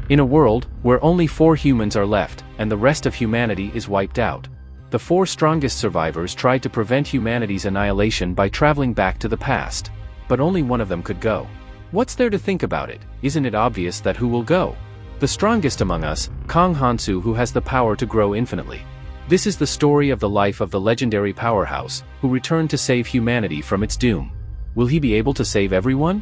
In a world where only 4 humans are left, and the rest of humanity is wiped out. The 4 strongest survivors tried to prevent humanity's annihilation by traveling back to the past. But only one of them could go. What's there to think about it? Isn't it obvious that who will go? The strongest among us, Kong Hansu, who has the power to grow infinitely. This is the story of the life of the legendary powerhouse, who returned to save humanity from its doom. Will he be able to save everyone?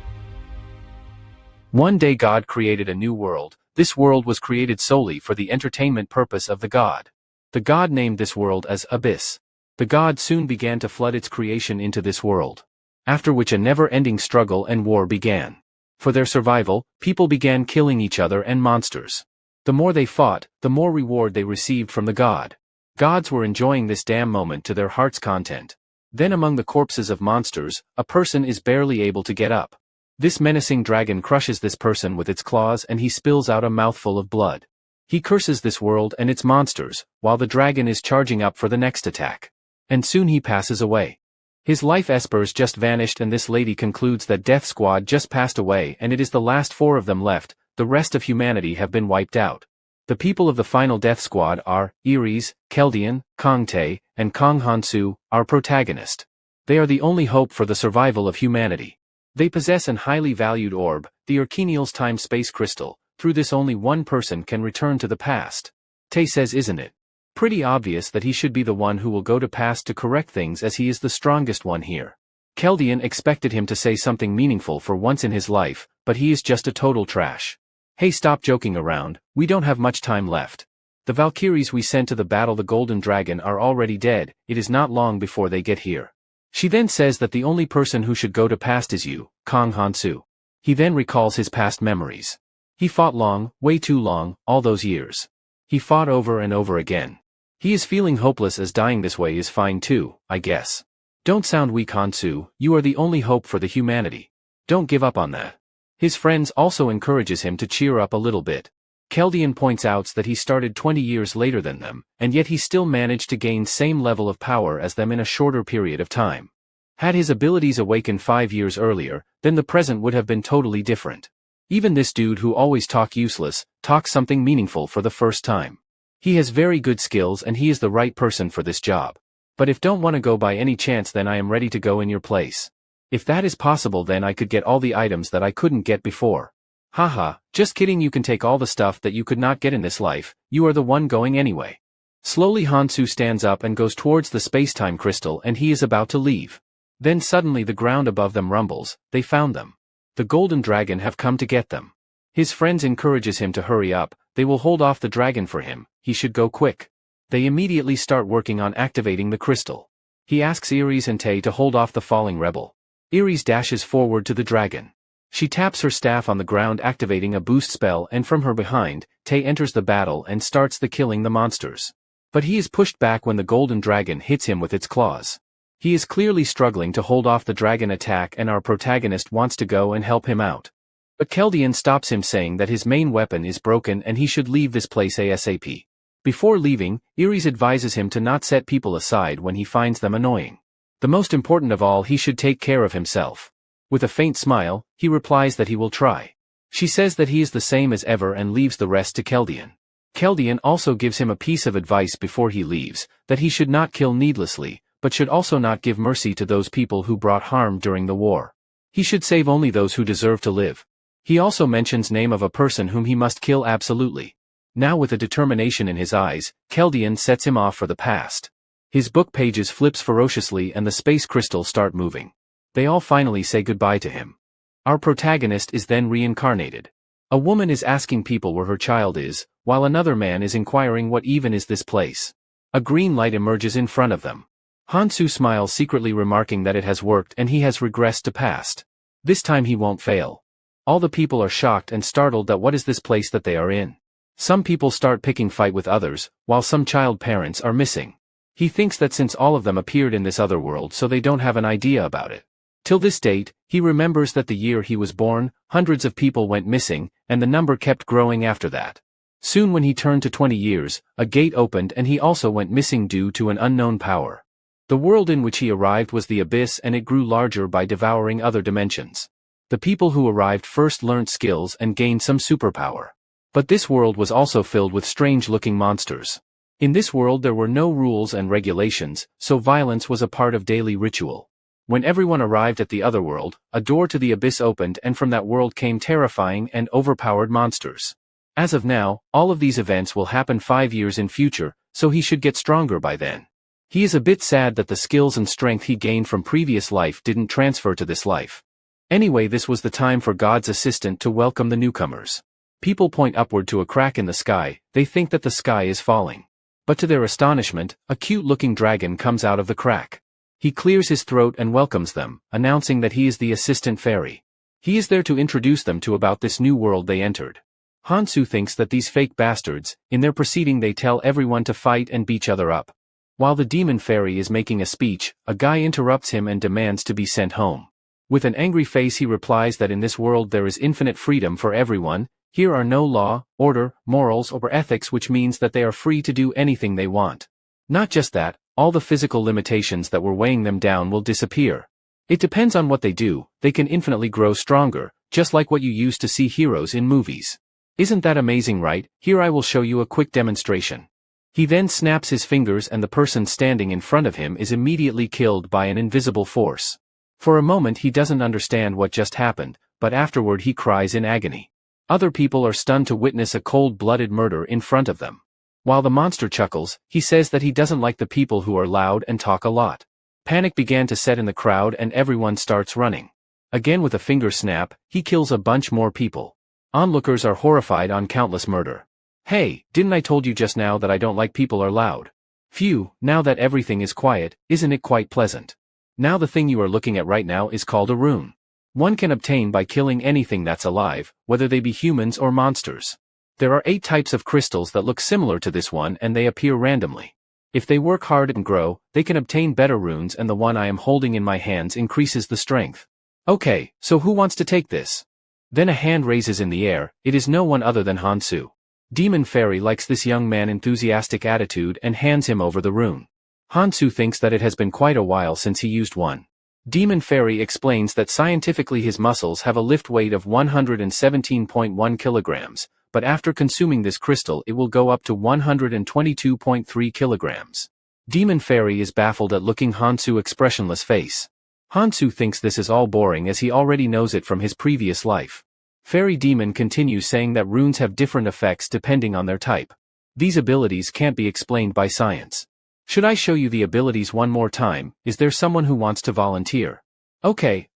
One day God created a new world. This world was created solely for the entertainment purpose of the god. The god named this world as Abyss. The god soon began to flood its creation into this world. After which a never-ending struggle and war began. For their survival, people began killing each other and monsters. The more they fought, the more reward they received from the god. Gods were enjoying this damn moment to their heart's content. Then among the corpses of monsters, a person is barely able to get up. This menacing dragon crushes this person with its claws and he spills out a mouthful of blood. He curses this world and its monsters, while the dragon is charging up for the next attack. And soon he passes away. His life espers just vanished and this lady concludes that Death Squad just passed away and it is the last 4 of them left, the rest of humanity have been wiped out. The people of the final Death Squad are Ares, Keldian, Kongtae, and Kong Hansu, our protagonist. They are the only hope for the survival of humanity. They possess an highly valued orb, the Archenial's time-space crystal. Through this only one person can return to the past. Tae says, isn't it pretty obvious that he should be the one who will go to past to correct things as he is the strongest one here? Keldian expected him to say something meaningful for once in his life, but he is just a total trash. Hey, stop joking around, we don't have much time left. The Valkyries we sent to the battle the Golden Dragon are already dead, it is not long before they get here. She then says that the only person who should go to past is you, Kong Hansu. He then recalls his past memories. He fought long, way too long, all those years. He fought over and over again. He is feeling hopeless as dying this way is fine too, I guess. Don't sound weak, Hansu, you are the only hope for the humanity. Don't give up on that. His friends also encourages him to cheer up a little bit. Keldian points out that he started 20 years later than them, and yet he still managed to gain same level of power as them in a shorter period of time. Had his abilities awakened 5 years earlier, then the present would have been totally different. Even this dude who always talk useless, talks something meaningful for the first time. He has very good skills and he is the right person for this job. But if don't want to go by any chance, then I am ready to go in your place. If that is possible, then I could get all the items that I couldn't get before. Haha, just kidding, you can take all the stuff that you could not get in this life, you are the one going anyway. Slowly Hansu stands up and goes towards the space-time crystal and he is about to leave. Then suddenly the ground above them rumbles, they found them. The Golden Dragon have come to get them. His friends encourages him to hurry up, they will hold off the dragon for him, he should go quick. They immediately start working on activating the crystal. He asks Ares and Tae to hold off the falling rebel. Ares dashes forward to the dragon. She taps her staff on the ground activating a boost spell and from her behind, Tae enters the battle and starts the killing the monsters. But he is pushed back when the Golden Dragon hits him with its claws. He is clearly struggling to hold off the dragon attack and our protagonist wants to go and help him out. But Keldian stops him saying that his main weapon is broken and he should leave this place ASAP. Before leaving, Ares advises him to not set people aside when he finds them annoying. The most important of all, he should take care of himself. With a faint smile, he replies that he will try. She says that he is the same as ever and leaves the rest to Keldian. Keldian also gives him a piece of advice before he leaves, that he should not kill needlessly, but should also not give mercy to those people who brought harm during the war. He should save only those who deserve to live. He also mentions name of a person whom he must kill absolutely. Now with a determination in his eyes, Keldian sets him off for the past. His book pages flips ferociously and the space crystals start moving. They all finally say goodbye to him. Our protagonist is then reincarnated. A woman is asking people where her child is, while another man is inquiring what even is this place. A green light emerges in front of them. Hansu smiles secretly remarking that it has worked and he has regressed to past. This time he won't fail. All the people are shocked and startled that what is this place that they are in. Some people start picking fight with others, while some child parents are missing. He thinks that since all of them appeared in this other world so they don't have an idea about it. Till this date, he remembers that the year he was born, hundreds of people went missing, and the number kept growing after that. Soon when he turned to 20 years, a gate opened and he also went missing due to an unknown power. The world in which he arrived was the Abyss and it grew larger by devouring other dimensions. The people who arrived first learnt skills and gained some superpower. But this world was also filled with strange-looking monsters. In this world there were no rules and regulations, so violence was a part of daily ritual. When everyone arrived at the other world, a door to the abyss opened and from that world came terrifying and overpowered monsters. As of now, all of these events will happen 5 years in future, so he should get stronger by then. He is a bit sad that the skills and strength he gained from previous life didn't transfer to this life. Anyway, this was the time for God's assistant to welcome the newcomers. People point upward to a crack in the sky, they think that the sky is falling. But to their astonishment, a cute-looking dragon comes out of the crack. He clears his throat and welcomes them, announcing that he is the assistant fairy. He is there to introduce them to about this new world they entered. Hansu thinks that these fake bastards, in their proceeding they tell everyone to fight and beat each other up. While the demon fairy is making a speech, a guy interrupts him and demands to be sent home. With an angry face he replies that in this world there is infinite freedom for everyone, here are no law, order, morals or ethics, which means that they are free to do anything they want. Not just that, all the physical limitations that were weighing them down will disappear. It depends on what they do, they can infinitely grow stronger, just like what you used to see heroes in movies. Isn't that amazing, right? Here I will show you a quick demonstration. He then snaps his fingers and the person standing in front of him is immediately killed by an invisible force. For a moment he doesn't understand what just happened, but afterward he cries in agony. Other people are stunned to witness a cold-blooded murder in front of them. While the monster chuckles, he says that he doesn't like the people who are loud and talk a lot. Panic began to set in the crowd and everyone starts running. Again with a finger snap, he kills a bunch more people. Onlookers are horrified on countless murder. Hey, didn't I told you just now that I don't like people are loud? Phew, now that everything is quiet, isn't it quite pleasant? Now the thing you are looking at right now is called a rune. One can obtain by killing anything that's alive, whether they be humans or monsters. There are 8 types of crystals that look similar to this one and they appear randomly. If they work hard and grow, they can obtain better runes and the one I am holding in my hands increases the strength. Okay, so who wants to take this? Then a hand raises in the air, it is no one other than Hansu. Demon Fairy likes this young man's enthusiastic attitude and hands him over the rune. Hansu thinks that it has been quite a while since he used one. Demon Fairy explains that scientifically his muscles have a lift weight of 117.1 kilograms, but after consuming this crystal it will go up to 122.3 kilograms. Demon Fairy is baffled at looking Hansu's expressionless face. Hansu thinks this is all boring as he already knows it from his previous life. Fairy Demon continues saying that runes have different effects depending on their type. These abilities can't be explained by science. Should I show you the abilities one more time? Is there someone who wants to volunteer? Okay,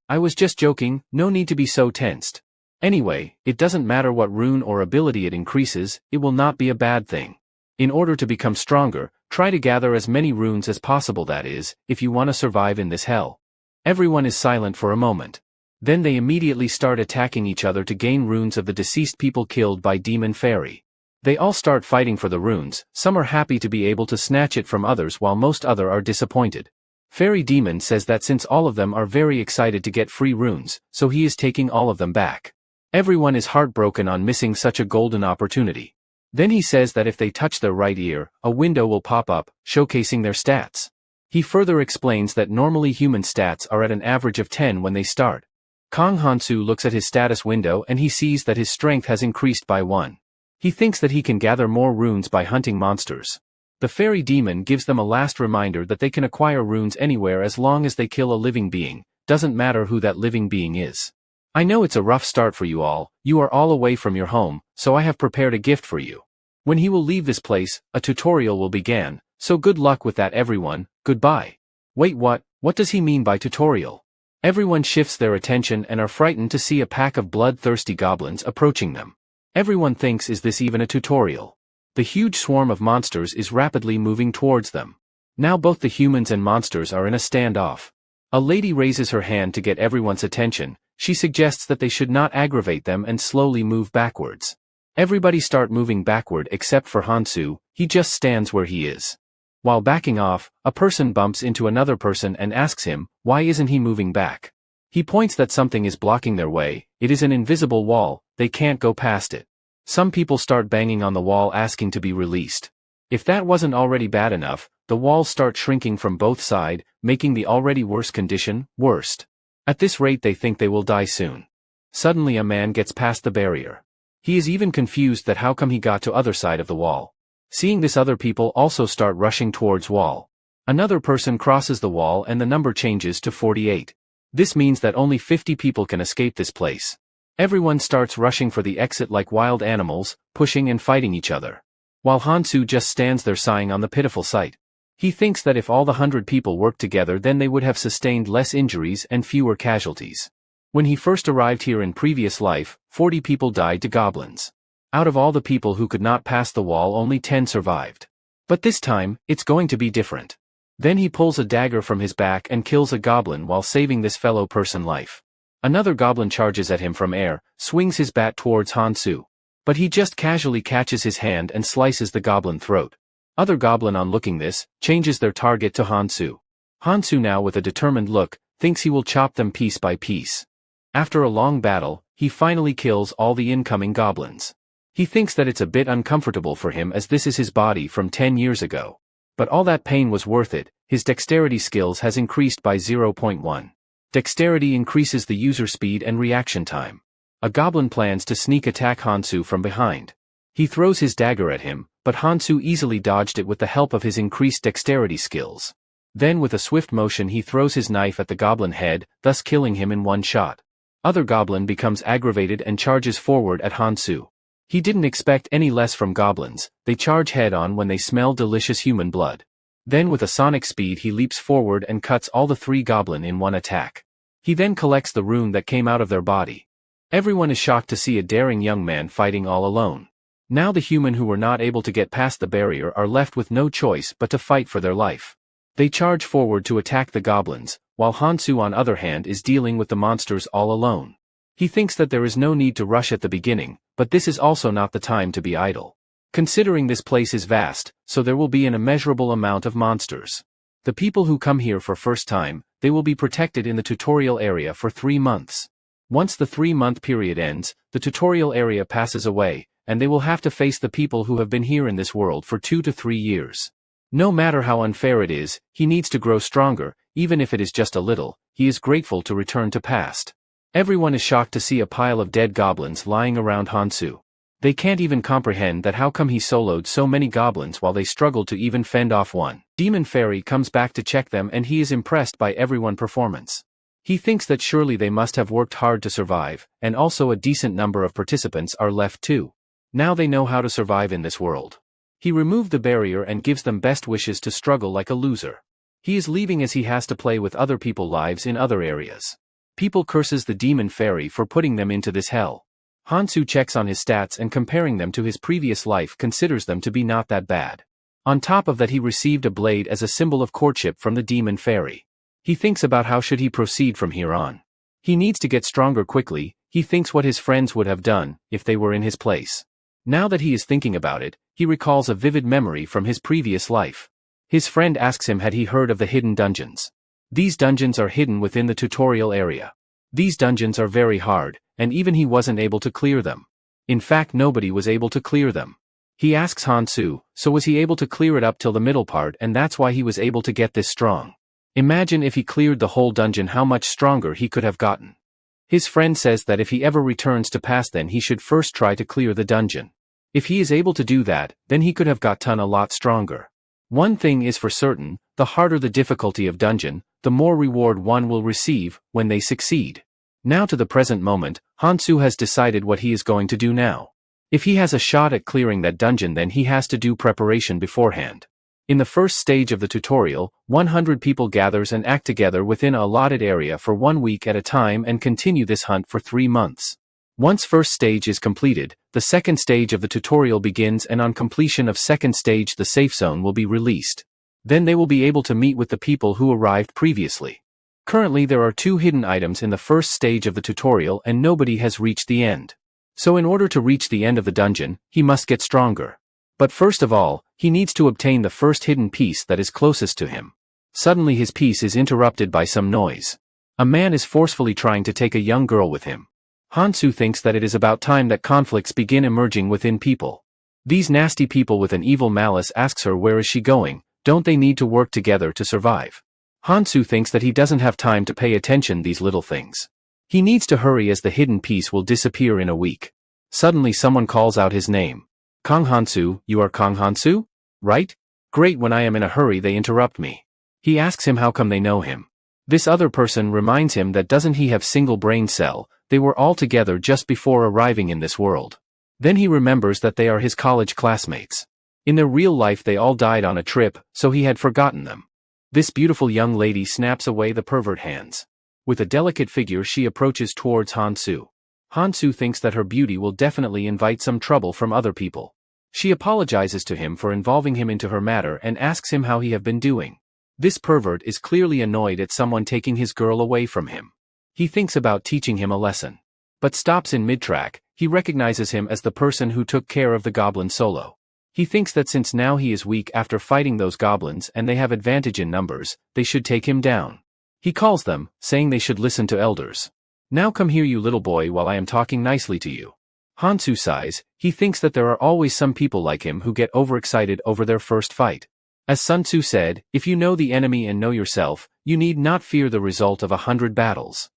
I was just joking, no need to be so tensed. Anyway, it doesn't matter what rune or ability it increases, it will not be a bad thing. In order to become stronger, try to gather as many runes as possible, that is, if you want to survive in this hell. Everyone is silent for a moment. Then they immediately start attacking each other to gain runes of the deceased people killed by Demon Fairy. They all start fighting for the runes, some are happy to be able to snatch it from others while most other are disappointed. Fairy Demon says that since all of them are very excited to get free runes, so he is taking all of them back. Everyone is heartbroken on missing such a golden opportunity. Then he says that if they touch their right ear, a window will pop up, showcasing their stats. He further explains that normally human stats are at an average of 10 when they start. Kong Hansu looks at his status window and he sees that his strength has increased by 1. He thinks that he can gather more runes by hunting monsters. The Fairy Demon gives them a last reminder that they can acquire runes anywhere as long as they kill a living being, doesn't matter who that living being is. I know it's a rough start for you are all away from your home, so I have prepared a gift for you. When he will leave this place, a tutorial will begin, so good luck with that everyone, goodbye. Wait, what does he mean by tutorial? Everyone shifts their attention and are frightened to see a pack of bloodthirsty goblins approaching them. Everyone thinks, is this even a tutorial? The huge swarm of monsters is rapidly moving towards them. Now both the humans and monsters are in a standoff. A lady raises her hand to get everyone's attention. She suggests that they should not aggravate them and slowly move backwards. Everybody start moving backward except for Hansu, he just stands where he is. While backing off, a person bumps into another person and asks him, why isn't he moving back? He points that something is blocking their way, it is an invisible wall, they can't go past it. Some people start banging on the wall asking to be released. If that wasn't already bad enough, the walls start shrinking from both sides, making the already worse condition worse. At this rate they think they will die soon. Suddenly a man gets past the barrier. He is even confused that how come he got to other side of the wall. Seeing this, other people also start rushing towards wall. Another person crosses the wall and the number changes to 48. This means that only 50 people can escape this place. Everyone starts rushing for the exit like wild animals, pushing and fighting each other. While Hansu just stands there sighing on the pitiful sight. He thinks that if all the 100 people worked together, then they would have sustained less injuries and fewer casualties. When he first arrived here in previous life, 40 people died to goblins. Out of all the people who could not pass the wall, only 10 survived. But this time, it's going to be different. Then he pulls a dagger from his back and kills a goblin while saving this fellow person life. Another goblin charges at him from air, swings his bat towards Hansu. But he just casually catches his hand and slices the goblin throat. Other goblin, on looking this, changes their target to Hansu. Hansu, now with a determined look, thinks he will chop them piece by piece. After a long battle, he finally kills all the incoming goblins. He thinks that it's a bit uncomfortable for him as this is his body from 10 years ago. But all that pain was worth it. His dexterity skills has increased by 0.1. Dexterity increases the user speed and reaction time. A goblin plans to sneak attack Hansu from behind. He throws his dagger at him, but Hansu easily dodged it with the help of his increased dexterity skills. Then with a swift motion he throws his knife at the goblin head, thus killing him in one shot. Other goblin becomes aggravated and charges forward at Hansu. He didn't expect any less from goblins. They charge head-on when they smell delicious human blood. Then with a sonic speed he leaps forward and cuts all the 3 goblin in one attack. He then collects the rune that came out of their body. Everyone is shocked to see a daring young man fighting all alone. Now the human who were not able to get past the barrier are left with no choice but to fight for their life. They charge forward to attack the goblins, while Hansu on other hand is dealing with the monsters all alone. He thinks that there is no need to rush at the beginning, but this is also not the time to be idle. Considering this place is vast, so there will be an immeasurable amount of monsters. The people who come here for first time, they will be protected in the tutorial area for 3 months. Once the 3-month period ends, the tutorial area passes away, and they will have to face the people who have been here in this world for 2 to 3 years. No matter how unfair it is, he needs to grow stronger, even if it is just a little. He is grateful to return to past. Everyone is shocked to see a pile of dead goblins lying around Hansu. They can't even comprehend that how come he soloed so many goblins while they struggled to even fend off one. Demon Fairy comes back to check them and he is impressed by everyone's performance. He thinks that surely they must have worked hard to survive, and also a decent number of participants are left too. Now they know how to survive in this world. He removed the barrier and gives them best wishes to struggle like a loser. He is leaving as he has to play with other people's lives in other areas. People curses the Demon Fairy for putting them into this hell. Hansu checks on his stats and comparing them to his previous life considers them to be not that bad. On top of that he received a blade as a symbol of courtship from the Demon Fairy. He thinks about how should he proceed from here on. He needs to get stronger quickly. He thinks what his friends would have done if they were in his place. Now that he is thinking about it, he recalls a vivid memory from his previous life. His friend asks him had he heard of the hidden dungeons. These dungeons are hidden within the tutorial area. These dungeons are very hard, and even he wasn't able to clear them. In fact, nobody was able to clear them. He asks Hansu, so was he able to clear it up till the middle part, and that's why he was able to get this strong. Imagine if he cleared the whole dungeon, how much stronger he could have gotten. His friend says that if he ever returns to past, then he should first try to clear the dungeon. If he is able to do that, then he could have gotten a lot stronger. One thing is for certain, the harder the difficulty of dungeon, the more reward one will receive when they succeed. Now to the present moment, Hansu has decided what he is going to do now. If he has a shot at clearing that dungeon, then he has to do preparation beforehand. In the first stage of the tutorial, 100 people gathers and act together within a allotted area for 1 week at a time and continue this hunt for 3 months. Once first stage is completed, the second stage of the tutorial begins, and on completion of second stage the safe zone will be released. Then they will be able to meet with the people who arrived previously. Currently there are 2 hidden items in the first stage of the tutorial and nobody has reached the end. So in order to reach the end of the dungeon, he must get stronger. But first of all, he needs to obtain the first hidden piece that is closest to him. Suddenly his piece is interrupted by some noise. A man is forcefully trying to take a young girl with him. Hansu thinks that it is about time that conflicts begin emerging within people. These nasty people with an evil malice asks her where is she going, don't they need to work together to survive? Hansu thinks that he doesn't have time to pay attention these little things. He needs to hurry as the hidden piece will disappear in a week. Suddenly someone calls out his name. Kang Hansu, you are Kang Hansu? Right? Great, when I am in a hurry they interrupt me. He asks him how come they know him. This other person reminds him that doesn't he have single brain cell, they were all together just before arriving in this world. Then he remembers that they are his college classmates. In their real life they all died on a trip, so he had forgotten them. This beautiful young lady snaps away the pervert hands. With a delicate figure she approaches towards Hansu. Hansu thinks that her beauty will definitely invite some trouble from other people. She apologizes to him for involving him into her matter and asks him how he have been doing. This pervert is clearly annoyed at someone taking his girl away from him. He thinks about teaching him a lesson, but stops in mid-track. He recognizes him as the person who took care of the goblin solo. He thinks that since now he is weak after fighting those goblins and they have advantage in numbers, they should take him down. He calls them, saying they should listen to elders. Now come here you little boy while I am talking nicely to you. Hansu sighs. He thinks that there are always some people like him who get overexcited over their first fight. As Sun Tzu said, if you know the enemy and know yourself, you need not fear the result of 100 battles.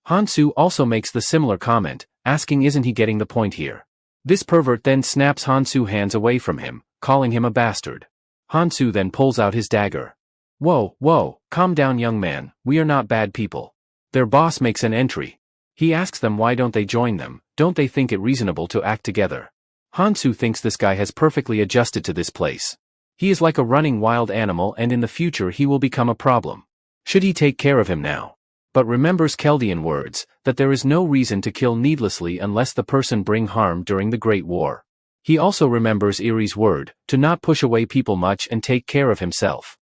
Hansu also makes the similar comment, asking isn't he getting the point here. This pervert then snaps Hansu's hands away from him, calling him a bastard. Hansu then pulls out his dagger. Whoa, calm down young man, we are not bad people. Their boss makes an entry. He asks them why don't they join them, don't they think it reasonable to act together. Hansu thinks this guy has perfectly adjusted to this place. He is like a running wild animal and in the future he will become a problem. Should he take care of him now? But remembers Chaldean words, that there is no reason to kill needlessly unless the person bring harm during the Great War. He also remembers Erie's word, to not push away people much and take care of himself.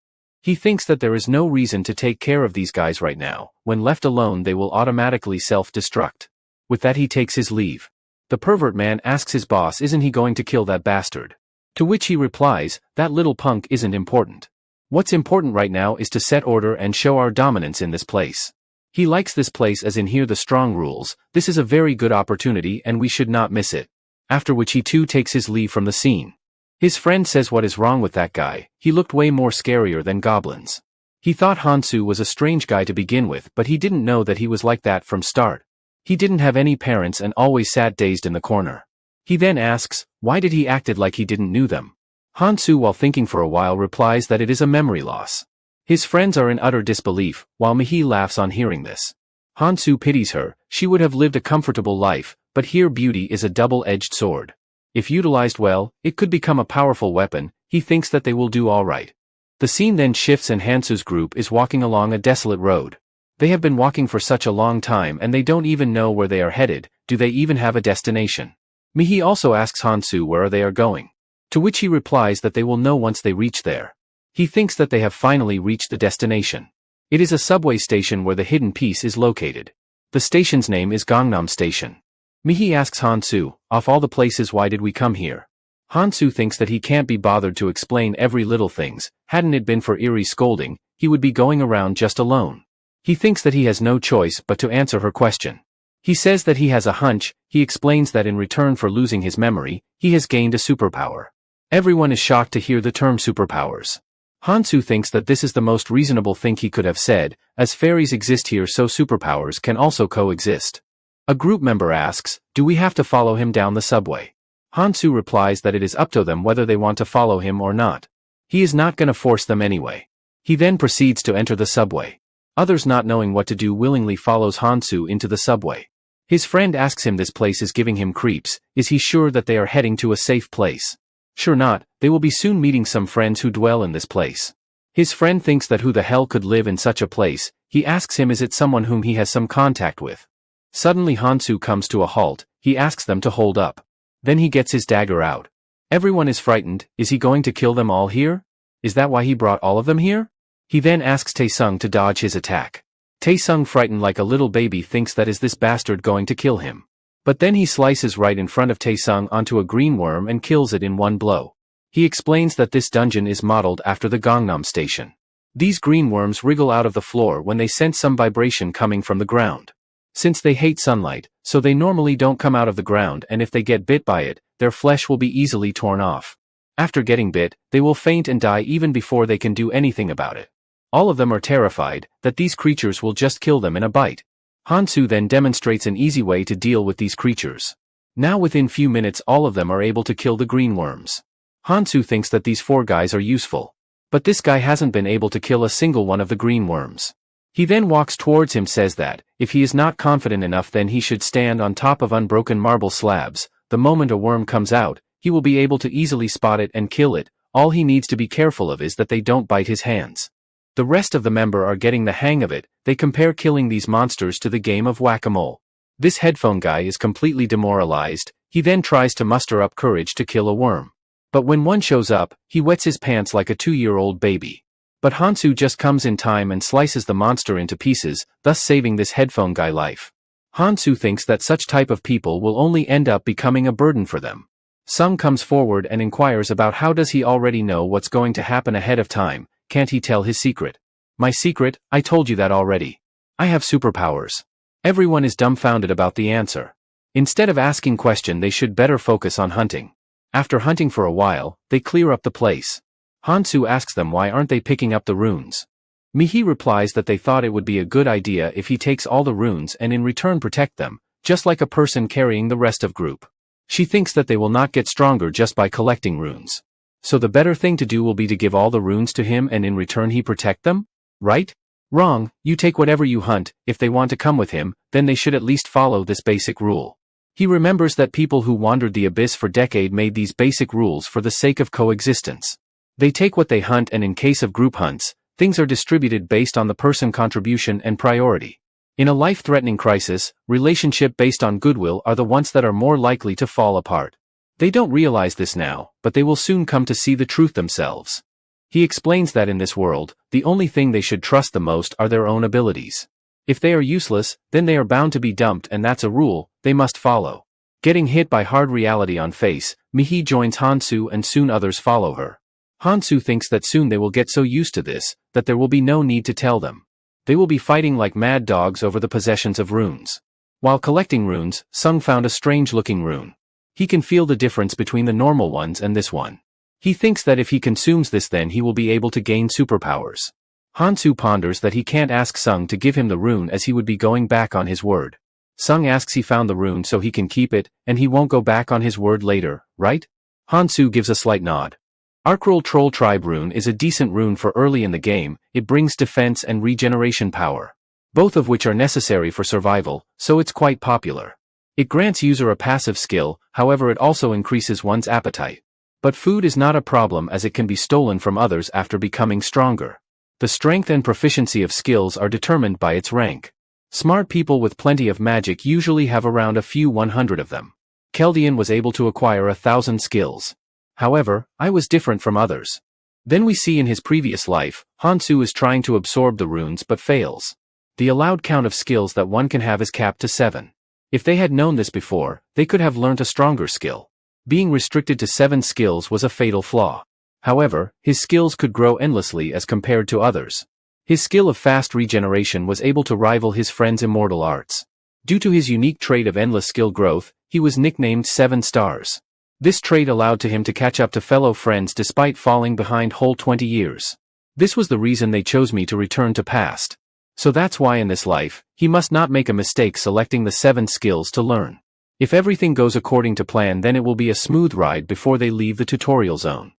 He thinks that there is no reason to take care of these guys right now, when left alone they will automatically self-destruct. With that he takes his leave. The pervert man asks his boss isn't he going to kill that bastard. To which he replies, that little punk isn't important. What's important right now is to set order and show our dominance in this place. He likes this place as in here the strong rules, this is a very good opportunity and we should not miss it. After which he too takes his leave from the scene. His friend says what is wrong with that guy, he looked way more scarier than goblins. He thought Hansu was a strange guy to begin with but he didn't know that he was like that from start. He didn't have any parents and always sat dazed in the corner. He then asks, why did he acted like he didn't know them? Hansu while thinking for a while replies that it is a memory loss. His friends are in utter disbelief, while Mihi laughs on hearing this. Hansu pities her, she would have lived a comfortable life, but here beauty is a double-edged sword. If utilized well, it could become a powerful weapon. He thinks that they will do alright. The scene then shifts and Hansu's group is walking along a desolate road. They have been walking for such a long time and they don't even know where they are headed, do they even have a destination? Mihi also asks Hansu where they are going. To which he replies that they will know once they reach there. He thinks that they have finally reached the destination. It is a subway station where the hidden piece is located. The station's name is Gangnam Station. Mihi asks Hansu, of all the places why did we come here? Hansu thinks that he can't be bothered to explain every little things, hadn't it been for Erie's scolding, he would be going around just alone. He thinks that he has no choice but to answer her question. He says that he has a hunch, he explains that in return for losing his memory, he has gained a superpower. Everyone is shocked to hear the term superpowers. Hansu thinks that this is the most reasonable thing he could have said, as fairies exist here so superpowers can also coexist. A group member asks, do we have to follow him down the subway? Hansu replies that it is up to them whether they want to follow him or not. He is not gonna force them anyway. He then proceeds to enter the subway. Others not knowing what to do willingly follows Hansu into the subway. His friend asks him this place is giving him creeps, is he sure that they are heading to a safe place? Sure not, they will be soon meeting some friends who dwell in this place. His friend thinks that who the hell could live in such a place, he asks him is it someone whom he has some contact with. Suddenly Hansu comes to a halt, he asks them to hold up. Then he gets his dagger out. Everyone is frightened, is he going to kill them all here? Is that why he brought all of them here? He then asks Taesung to dodge his attack. Taesung frightened like a little baby thinks that is this bastard going to kill him. But then he slices right in front of Taesung onto a green worm and kills it in one blow. He explains that this dungeon is modeled after the Gangnam Station. These green worms wriggle out of the floor when they sense some vibration coming from the ground. Since they hate sunlight, so they normally don't come out of the ground and if they get bit by it, their flesh will be easily torn off. After getting bit, they will faint and die even before they can do anything about it. All of them are terrified that these creatures will just kill them in a bite. Hansu then demonstrates an easy way to deal with these creatures. Now within few minutes all of them are able to kill the green worms. Hansu thinks that these 4 guys are useful. But this guy hasn't been able to kill a single one of the green worms. He then walks towards him, says that, if he is not confident enough then he should stand on top of unbroken marble slabs. The moment a worm comes out, he will be able to easily spot it and kill it. All he needs to be careful of is that they don't bite his hands. The rest of the member are getting the hang of it. They compare killing these monsters to the game of whack-a-mole. This headphone guy is completely demoralized. He then tries to muster up courage to kill a worm. But when one shows up, he wets his pants like a 2-year-old baby. But Hansu just comes in time and slices the monster into pieces, thus saving this headphone guy life. Hansu thinks that such type of people will only end up becoming a burden for them. Sung comes forward and inquires about how does he already know what's going to happen ahead of time. Can't he tell his secret? My secret? I told you that already. I have superpowers. Everyone is dumbfounded about the answer. Instead of asking question they should better focus on hunting. After hunting for a while, they clear up the place. Hansu asks them why aren't they picking up the runes. Mihi replies that they thought it would be a good idea if he takes all the runes and in return protect them, just like a person carrying the rest of group. She thinks that they will not get stronger just by collecting runes. So the better thing to do will be to give all the runes to him and in return he protect them? Right? Wrong, you take whatever you hunt. If they want to come with him, then they should at least follow this basic rule. He remembers that people who wandered the abyss for decades made these basic rules for the sake of coexistence. They take what they hunt and in case of group hunts, things are distributed based on the person contribution and priority. In a life-threatening crisis, relationship based on goodwill are the ones that are more likely to fall apart. They don't realize this now, but they will soon come to see the truth themselves. He explains that in this world, the only thing they should trust the most are their own abilities. If they are useless, then they are bound to be dumped and that's a rule they must follow. Getting hit by hard reality on face, Mihi joins Hansu and soon others follow her. Hansu thinks that soon they will get so used to this, that there will be no need to tell them. They will be fighting like mad dogs over the possessions of runes. While collecting runes, Sung found a strange-looking rune. He can feel the difference between the normal ones and this one. He thinks that if he consumes this then he will be able to gain superpowers. Hansu ponders that he can't ask Sung to give him the rune as he would be going back on his word. Sung asks he found the rune so he can keep it, and he won't go back on his word later, right? Hansu gives a slight nod. Arcroll Troll Tribe rune is a decent rune for early in the game. It brings defense and regeneration power, both of which are necessary for survival, so it's quite popular. It grants user a passive skill, however it also increases one's appetite. But food is not a problem as it can be stolen from others after becoming stronger. The strength and proficiency of skills are determined by its rank. Smart people with plenty of magic usually have around a few 100 of them. Keldian was able to acquire 1,000 skills. However, I was different from others. Then we see in his previous life, Hansu is trying to absorb the runes but fails. The allowed count of skills that one can have is capped to 7. If they had known this before, they could have learnt a stronger skill. Being restricted to 7 skills was a fatal flaw. However, his skills could grow endlessly as compared to others. His skill of fast regeneration was able to rival his friend's immortal arts. Due to his unique trait of endless skill growth, he was nicknamed 7 Stars. This trait allowed to him to catch up to fellow friends despite falling behind whole 20 years. This was the reason they chose me to return to past. So that's why in this life, he must not make a mistake selecting the 7 skills to learn. If everything goes according to plan then it will be a smooth ride before they leave the tutorial zone.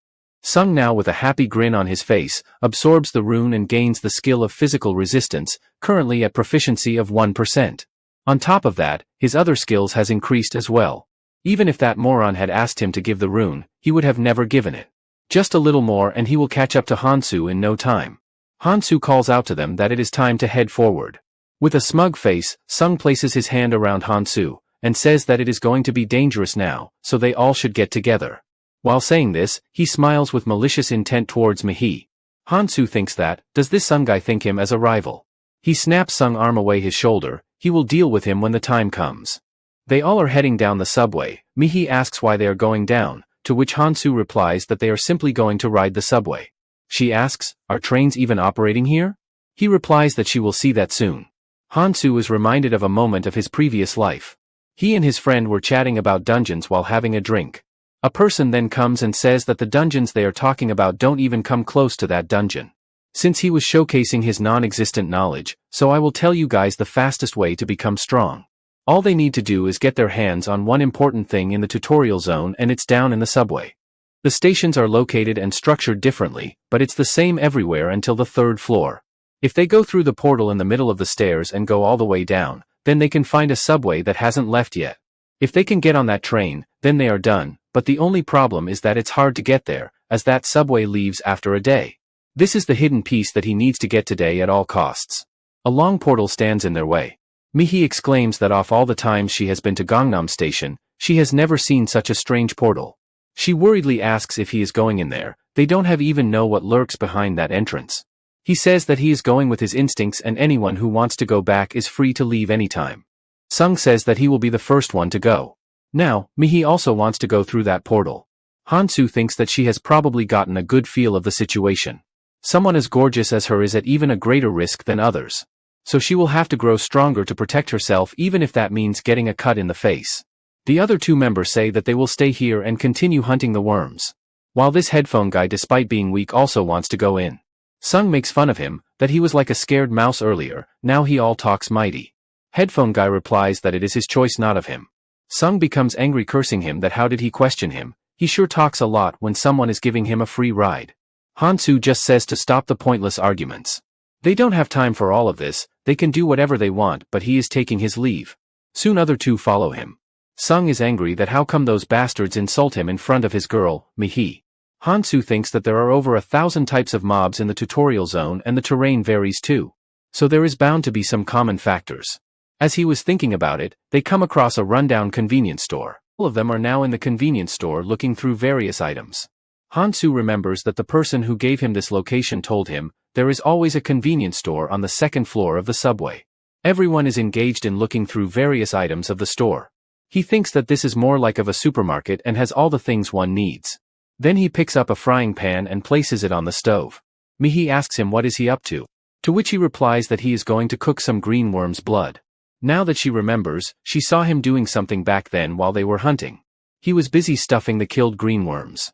Sung now with a happy grin on his face, absorbs the rune and gains the skill of physical resistance, currently at proficiency of 1%. On top of that, his other skills has increased as well. Even if that moron had asked him to give the rune, he would have never given it. Just a little more and he will catch up to Hansu in no time. Hansu calls out to them that it is time to head forward. With a smug face, Sung places his hand around Hansu, and says that it is going to be dangerous now, so they all should get together. While saying this, he smiles with malicious intent towards Mihi. Hansu thinks that, does this Sung guy think him as a rival? He snaps Sung's arm away his shoulder, he will deal with him when the time comes. They all are heading down the subway. Mihi asks why they are going down, to which Hansu replies that they are simply going to ride the subway. She asks, are trains even operating here? He replies that she will see that soon. Hansu is reminded of a moment of his previous life. He and his friend were chatting about dungeons while having a drink. A person then comes and says that the dungeons they are talking about don't even come close to that dungeon. Since he was showcasing his non-existent knowledge, so I will tell you guys the fastest way to become strong. All they need to do is get their hands on one important thing in the tutorial zone, and it's down in the subway. The stations are located and structured differently, but it's the same everywhere until the 3rd floor. If they go through the portal in the middle of the stairs and go all the way down, then they can find a subway that hasn't left yet. If they can get on that train, then they are done, but the only problem is that it's hard to get there, as that subway leaves after a day. This is the hidden piece that he needs to get today at all costs. A long portal stands in their way. Mihi exclaims that of all the times she has been to Gangnam Station, she has never seen such a strange portal. She worriedly asks if he is going in there. They don't even know what lurks behind that entrance. He says that he is going with his instincts and anyone who wants to go back is free to leave anytime. Sung says that he will be the first one to go. Now, Mihi also wants to go through that portal. Hansu thinks that she has probably gotten a good feel of the situation. Someone as gorgeous as her is at even a greater risk than others. So she will have to grow stronger to protect herself, even if that means getting a cut in the face. The other 2 members say that they will stay here and continue hunting the worms. While this headphone guy, despite being weak, also wants to go in. Sung makes fun of him, that he was like a scared mouse earlier, now he all talks mighty. Headphone guy replies that it is his choice, not of him. Sung becomes angry, cursing him that how did he question him, he sure talks a lot when someone is giving him a free ride. Hansu just says to stop the pointless arguments. They don't have time for all of this, they can do whatever they want, but he is taking his leave. Soon other 2 follow him. Sung is angry that how come those bastards insult him in front of his girl, Mihi. Hansu thinks that there are over 1,000 types of mobs in the tutorial zone and the terrain varies too. So there is bound to be some common factors. As he was thinking about it, they come across a rundown convenience store. All of them are now in the convenience store looking through various items. Hansu remembers that the person who gave him this location told him, there is always a convenience store on the 2nd floor of the subway. Everyone is engaged in looking through various items of the store. He thinks that this is more like of a supermarket and has all the things one needs. Then he picks up a frying pan and places it on the stove. Mihi asks him what is he up to which he replies that he is going to cook some green worm's blood. Now that she remembers, she saw him doing something back then while they were hunting. He was busy stuffing the killed green worms.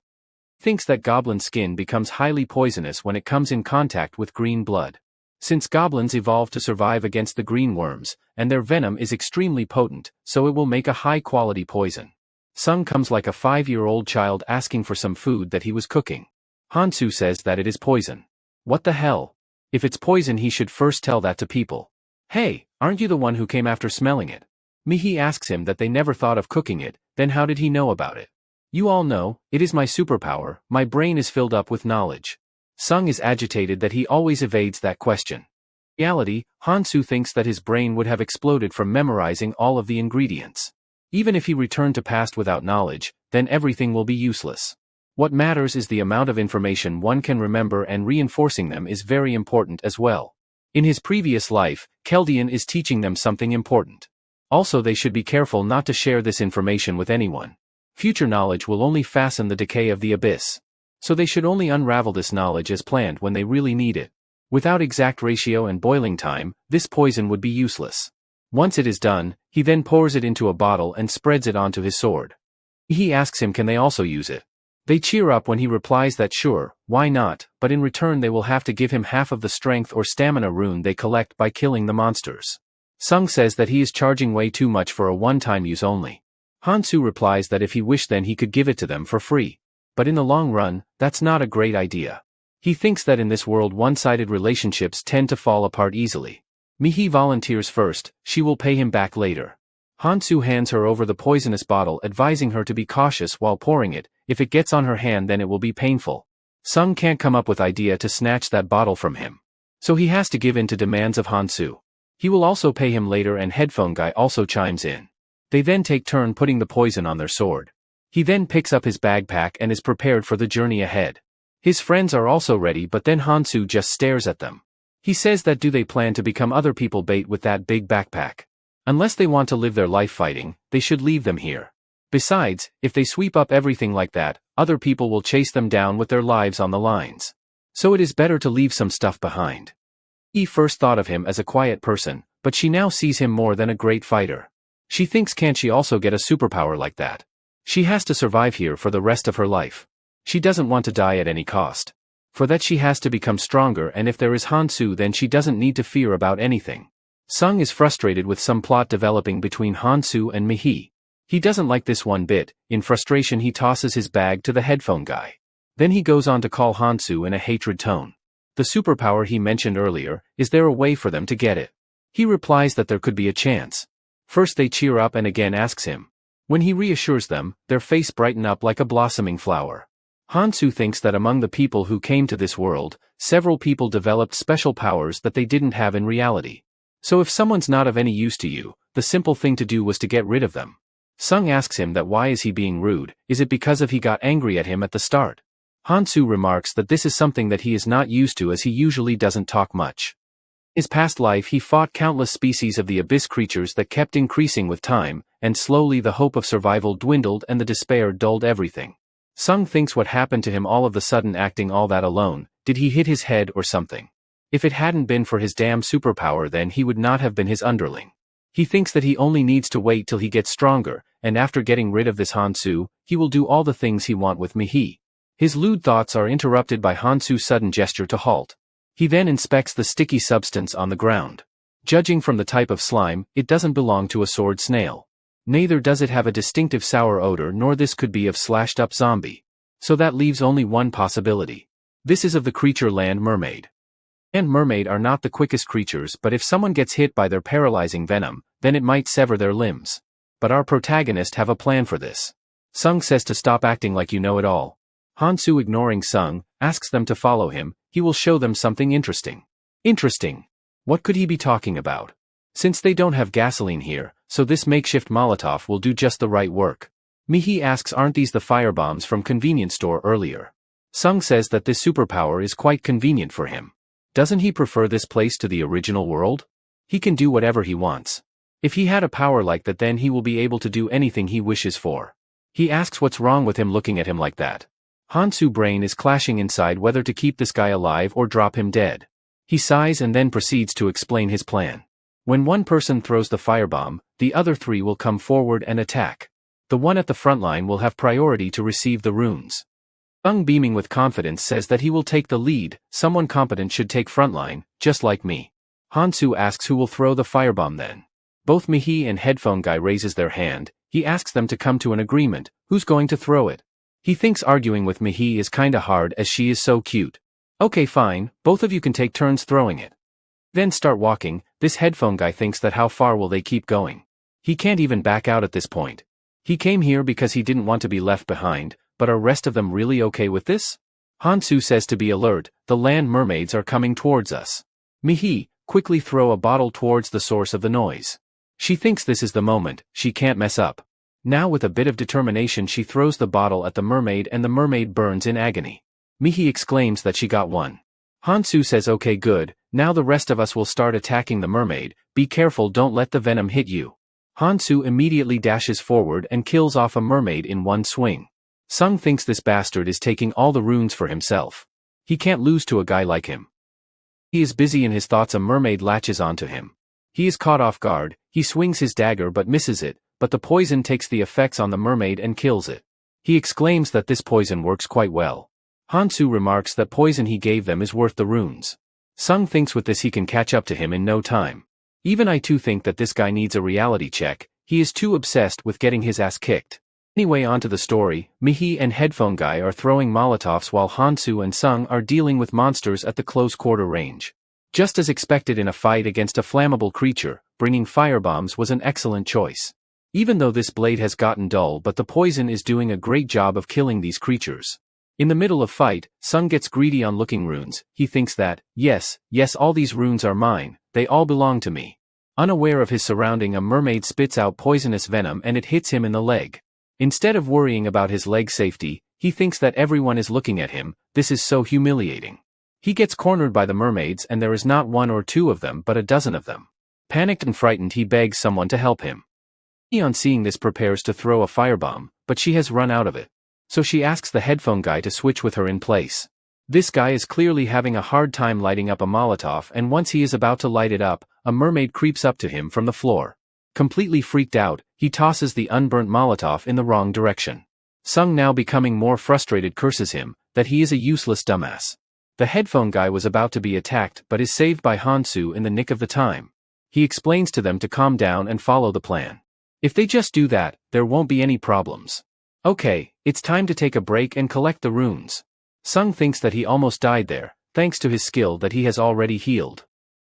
Thinks that goblin skin becomes highly poisonous when it comes in contact with green blood. Since goblins evolved to survive against the green worms, and their venom is extremely potent, so it will make a high-quality poison. Sung comes like a 5-year-old child asking for some food that he was cooking. Hansu says that it is poison. What the hell? If it's poison, he should first tell that to people. Hey, aren't you the one who came after smelling it? Mihi asks him that they never thought of cooking it, then how did he know about it? You all know, it is my superpower, my brain is filled up with knowledge. Sung is agitated that he always evades that question. In reality, Hansu thinks that his brain would have exploded from memorizing all of the ingredients. Even if he returned to past without knowledge, then everything will be useless. What matters is the amount of information one can remember, and reinforcing them is very important as well. In his previous life, Keldian is teaching them something important. Also, they should be careful not to share this information with anyone. Future knowledge will only fasten the decay of the abyss. So they should only unravel this knowledge as planned when they really need it. Without exact ratio and boiling time, this poison would be useless. Once it is done, he then pours it into a bottle and spreads it onto his sword. He asks him can they also use it. They cheer up when he replies that sure, why not, but in return they will have to give him half of the strength or stamina rune they collect by killing the monsters. Sung says that he is charging way too much for a one-time use only. Hansu replies that if he wished then he could give it to them for free. But in the long run, that's not a great idea. He thinks that in this world one-sided relationships tend to fall apart easily. Mihi volunteers first, she will pay him back later. Hansu hands her over the poisonous bottle, advising her to be cautious while pouring it. If it gets on her hand then it will be painful. Sung can't come up with idea to snatch that bottle from him. So he has to give in to demands of Hansu. He will also pay him later, and headphone guy also chimes in. They then take turn putting the poison on their sword. He then picks up his backpack and is prepared for the journey ahead. His friends are also ready, but then Hansu just stares at them. He says that do they plan to become other people bait with that big backpack? Unless they want to live their life fighting, they should leave them here. Besides, if they sweep up everything like that, other people will chase them down with their lives on the lines. So it is better to leave some stuff behind. He first thought of him as a quiet person, but she now sees him more than a great fighter. She thinks can't she also get a superpower like that? She has to survive here for the rest of her life. She doesn't want to die at any cost. For that she has to become stronger, and if there is Hansu then she doesn't need to fear about anything. Sung is frustrated with some plot developing between Hansu and Mihi. He doesn't like this one bit. In frustration he tosses his bag to the headphone guy. Then he goes on to call Hansu in a hatred tone. The superpower he mentioned earlier, is there a way for them to get it? He replies that there could be a chance. First they cheer up and again asks him. When he reassures them, their face brighten up like a blossoming flower. Hansu thinks that among the people who came to this world, several people developed special powers that they didn't have in reality. So if someone's not of any use to you, the simple thing to do was to get rid of them. Sung asks him that why is he being rude, is it because of he got angry at him at the start? Hansu remarks that this is something that he is not used to as he usually doesn't talk much. In his past life he fought countless species of the abyss creatures that kept increasing with time, and slowly the hope of survival dwindled and the despair dulled everything. Sung thinks what happened to him all of the sudden acting all that alone, did he hit his head or something? If it hadn't been for his damn superpower then he would not have been his underling. He thinks that he only needs to wait till he gets stronger, and after getting rid of this Hansu, he will do all the things he want with Mihi. His lewd thoughts are interrupted by Hansu's sudden gesture to halt. He then inspects the sticky substance on the ground. Judging from the type of slime, it doesn't belong to a sword snail. Neither does it have a distinctive sour odor nor this could be of slashed-up zombie. So that leaves only one possibility. This is of the creature land mermaid. And mermaid are not the quickest creatures but if someone gets hit by their paralyzing venom, then it might sever their limbs. But our protagonist have a plan for this. Sung says to stop acting like you know it all. Hansu ignoring Sung, asks them to follow him, he will show them something interesting. Interesting? What could he be talking about? Since they don't have gasoline here, so this makeshift Molotov will do just the right work. Mihi asks aren't these the firebombs from convenience store earlier? Sung says that this superpower is quite convenient for him. Doesn't he prefer this place to the original world? He can do whatever he wants. If he had a power like that then he will be able to do anything he wishes for. He asks what's wrong with him looking at him like that. Hansu's brain is clashing inside whether to keep this guy alive or drop him dead. He sighs and then proceeds to explain his plan. When one person throws the firebomb, the other three will come forward and attack. The one at the front line will have priority to receive the runes. Sung beaming with confidence says that he will take the lead, someone competent should take frontline, just like me. Hansu asks who will throw the firebomb then. Both Mihi and headphone guy raises their hand, he asks them to come to an agreement, who's going to throw it? He thinks arguing with Mihi is kinda hard as she is so cute. Okay fine, both of you can take turns throwing it. Then start walking, this headphone guy thinks that how far will they keep going? He can't even back out at this point. He came here because he didn't want to be left behind, but are rest of them really okay with this? Hansu says to be alert, the land mermaids are coming towards us. Mihi, quickly throw a bottle towards the source of the noise. She thinks this is the moment, she can't mess up. Now with a bit of determination she throws the bottle at the mermaid and the mermaid burns in agony. Mihi exclaims that she got one. Hansu says okay good, now the rest of us will start attacking the mermaid, be careful don't let the venom hit you. Hansu immediately dashes forward and kills off a mermaid in one swing. Sung thinks this bastard is taking all the runes for himself. He can't lose to a guy like him. He is busy in his thoughts a mermaid latches onto him. He is caught off guard, he swings his dagger but misses it, but the poison takes the effects on the mermaid and kills it. He exclaims that this poison works quite well. Hansu remarks that poison he gave them is worth the runes. Sung thinks with this he can catch up to him in no time. Even I too think that this guy needs a reality check, he is too obsessed with getting his ass kicked. Anyway onto the story, Mihi and headphone guy are throwing Molotovs while Hansu and Sung are dealing with monsters at the close quarter range. Just as expected in a fight against a flammable creature, bringing firebombs was an excellent choice. Even though this blade has gotten dull but the poison is doing a great job of killing these creatures. In the middle of fight, Sung gets greedy on looking runes, he thinks that, yes, all these runes are mine, they all belong to me. Unaware of his surrounding a mermaid spits out poisonous venom and it hits him in the leg. Instead of worrying about his leg safety, he thinks that everyone is looking at him, this is so humiliating. He gets cornered by the mermaids and there is not one or two of them but a dozen of them. Panicked and frightened he begs someone to help him. He on seeing this prepares to throw a firebomb, but she has run out of it. So she asks the headphone guy to switch with her in place. This guy is clearly having a hard time lighting up a Molotov and once he is about to light it up, a mermaid creeps up to him from the floor. Completely freaked out, he tosses the unburnt Molotov in the wrong direction. Sung now becoming more frustrated curses him, that he is a useless dumbass. The headphone guy was about to be attacked but is saved by Hansu in the nick of the time. He explains to them to calm down and follow the plan. If they just do that, there won't be any problems. Okay, it's time to take a break and collect the runes. Sung thinks that he almost died there, thanks to his skill that he has already healed.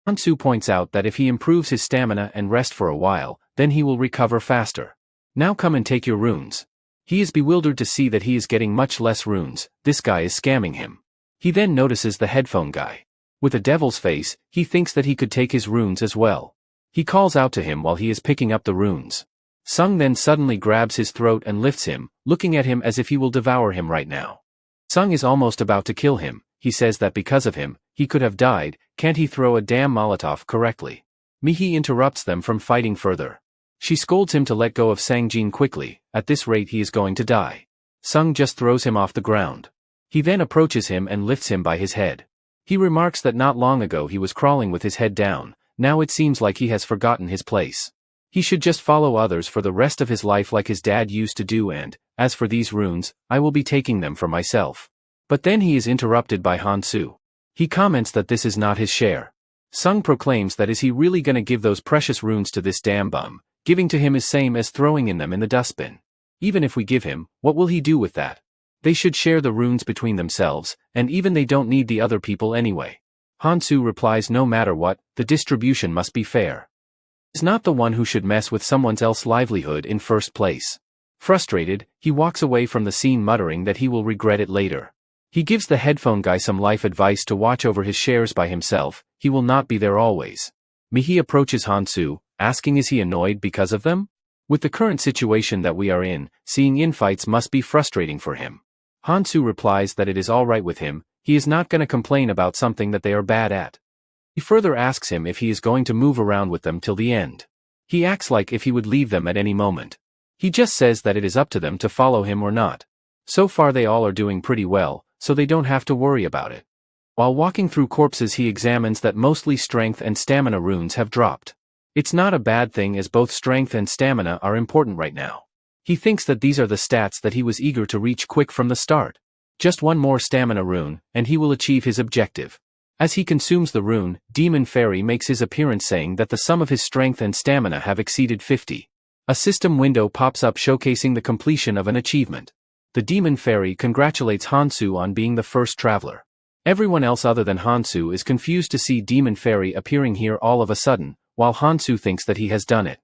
Hansu points out that if he improves his stamina and rest for a while, then he will recover faster. Now come and take your runes. He is bewildered to see that he is getting much less runes. This guy is scamming him. He then notices the headphone guy. With a devil's face, he thinks that he could take his runes as well. He calls out to him while he is picking up the runes. Sung then suddenly grabs his throat and lifts him, looking at him as if he will devour him right now. Sung is almost about to kill him. He says that because of him, he could have died. Can't he throw a damn Molotov correctly? Mihi interrupts them from fighting further. She scolds him to let go of Sangjin quickly. At this rate he is going to die. Sung just throws him off the ground. He then approaches him and lifts him by his head. He remarks that not long ago he was crawling with his head down. Now it seems like he has forgotten his place. He should just follow others for the rest of his life like his dad used to do, and, as for these runes, I will be taking them for myself. But then he is interrupted by Hansu. He comments that this is not his share. Sung proclaims that is he really gonna give those precious runes to this damn bum? Giving to him is same as throwing in them in the dustbin. Even if we give him, what will he do with that? They should share the runes between themselves, and even they don't need the other people anyway. Hansu replies no matter what, the distribution must be fair. He's not the one who should mess with someone else's livelihood in first place. Frustrated, he walks away from the scene muttering that he will regret it later. He gives the headphone guy some life advice to watch over his shares by himself. He will not be there always. Mihi approaches Hansu, asking is he annoyed because of them? With the current situation that we are in, seeing infights must be frustrating for him. Hansu replies that it is alright with him, he is not gonna complain about something that they are bad at. He further asks him if he is going to move around with them till the end. He acts like if he would leave them at any moment. He just says that it is up to them to follow him or not. So far they all are doing pretty well, so they don't have to worry about it. While walking through corpses he examines that mostly strength and stamina runes have dropped. It's not a bad thing as both strength and stamina are important right now. He thinks that these are the stats that he was eager to reach quick from the start. Just one more stamina rune, and he will achieve his objective. As he consumes the rune, Demon Fairy makes his appearance saying that the sum of his strength and stamina have exceeded 50. A system window pops up showcasing the completion of an achievement. The Demon Fairy congratulates Hansu on being the first traveler. Everyone else other than Hansu is confused to see Demon Fairy appearing here all of a sudden, while Hansu thinks that he has done it.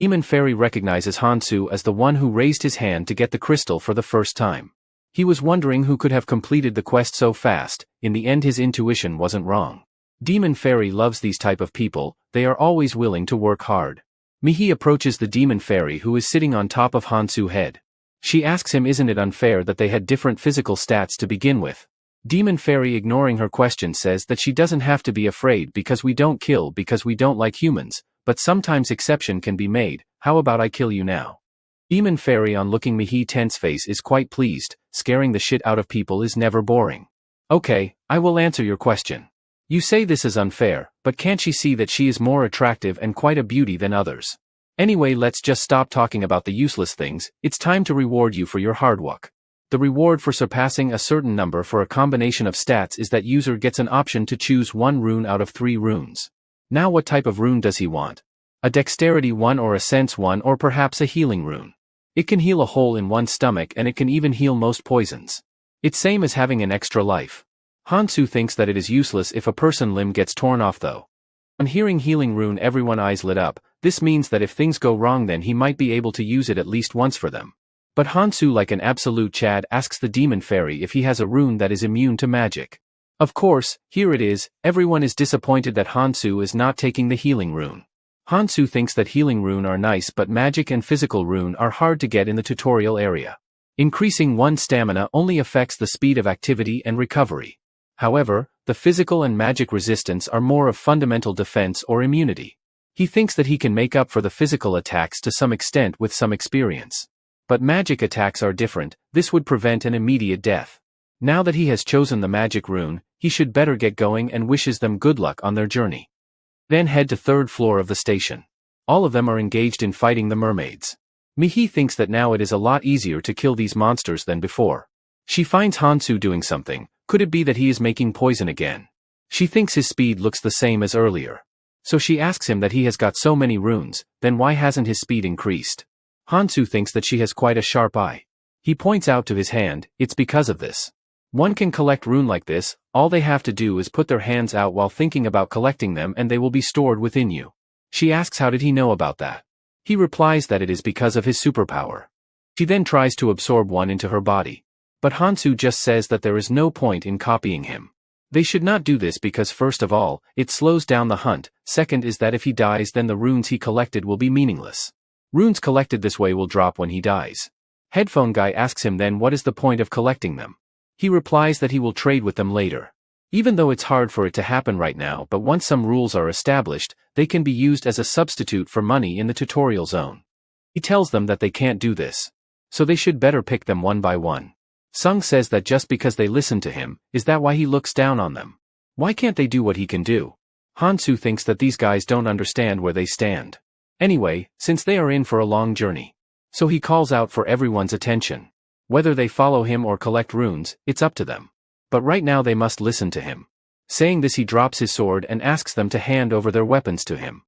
Demon Fairy recognizes Hansu as the one who raised his hand to get the crystal for the first time. He was wondering who could have completed the quest so fast. In the end his intuition wasn't wrong. Demon Fairy loves these type of people, they are always willing to work hard. Mihi approaches the Demon Fairy who is sitting on top of Hansu's head. She asks him isn't it unfair that they had different physical stats to begin with. Demon Fairy ignoring her question says that she doesn't have to be afraid because we don't kill because we don't like humans, but sometimes exception can be made. How about I kill you now? Demon Fairy on looking Mihi tense face is quite pleased. Scaring the shit out of people is never boring. Okay, I will answer your question. You say this is unfair, but can't she see that she is more attractive and quite a beauty than others? Anyway, let's just stop talking about the useless things. It's time to reward you for your hard work. The reward for surpassing a certain number for a combination of stats is that user gets an option to choose one rune out of 3 runes. Now what type of rune does he want? A dexterity one or a sense one or perhaps a healing rune? It can heal a hole in one's stomach and it can even heal most poisons. It's same as having an extra life. Hansu thinks that it is useless if a person limb gets torn off though. On hearing healing rune everyone's eyes lit up. This means that if things go wrong then he might be able to use it at least once for them. But Hansu like an absolute Chad asks the Demon Fairy if he has a rune that is immune to magic. Of course, here it is, everyone is disappointed that Hansu is not taking the healing rune. Hansu thinks that healing rune are nice but magic and physical rune are hard to get in the tutorial area. Increasing one's stamina only affects the speed of activity and recovery. However, the physical and magic resistance are more of fundamental defense or immunity. He thinks that he can make up for the physical attacks to some extent with some experience. But magic attacks are different, this would prevent an immediate death. Now that he has chosen the magic rune, he should better get going and wishes them good luck on their journey. Then head to 3rd floor of the station. All of them are engaged in fighting the mermaids. Mihi thinks that now it is a lot easier to kill these monsters than before. She finds Hansu doing something. Could it be that he is making poison again? She thinks his speed looks the same as earlier. So she asks him that he has got so many runes, then why hasn't his speed increased? Hansu thinks that she has quite a sharp eye. He points out to his hand, it's because of this. One can collect rune like this, all they have to do is put their hands out while thinking about collecting them and they will be stored within you. She asks how did he know about that. He replies that it is because of his superpower. She then tries to absorb one into her body. But Hansu just says that there is no point in copying him. They should not do this because first of all, it slows down the hunt, second is that if he dies then the runes he collected will be meaningless. Runes collected this way will drop when he dies. Headphone guy asks him then what is the point of collecting them. He replies that he will trade with them later. Even though it's hard for it to happen right now, but once some rules are established, they can be used as a substitute for money in the tutorial zone. He tells them that they can't do this. So they should better pick them one by one. Sung says that just because they listen to him, is that why he looks down on them? Why can't they do what he can do? Hansu thinks that these guys don't understand where they stand. Anyway, since they are in for a long journey. So he calls out for everyone's attention. Whether they follow him or collect runes, it's up to them. But right now they must listen to him. Saying this he drops his sword and asks them to hand over their weapons to him.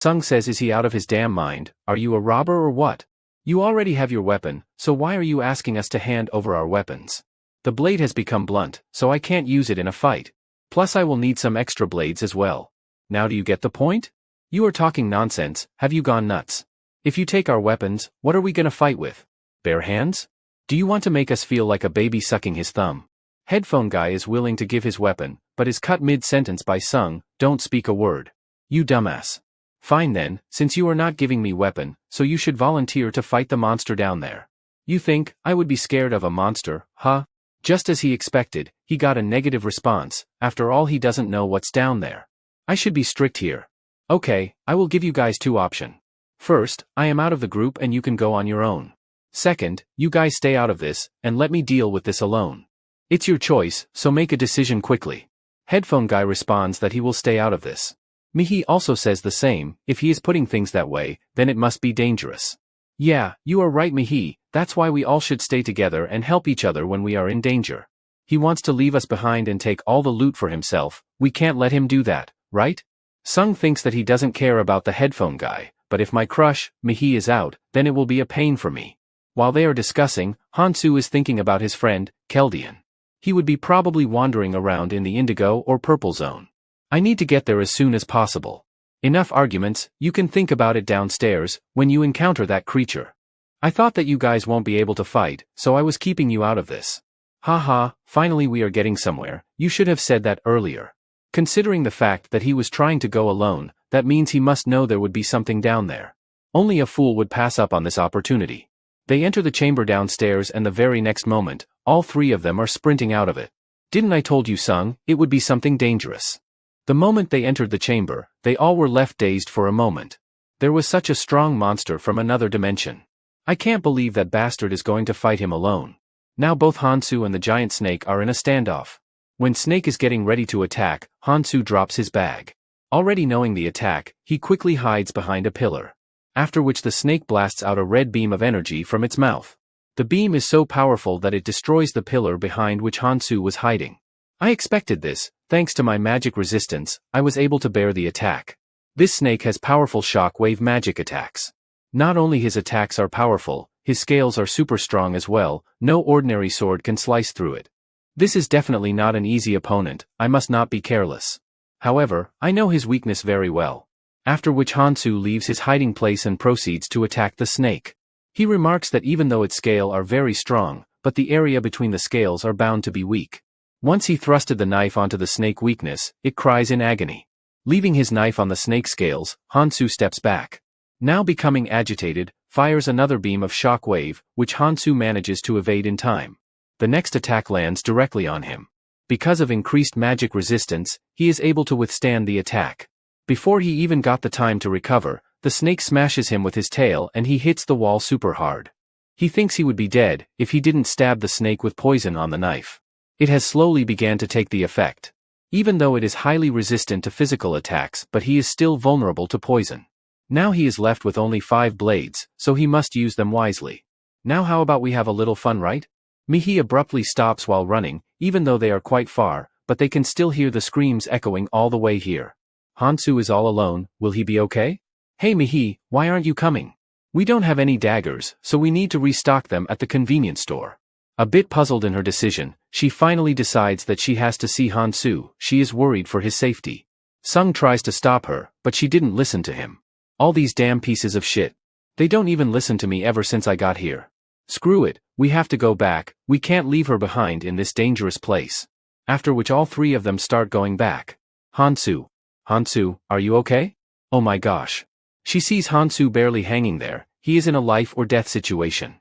Sung says is he out of his damn mind, are you a robber or what? You already have your weapon, so why are you asking us to hand over our weapons? The blade has become blunt, so I can't use it in a fight. Plus I will need some extra blades as well. Now do you get the point? You are talking nonsense, have you gone nuts? If you take our weapons, what are we gonna fight with? Bare hands? Do you want to make us feel like a baby sucking his thumb? Headphone guy is willing to give his weapon, but is cut mid-sentence by Sung, don't speak a word. You dumbass. Fine then, since you are not giving me weapon, so you should volunteer to fight the monster down there. You think, I would be scared of a monster, huh? Just as he expected, he got a negative response, after all he doesn't know what's down there. I should be strict here. Okay, I will give you guys two options. First, I am out of the group and you can go on your own. Second, you guys stay out of this, and let me deal with this alone. It's your choice, so make a decision quickly. Headphone guy responds that he will stay out of this. Mihi also says the same, if he is putting things that way, then it must be dangerous. Yeah, you are right Mihi, that's why we all should stay together and help each other when we are in danger. He wants to leave us behind and take all the loot for himself, we can't let him do that, right? Sung thinks that he doesn't care about the headphone guy, but if my crush, Mihi is out, then it will be a pain for me. While they are discussing, Hansu is thinking about his friend, Keldian. He would be probably wandering around in the indigo or purple zone. I need to get there as soon as possible. Enough arguments, you can think about it downstairs, when you encounter that creature. I thought that you guys won't be able to fight, so I was keeping you out of this. Haha, finally we are getting somewhere, you should have said that earlier. Considering the fact that he was trying to go alone, that means he must know there would be something down there. Only a fool would pass up on this opportunity. They enter the chamber downstairs and the very next moment, all three of them are sprinting out of it. Didn't I told you Sung, it would be something dangerous. The moment they entered the chamber, they all were left dazed for a moment. There was such a strong monster from another dimension. I can't believe that bastard is going to fight him alone. Now both Hansu and the giant snake are in a standoff. When Snake is getting ready to attack, Hansu drops his bag. Already knowing the attack, he quickly hides behind a pillar. After which the snake blasts out a red beam of energy from its mouth. The beam is so powerful that it destroys the pillar behind which Hansu was hiding. I expected this, thanks to my magic resistance, I was able to bear the attack. This snake has powerful shock-wave magic attacks. Not only his attacks are powerful, his scales are super strong as well, no ordinary sword can slice through it. This is definitely not an easy opponent, I must not be careless. However, I know his weakness very well. After which Hansu leaves his hiding place and proceeds to attack the snake. He remarks that even though its scales are very strong, but the area between the scales are bound to be weak. Once he thrusted the knife onto the snake weakness, it cries in agony. Leaving his knife on the snake scales, Hansu steps back. Now becoming agitated, fires another beam of shock wave, which Hansu manages to evade in time. The next attack lands directly on him. Because of increased magic resistance, he is able to withstand the attack. Before he even got the time to recover, the snake smashes him with his tail and he hits the wall super hard. He thinks he would be dead if he didn't stab the snake with poison on the knife. It has slowly began to take the effect. Even though it is highly resistant to physical attacks, but he is still vulnerable to poison. Now he is left with only 5 blades, so he must use them wisely. Now how about we have a little fun, right? Mihi abruptly stops while running, even though they are quite far, but they can still hear the screams echoing all the way here. Hansu is all alone, will he be okay? Hey Mihi, why aren't you coming? We don't have any daggers, so we need to restock them at the convenience store. A bit puzzled in her decision, she finally decides that she has to see Hansu. She is worried for his safety. Sung tries to stop her, but she didn't listen to him. All these damn pieces of shit. They don't even listen to me ever since I got here. Screw it, we have to go back, we can't leave her behind in this dangerous place. After which all three of them start going back. Hansu. Hansu, are you okay? Oh my gosh. She sees Hansu barely hanging there, he is in a life or death situation.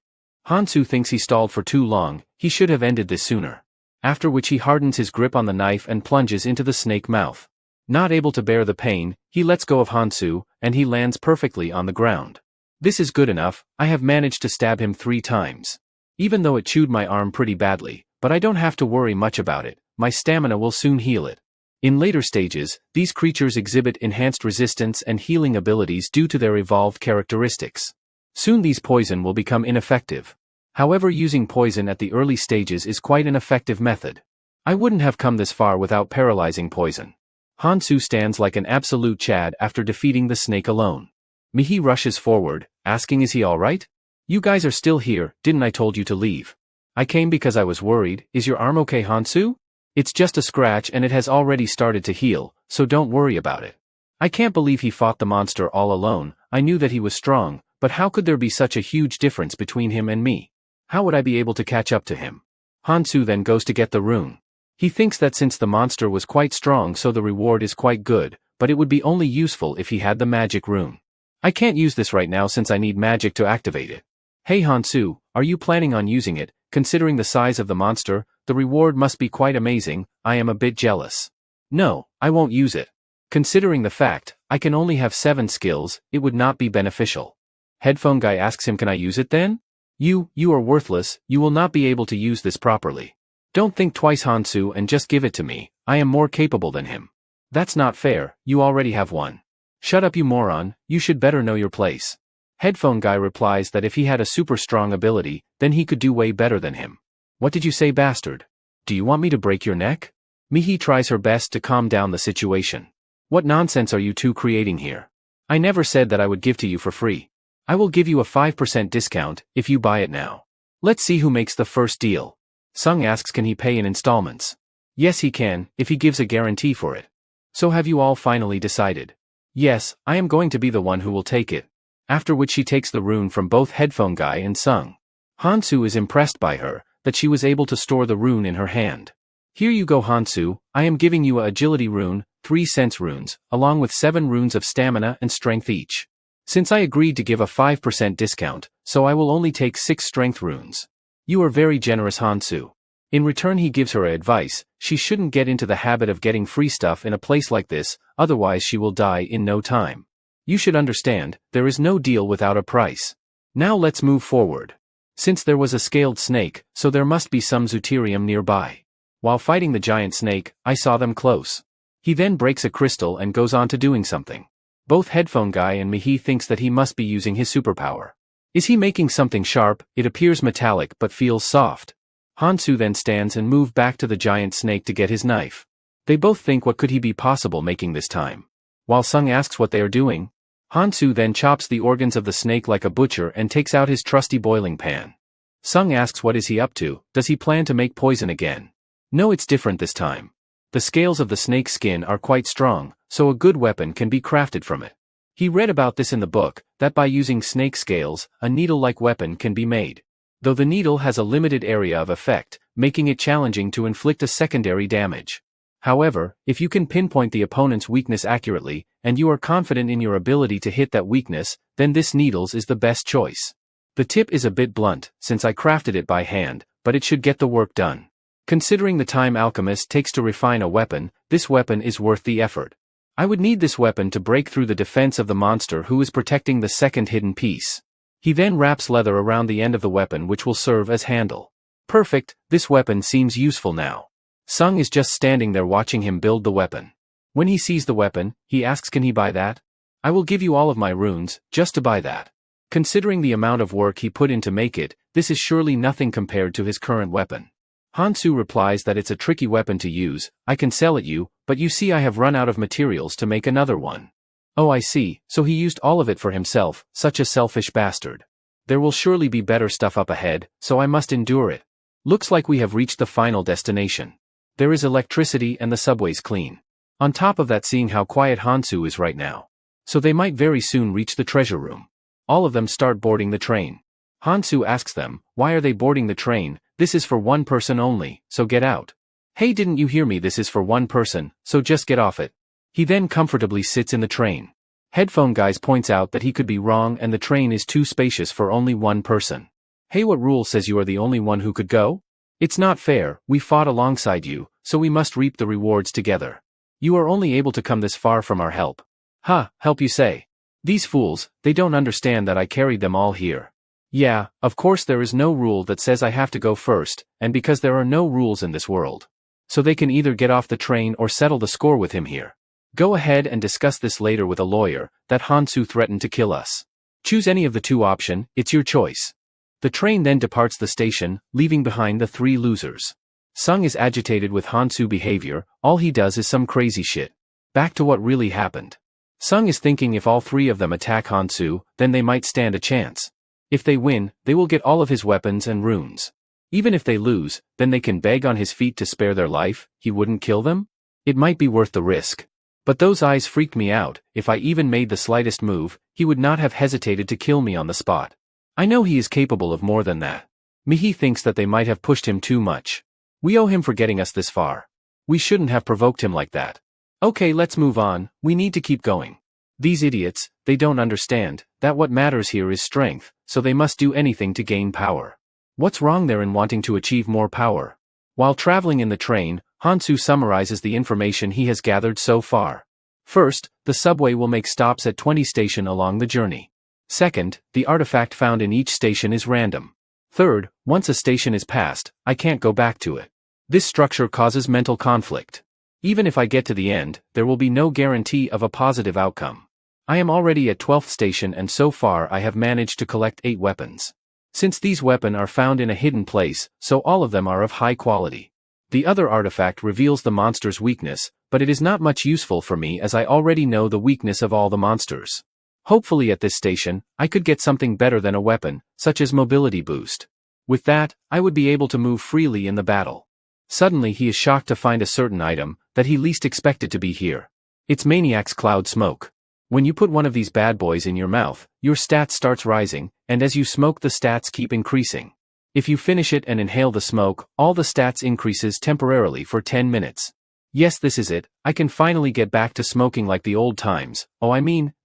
Hansu thinks he stalled for too long, he should have ended this sooner. After which he hardens his grip on the knife and plunges into the snake mouth. Not able to bear the pain, he lets go of Hansu, and he lands perfectly on the ground. This is good enough, I have managed to stab him 3 times. Even though it chewed my arm pretty badly, but I don't have to worry much about it, my stamina will soon heal it. In later stages, these creatures exhibit enhanced resistance and healing abilities due to their evolved characteristics. Soon these poison will become ineffective. However, using poison at the early stages is quite an effective method. I wouldn't have come this far without paralyzing poison. Hansu stands like an absolute Chad after defeating the snake alone. Mihi rushes forward, asking is he alright? You guys are still here, didn't I told you to leave? I came because I was worried, is your arm okay Hansu? It's just a scratch and it has already started to heal, so don't worry about it. I can't believe he fought the monster all alone, I knew that he was strong, but how could there be such a huge difference between him and me? How would I be able to catch up to him? Hansu then goes to get the rune. He thinks that since the monster was quite strong so the reward is quite good, but it would be only useful if he had the magic rune. I can't use this right now since I need magic to activate it. Hey Hansu, are you planning on using it? Considering the size of the monster, the reward must be quite amazing, I am a bit jealous. No, I won't use it. Considering the fact, I can only have 7 skills, it would not be beneficial. Headphone guy asks him can I use it then? You are worthless, you will not be able to use this properly. Don't think twice Hansu and just give it to me, I am more capable than him. That's not fair, you already have one. Shut up you moron, you should better know your place. Headphone guy replies that if he had a super strong ability, then he could do way better than him. What did you say bastard? Do you want me to break your neck? Mihi tries her best to calm down the situation. What nonsense are you two creating here? I never said that I would give to you for free. I will give you a 5% discount, if you buy it now. Let's see who makes the first deal. Sung asks can he pay in installments. Yes he can, if he gives a guarantee for it. So have you all finally decided? Yes, I am going to be the one who will take it. After which she takes the rune from both Headphone Guy and Sung. Hansu is impressed by her, that she was able to store the rune in her hand. Here you go Hansu, I am giving you a agility rune, 3 sense runes, along with 7 runes of stamina and strength each. Since I agreed to give a 5% discount, so I will only take 6 strength runes. You are very generous Hansu. In return he gives her advice, she shouldn't get into the habit of getting free stuff in a place like this, otherwise she will die in no time. You should understand, there is no deal without a price. Now let's move forward. Since there was a scaled snake, so there must be some Zooterium nearby. While fighting the giant snake, I saw them close. He then breaks a crystal and goes on to doing something. Both Headphone Guy and Mihi thinks that he must be using his superpower. Is he making something sharp? It appears metallic but feels soft. Hansu then stands and moves back to the giant snake to get his knife. They both think what could he be possible making this time. While Sung asks what they are doing, Hansu then chops the organs of the snake like a butcher and takes out his trusty boiling pan. Sung asks what is he up to, does he plan to make poison again? No, it's different this time. The scales of the snake's skin are quite strong, so a good weapon can be crafted from it. He read about this in the book, that by using snake scales, a needle-like weapon can be made. Though the needle has a limited area of effect, making it challenging to inflict a secondary damage. However, if you can pinpoint the opponent's weakness accurately, and you are confident in your ability to hit that weakness, then this needles is the best choice. The tip is a bit blunt, since I crafted it by hand, but it should get the work done. Considering the time alchemist takes to refine a weapon, this weapon is worth the effort. I would need this weapon to break through the defense of the monster who is protecting the second hidden piece. He then wraps leather around the end of the weapon which will serve as handle. Perfect, this weapon seems useful now. Sung is just standing there watching him build the weapon. When he sees the weapon, he asks can he buy that? I will give you all of my runes, just to buy that. Considering the amount of work he put in to make it, this is surely nothing compared to his current weapon. Hansu replies that it's a tricky weapon to use. I can sell it you, but you see I have run out of materials to make another one. Oh, I see, so he used all of it for himself, such a selfish bastard. There will surely be better stuff up ahead, so I must endure it. Looks like we have reached the final destination. There is electricity and the subway's clean. On top of that, seeing how quiet Hansu is right now. So they might very soon reach the treasure room. All of them start boarding the train. Hansu asks them, why are they boarding the train? This is for one person only, so get out. Hey, didn't you hear me? This is for one person, so just get off it. He then comfortably sits in the train. Headphone Guys points out that he could be wrong and the train is too spacious for only one person. Hey, what rule says you are the only one who could go? It's not fair, we fought alongside you, so we must reap the rewards together. You are only able to come this far from our help. Ha, help you say. These fools, they don't understand that I carried them all here. Yeah, of course there is no rule that says I have to go first, and because there are no rules in this world. So they can either get off the train or settle the score with him here. Go ahead and discuss this later with a lawyer, that Hansu threatened to kill us. Choose any of the two options, it's your choice. The train then departs the station, leaving behind the three losers. Sung is agitated with Hansu behavior, all he does is some crazy shit. Back to what really happened. Sung is thinking if all three of them attack Hansu, then they might stand a chance. If they win, they will get all of his weapons and runes. Even if they lose, then they can beg on his feet to spare their life. He wouldn't kill them? It might be worth the risk. But those eyes freaked me out. If I even made the slightest move, he would not have hesitated to kill me on the spot. I know he is capable of more than that. Mihi thinks that they might have pushed him too much. We owe him for getting us this far. We shouldn't have provoked him like that. Okay, let's move on, we need to keep going. These idiots, they don't understand that what matters here is strength, so they must do anything to gain power. What's wrong there in wanting to achieve more power? While traveling in the train, Hansu summarizes the information he has gathered so far. First, the subway will make stops at 20 stations along the journey. Second, the artifact found in each station is random. Third, once a station is passed, I can't go back to it. This structure causes mental conflict. Even if I get to the end, there will be no guarantee of a positive outcome. I am already at 12th station and so far I have managed to collect 8 weapons. Since these weapons are found in a hidden place, so all of them are of high quality. The other artifact reveals the monster's weakness, but it is not much useful for me as I already know the weakness of all the monsters. Hopefully at this station, I could get something better than a weapon, such as mobility boost. With that, I would be able to move freely in the battle. Suddenly he is shocked to find a certain item that he least expected to be here. It's Maniac's Cloud Smoke. When you put one of these bad boys in your mouth, your stats starts rising, and as you smoke the stats keep increasing. If you finish it and inhale the smoke, all the stats increases temporarily for 10 minutes. Yes, this is it, I can finally get back to smoking like the old times,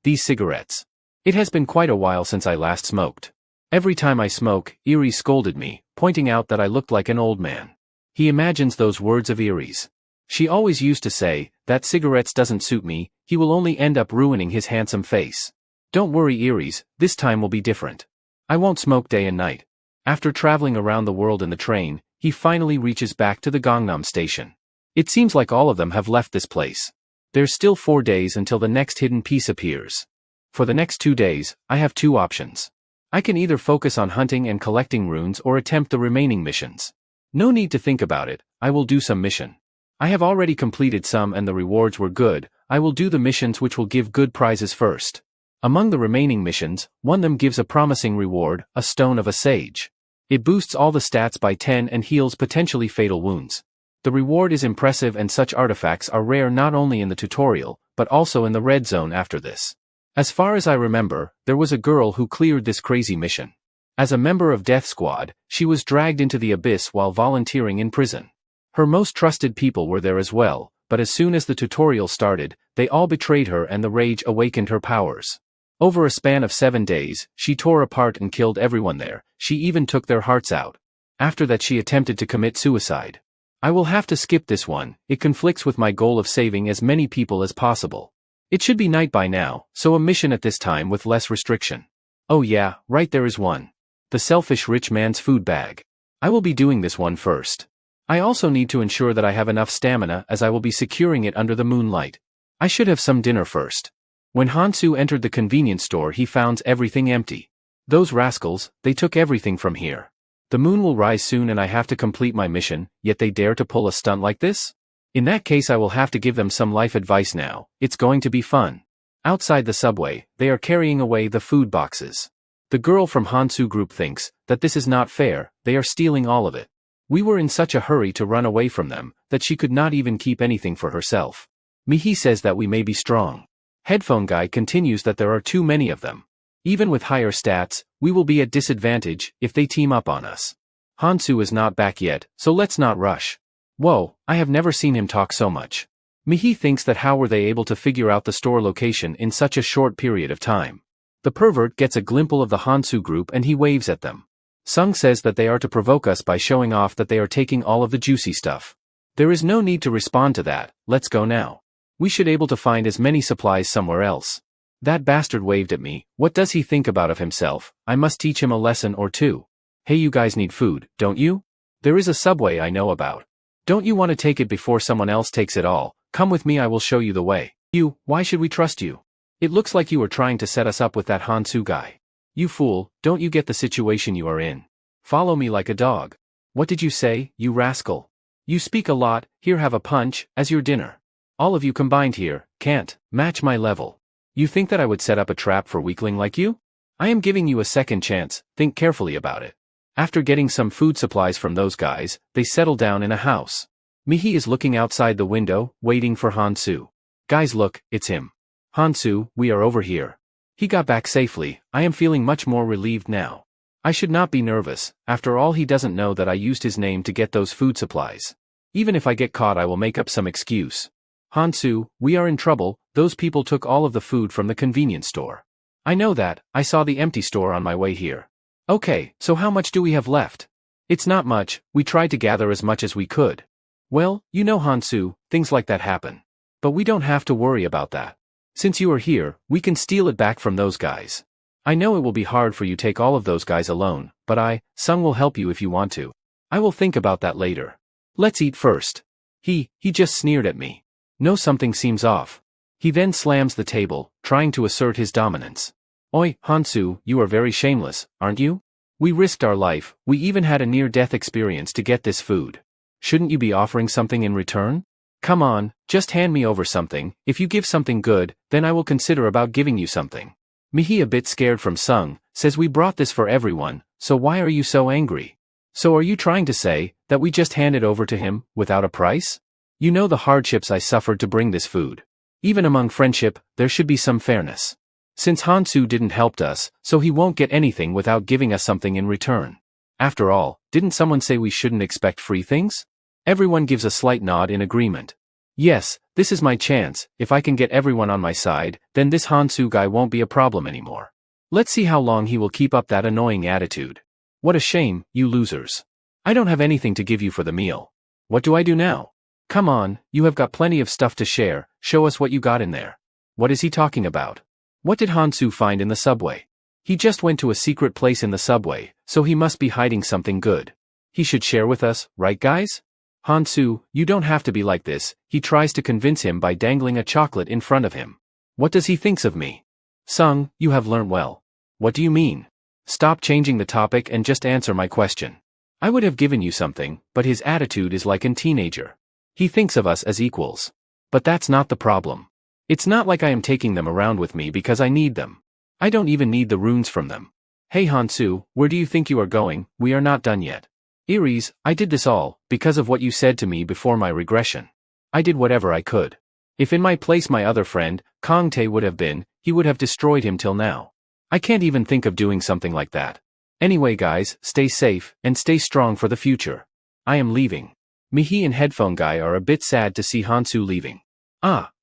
these cigarettes. It has been quite a while since I last smoked. Every time I smoke, Eerie scolded me, pointing out that I looked like an old man. He imagines those words of Eerie's. She always used to say, that cigarettes doesn't suit me, he will only end up ruining his handsome face. Don't worry Eerie's, this time will be different. I won't smoke day and night. After traveling around the world in the train, he finally reaches back to the Gangnam station. It seems like all of them have left this place. There's still 4 days until the next hidden piece appears. For the next 2 days, I have 2 options. I can either focus on hunting and collecting runes or attempt the remaining missions. No need to think about it, I will do some mission. I have already completed some and the rewards were good. I will do the missions which will give good prizes first. Among the remaining missions, one of them gives a promising reward, a Stone of a Sage. It boosts all the stats by 10 and heals potentially fatal wounds. The reward is impressive and such artifacts are rare not only in the tutorial, but also in the red zone after this. As far as I remember, there was a girl who cleared this crazy mission. As a member of Death Squad, she was dragged into the abyss while volunteering in prison. Her most trusted people were there as well, but as soon as the tutorial started, they all betrayed her and the rage awakened her powers. Over a span of 7 days, she tore apart and killed everyone there, she even took their hearts out. After that she attempted to commit suicide. I will have to skip this one, it conflicts with my goal of saving as many people as possible. It should be night by now, so a mission at this time with less restriction. Oh yeah, right there is one. The selfish rich man's food bag. I will be doing this one first. I also need to ensure that I have enough stamina as I will be securing it under the moonlight. I should have some dinner first. When Hansu entered the convenience store he found everything empty. Those rascals, they took everything from here. The moon will rise soon and I have to complete my mission, yet they dare to pull a stunt like this? In that case I will have to give them some life advice now, it's going to be fun. Outside the subway, they are carrying away the food boxes. The girl from Hansu group thinks that this is not fair, they are stealing all of it. We were in such a hurry to run away from them, that she could not even keep anything for herself. Mihi says that we may be strong. Headphone guy continues that there are too many of them. Even with higher stats, we will be at disadvantage if they team up on us. Hansu is not back yet, so let's not rush. Whoa, I have never seen him talk so much. Mihi thinks that how were they able to figure out the store location in such a short period of time. The pervert gets a glimpse of the Hansu group and he waves at them. Sung says that they are to provoke us by showing off that they are taking all of the juicy stuff. There is no need to respond to that, let's go now. We should able to find as many supplies somewhere else. That bastard waved at me, what does he think about of himself? I must teach him a lesson or two. Hey, you guys need food, don't you? There is a subway I know about. Don't you want to take it before someone else takes it all? Come with me, I will show you the way. You, why should we trust you? It looks like you are trying to set us up with that Hansu guy. You fool, don't you get the situation you are in? Follow me like a dog. What did you say, you rascal? You speak a lot, here have a punch, as your dinner. All of you combined here, can't match my level. You think that I would set up a trap for weakling like you? I am giving you a second chance, think carefully about it. After getting some food supplies from those guys, they settle down in a house. Mihi is looking outside the window, waiting for Hansu. Guys look, it's him. Hansu, we are over here. He got back safely, I am feeling much more relieved now. I should not be nervous, after all he doesn't know that I used his name to get those food supplies. Even if I get caught I will make up some excuse. Hansu, we are in trouble, those people took all of the food from the convenience store. I know that, I saw the empty store on my way here. Okay, so how much do we have left? It's not much, we tried to gather as much as we could. Well, you know Hansu, things like that happen. But we don't have to worry about that. Since you are here, we can steal it back from those guys. I know it will be hard for you to take all of those guys alone, but Sung will help you if you want to. I will think about that later. Let's eat first. He just sneered at me. No, something seems off. He then slams the table, trying to assert his dominance. Oi, Hansu, you are very shameless, aren't you? We risked our life, we even had a near-death experience to get this food. Shouldn't you be offering something in return? Come on, just hand me over something, if you give something good, then I will consider about giving you something. Mihi, a bit scared from Sung, says we brought this for everyone, so why are you so angry? So are you trying to say that we just hand it over to him, without a price? You know the hardships I suffered to bring this food. Even among friendship, there should be some fairness. Since Hansu didn't help us, so he won't get anything without giving us something in return. After all, didn't someone say we shouldn't expect free things? Everyone gives a slight nod in agreement. Yes, this is my chance, if I can get everyone on my side, then this Hansu guy won't be a problem anymore. Let's see how long he will keep up that annoying attitude. What a shame, you losers. I don't have anything to give you for the meal. What do I do now? Come on, you have got plenty of stuff to share, show us what you got in there. What is he talking about? What did Hansu find in the subway? He just went to a secret place in the subway, so he must be hiding something good. He should share with us, right guys? Hansu, you don't have to be like this, he tries to convince him by dangling a chocolate in front of him. What does he thinks of me? Sung, you have learnt well. What do you mean? Stop changing the topic and just answer my question. I would have given you something, but his attitude is like a teenager. He thinks of us as equals. But that's not the problem. It's not like I am taking them around with me because I need them. I don't even need the runes from them. Hey Hansu, where do you think you are going? We are not done yet. Iris, I did this all, because of what you said to me before my regression. I did whatever I could. If in my place my other friend, Kong Tae would have been, he would have destroyed him till now. I can't even think of doing something like that. Anyway guys, stay safe, and stay strong for the future. I am leaving. Mihi and Headphone Guy are a bit sad to see Hansu leaving.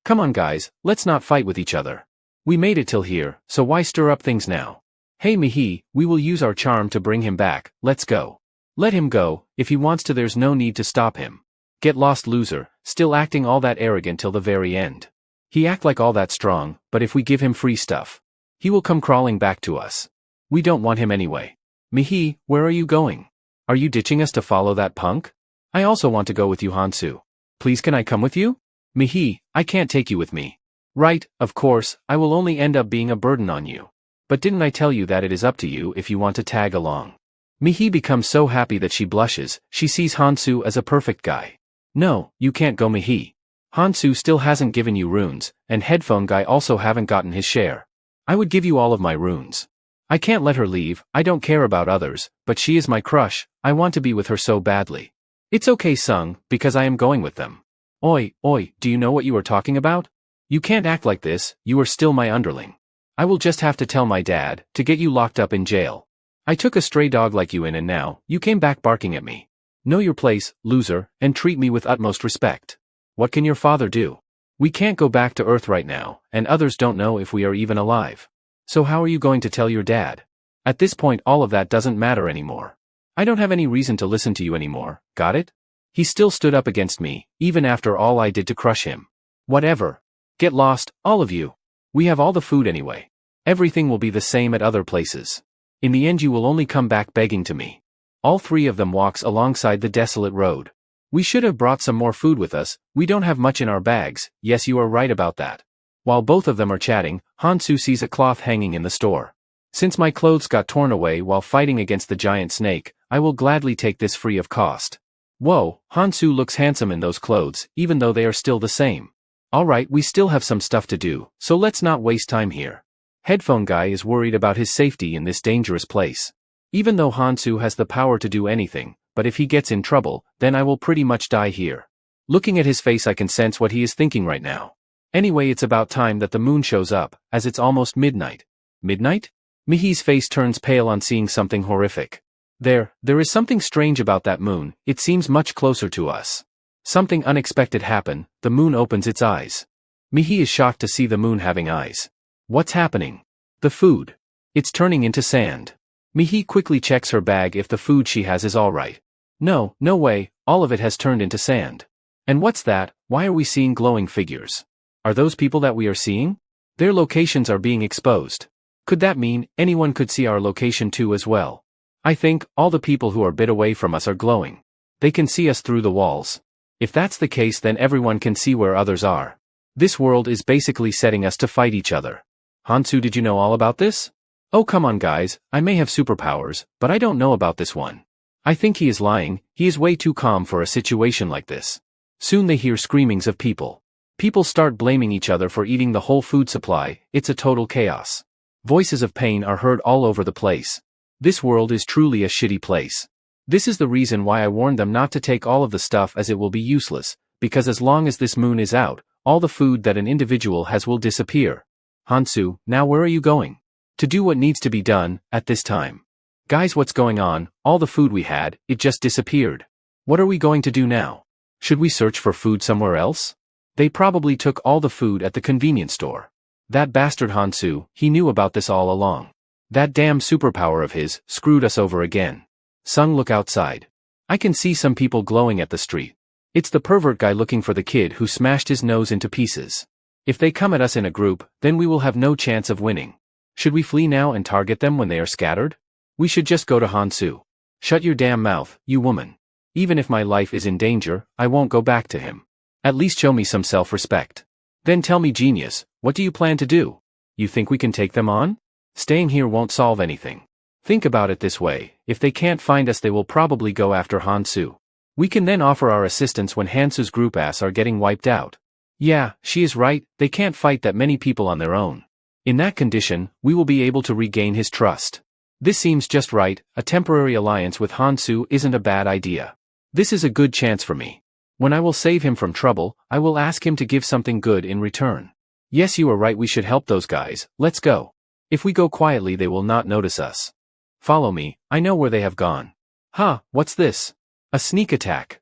Come on guys, let's not fight with each other. We made it till here, so why stir up things now? Hey Mihi, we will use our charm to bring him back, let's go. Let him go, if he wants to, there's no need to stop him. Get lost loser, still acting all that arrogant till the very end. He act like all that strong, but if we give him free stuff, he will come crawling back to us. We don't want him anyway. Mihi, where are you going? Are you ditching us to follow that punk? I also want to go with you Hansu. Please can I come with you? Mihi, I can't take you with me. Right, of course, I will only end up being a burden on you. But didn't I tell you that it is up to you if you want to tag along? Mihi becomes so happy that she blushes. She sees Hansu as a perfect guy. No, you can't go, Mihi. Hansu still hasn't given you runes, and headphone guy also haven't gotten his share. I would give you all of my runes. I can't let her leave. I don't care about others, but she is my crush. I want to be with her so badly. It's okay, Sung, because I am going with them. Oi, do you know what you are talking about? You can't act like this. You are still my underling. I will just have to tell my dad to get you locked up in jail. I took a stray dog like you in and now you came back barking at me. Know your place, loser, and treat me with utmost respect. What can your father do? We can't go back to Earth right now, and others don't know if we are even alive. So how are you going to tell your dad? At this point all of that doesn't matter anymore. I don't have any reason to listen to you anymore, got it? He still stood up against me, even after all I did to crush him. Whatever. Get lost, all of you. We have all the food anyway. Everything will be the same at other places. In the end you will only come back begging to me. All three of them walks alongside the desolate road. We should have brought some more food with us. We don't have much in our bags. Yes, you are right about that. While both of them are chatting, Hansu sees a cloth hanging in the store. Since my clothes got torn away while fighting against the giant snake, I will gladly take this free of cost. Whoa, Hansu looks handsome in those clothes, even though they are still the same. Alright, we still have some stuff to do, so let's not waste time here. Headphone guy is worried about his safety in this dangerous place. Even though Hansu has the power to do anything, but if he gets in trouble, then I will pretty much die here. Looking at his face I can sense what he is thinking right now. Anyway, it's about time that the moon shows up, as it's almost midnight. Midnight? Mihi's face turns pale on seeing something horrific. There is something strange about that moon. It seems much closer to us. Something unexpected happened. The moon opens its eyes. Mihi is shocked to see the moon having eyes. What's happening? The food. It's turning into sand. Mihi quickly checks her bag if the food she has is alright. No way, all of it has turned into sand. And what's that? Why are we seeing glowing figures? Are those people that we are seeing? Their locations are being exposed. Could that mean anyone could see our location too as well? I think all the people who are a bit away from us are glowing. They can see us through the walls. If that's the case, then everyone can see where others are. This world is basically setting us to fight each other. Hansu, did you know all about this? Oh come on guys, I may have superpowers, but I don't know about this one. I think he is lying. He is way too calm for a situation like this. Soon they hear screamings of people. People start blaming each other for eating the whole food supply. It's a total chaos. Voices of pain are heard all over the place. This world is truly a shitty place. This is the reason why I warned them not to take all of the stuff, as it will be useless, because as long as this moon is out, all the food that an individual has will disappear. Hansu, now where are you going? To do what needs to be done, at this time. Guys, what's going on? All the food we had, it just disappeared. What are we going to do now? Should we search for food somewhere else? They probably took all the food at the convenience store. That bastard Hansu, he knew about this all along. That damn superpower of his screwed us over again. Sung, look outside. I can see some people glowing at the street. It's the pervert guy looking for the kid who smashed his nose into pieces. If they come at us in a group, then we will have no chance of winning. Should we flee now and target them when they are scattered? We should just go to Hansu. Shut your damn mouth, you woman. Even if my life is in danger, I won't go back to him. At least show me some self-respect. Then tell me, genius, what do you plan to do? You think we can take them on? Staying here won't solve anything. Think about it this way, if they can't find us they will probably go after Hansu. We can then offer our assistance when Hansu's group ass are getting wiped out. Yeah, she is right, they can't fight that many people on their own. In that condition, we will be able to regain his trust. This seems just right. A temporary alliance with Hansu isn't a bad idea. This is a good chance for me. When I will save him from trouble, I will ask him to give something good in return. Yes, you are right, we should help those guys. Let's go. If we go quietly they will not notice us. Follow me, I know where they have gone. Huh, what's this? A sneak attack.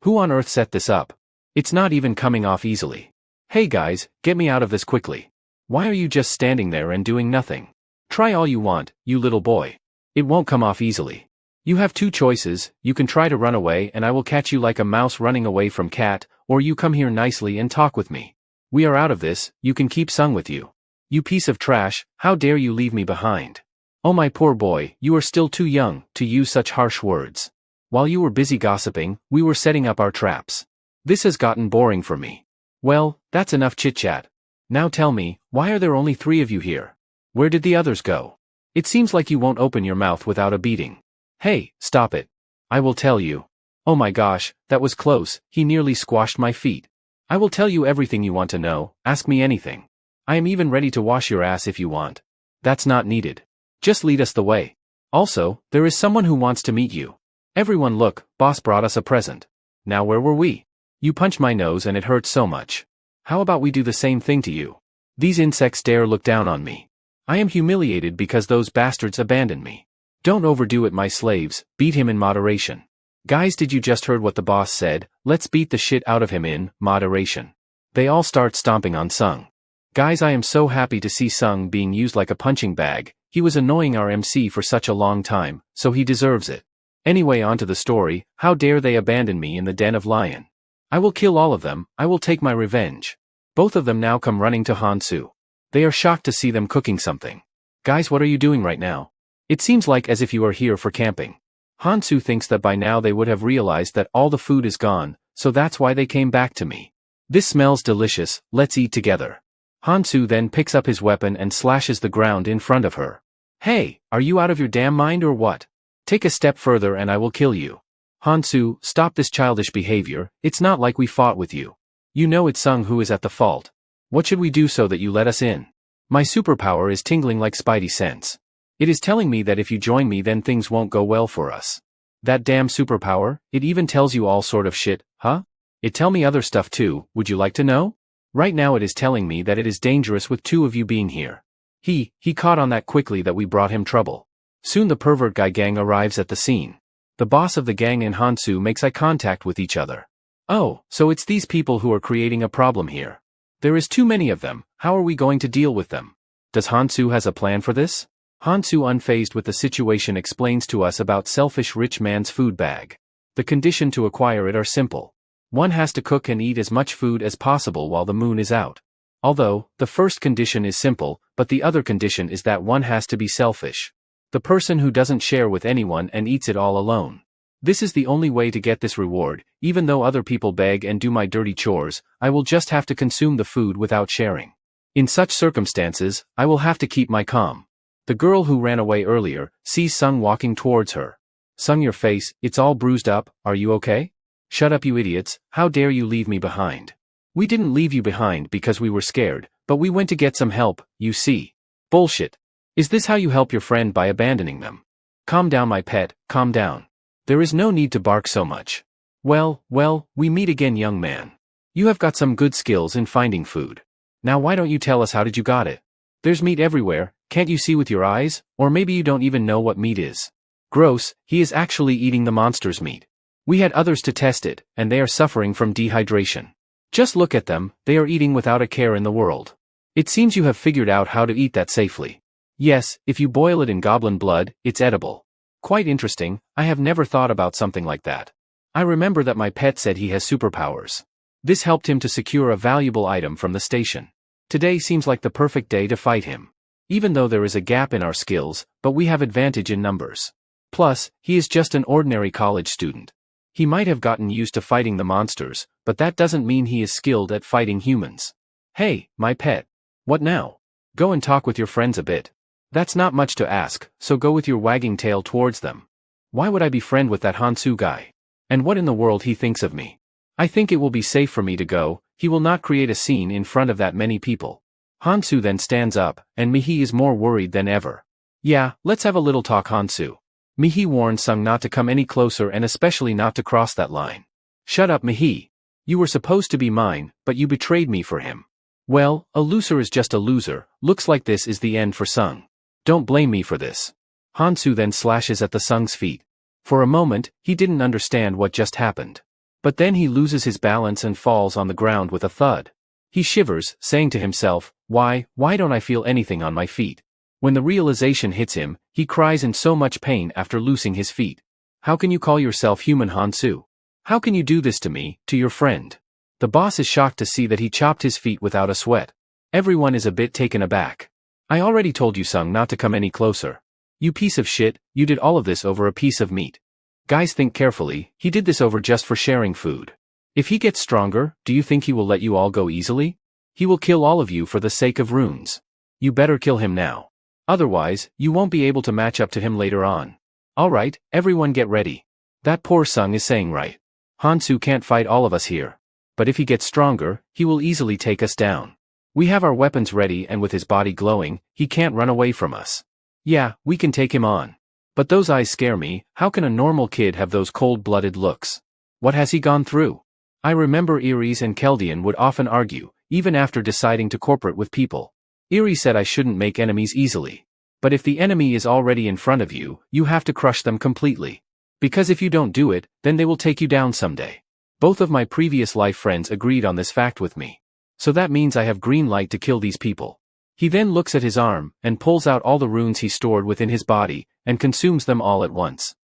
Who on earth set this up? It's not even coming off easily. Hey guys, get me out of this quickly. Why are you just standing there and doing nothing? Try all you want, you little boy. It won't come off easily. You have two choices, you can try to run away and I will catch you like a mouse running away from cat, or you come here nicely and talk with me. We are out of this, you can keep Sung with you. You piece of trash, how dare you leave me behind? Oh my poor boy, you are still too young to use such harsh words. While you were busy gossiping, we were setting up our traps. This has gotten boring for me. Well, that's enough chit-chat. Now tell me, why are there only 3 of you here? Where did the others go? It seems like you won't open your mouth without a beating. Hey, stop it. I will tell you. Oh my gosh, that was close, he nearly squashed my feet. I will tell you everything you want to know, ask me anything. I am even ready to wash your ass if you want. That's not needed. Just lead us the way. Also, there is someone who wants to meet you. Everyone look, boss brought us a present. Now where were we? You punched my nose and it hurts so much. How about we do the same thing to you? These insects dare look down on me. I am humiliated because those bastards abandoned me. Don't overdo it, my slaves, beat him in moderation. Guys, did you just heard what the boss said? Let's beat the shit out of him in moderation. They all start stomping on Sung. Guys, I am so happy to see Sung being used like a punching bag. He was annoying our MC for such a long time, so he deserves it. Anyway, on to the story. How dare they abandon me in the den of lion? I will kill all of them, I will take my revenge. Both of them now come running to Hansu. They are shocked to see them cooking something. Guys, what are you doing right now? It seems like as if you are here for camping. Hansu thinks that by now they would have realized that all the food is gone, so that's why they came back to me. This smells delicious, let's eat together. Hansu then picks up his weapon and slashes the ground in front of her. Hey, are you out of your damn mind or what? Take a step further and I will kill you. Hansu, stop this childish behavior, it's not like we fought with you. You know it's Sung who is at the fault. What should we do so that you let us in? My superpower is tingling like Spidey sense. It is telling me that if you join me then things won't go well for us. That damn superpower, it even tells you all sort of shit, huh? It tell me other stuff too, would you like to know? Right now it is telling me that it is dangerous with two of you being here. He caught on that quickly that we brought him trouble. Soon the pervert guy gang arrives at the scene. The boss of the gang and Hansu makes eye contact with each other. Oh, so it's these people who are creating a problem here. There is too many of them, how are we going to deal with them? Does Hansu has a plan for this? Hansu, unfazed with the situation, explains to us about selfish rich man's food bag. The condition to acquire it are simple. One has to cook and eat as much food as possible while the moon is out. Although, the first condition is simple, but the other condition is that one has to be selfish. The person who doesn't share with anyone and eats it all alone. This is the only way to get this reward. Even though other people beg and do my dirty chores, I will just have to consume the food without sharing. In such circumstances, I will have to keep my calm. The girl who ran away earlier sees Sung walking towards her. Sung, your face, it's all bruised up, are you okay? Shut up, you idiots, how dare you leave me behind? We didn't leave you behind because we were scared, but we went to get some help, you see. Bullshit. Is this how you help your friend, by abandoning them? Calm down, my pet, calm down. There is no need to bark so much. Well, we meet again, young man. You have got some good skills in finding food. Now why don't you tell us how did you got it? There's meat everywhere, can't you see with your eyes? Or maybe you don't even know what meat is. Gross, he is actually eating the monster's meat. We had others to test it, and they are suffering from dehydration. Just look at them, they are eating without a care in the world. It seems you have figured out how to eat that safely. Yes, if you boil it in goblin blood, it's edible. Quite interesting, I have never thought about something like that. I remember that my pet said he has superpowers. This helped him to secure a valuable item from the station. Today seems like the perfect day to fight him. Even though there is a gap in our skills, but we have advantage in numbers. Plus, he is just an ordinary college student. He might have gotten used to fighting the monsters, but that doesn't mean he is skilled at fighting humans. Hey, my pet. What now? Go and talk with your friends a bit. That's not much to ask, so go with your wagging tail towards them. Why would I be friend with that Hansu guy? And what in the world he thinks of me? I think it will be safe for me to go, he will not create a scene in front of that many people. Hansu then stands up, and Mihi is more worried than ever. Yeah, let's have a little talk, Hansu. Mihi warned Sung not to come any closer and especially not to cross that line. Shut up, Mihi. You were supposed to be mine, but you betrayed me for him. Well, a loser is just a loser, looks like this is the end for Sung. Don't blame me for this. Hansu then slashes at the Sung's feet. For a moment, he didn't understand what just happened. But then he loses his balance and falls on the ground with a thud. He shivers, saying to himself, why don't I feel anything on my feet? When the realization hits him, he cries in so much pain after losing his feet. How can you call yourself human, Hansu? How can you do this to me, to your friend? The boss is shocked to see that he chopped his feet without a sweat. Everyone is a bit taken aback. I already told you, Sung, not to come any closer. You piece of shit, you did all of this over a piece of meat. Guys, think carefully, he did this over just for sharing food. If he gets stronger, do you think he will let you all go easily? He will kill all of you for the sake of runes. You better kill him now. Otherwise, you won't be able to match up to him later on. Alright, everyone get ready. That poor Sung is saying right. Hansu can't fight all of us here. But if he gets stronger, he will easily take us down. We have our weapons ready and with his body glowing, he can't run away from us. Yeah, we can take him on. But those eyes scare me. How can a normal kid have those cold-blooded looks? What has he gone through? I remember Iris and Keldian would often argue, even after deciding to cooperate with people. Iris said I shouldn't make enemies easily. But if the enemy is already in front of you, you have to crush them completely. Because if you don't do it, then they will take you down someday. Both of my previous life friends agreed on this fact with me. So that means I have green light to kill these people. He then looks at his arm, and pulls out all the runes he stored within his body, and consumes them all at once.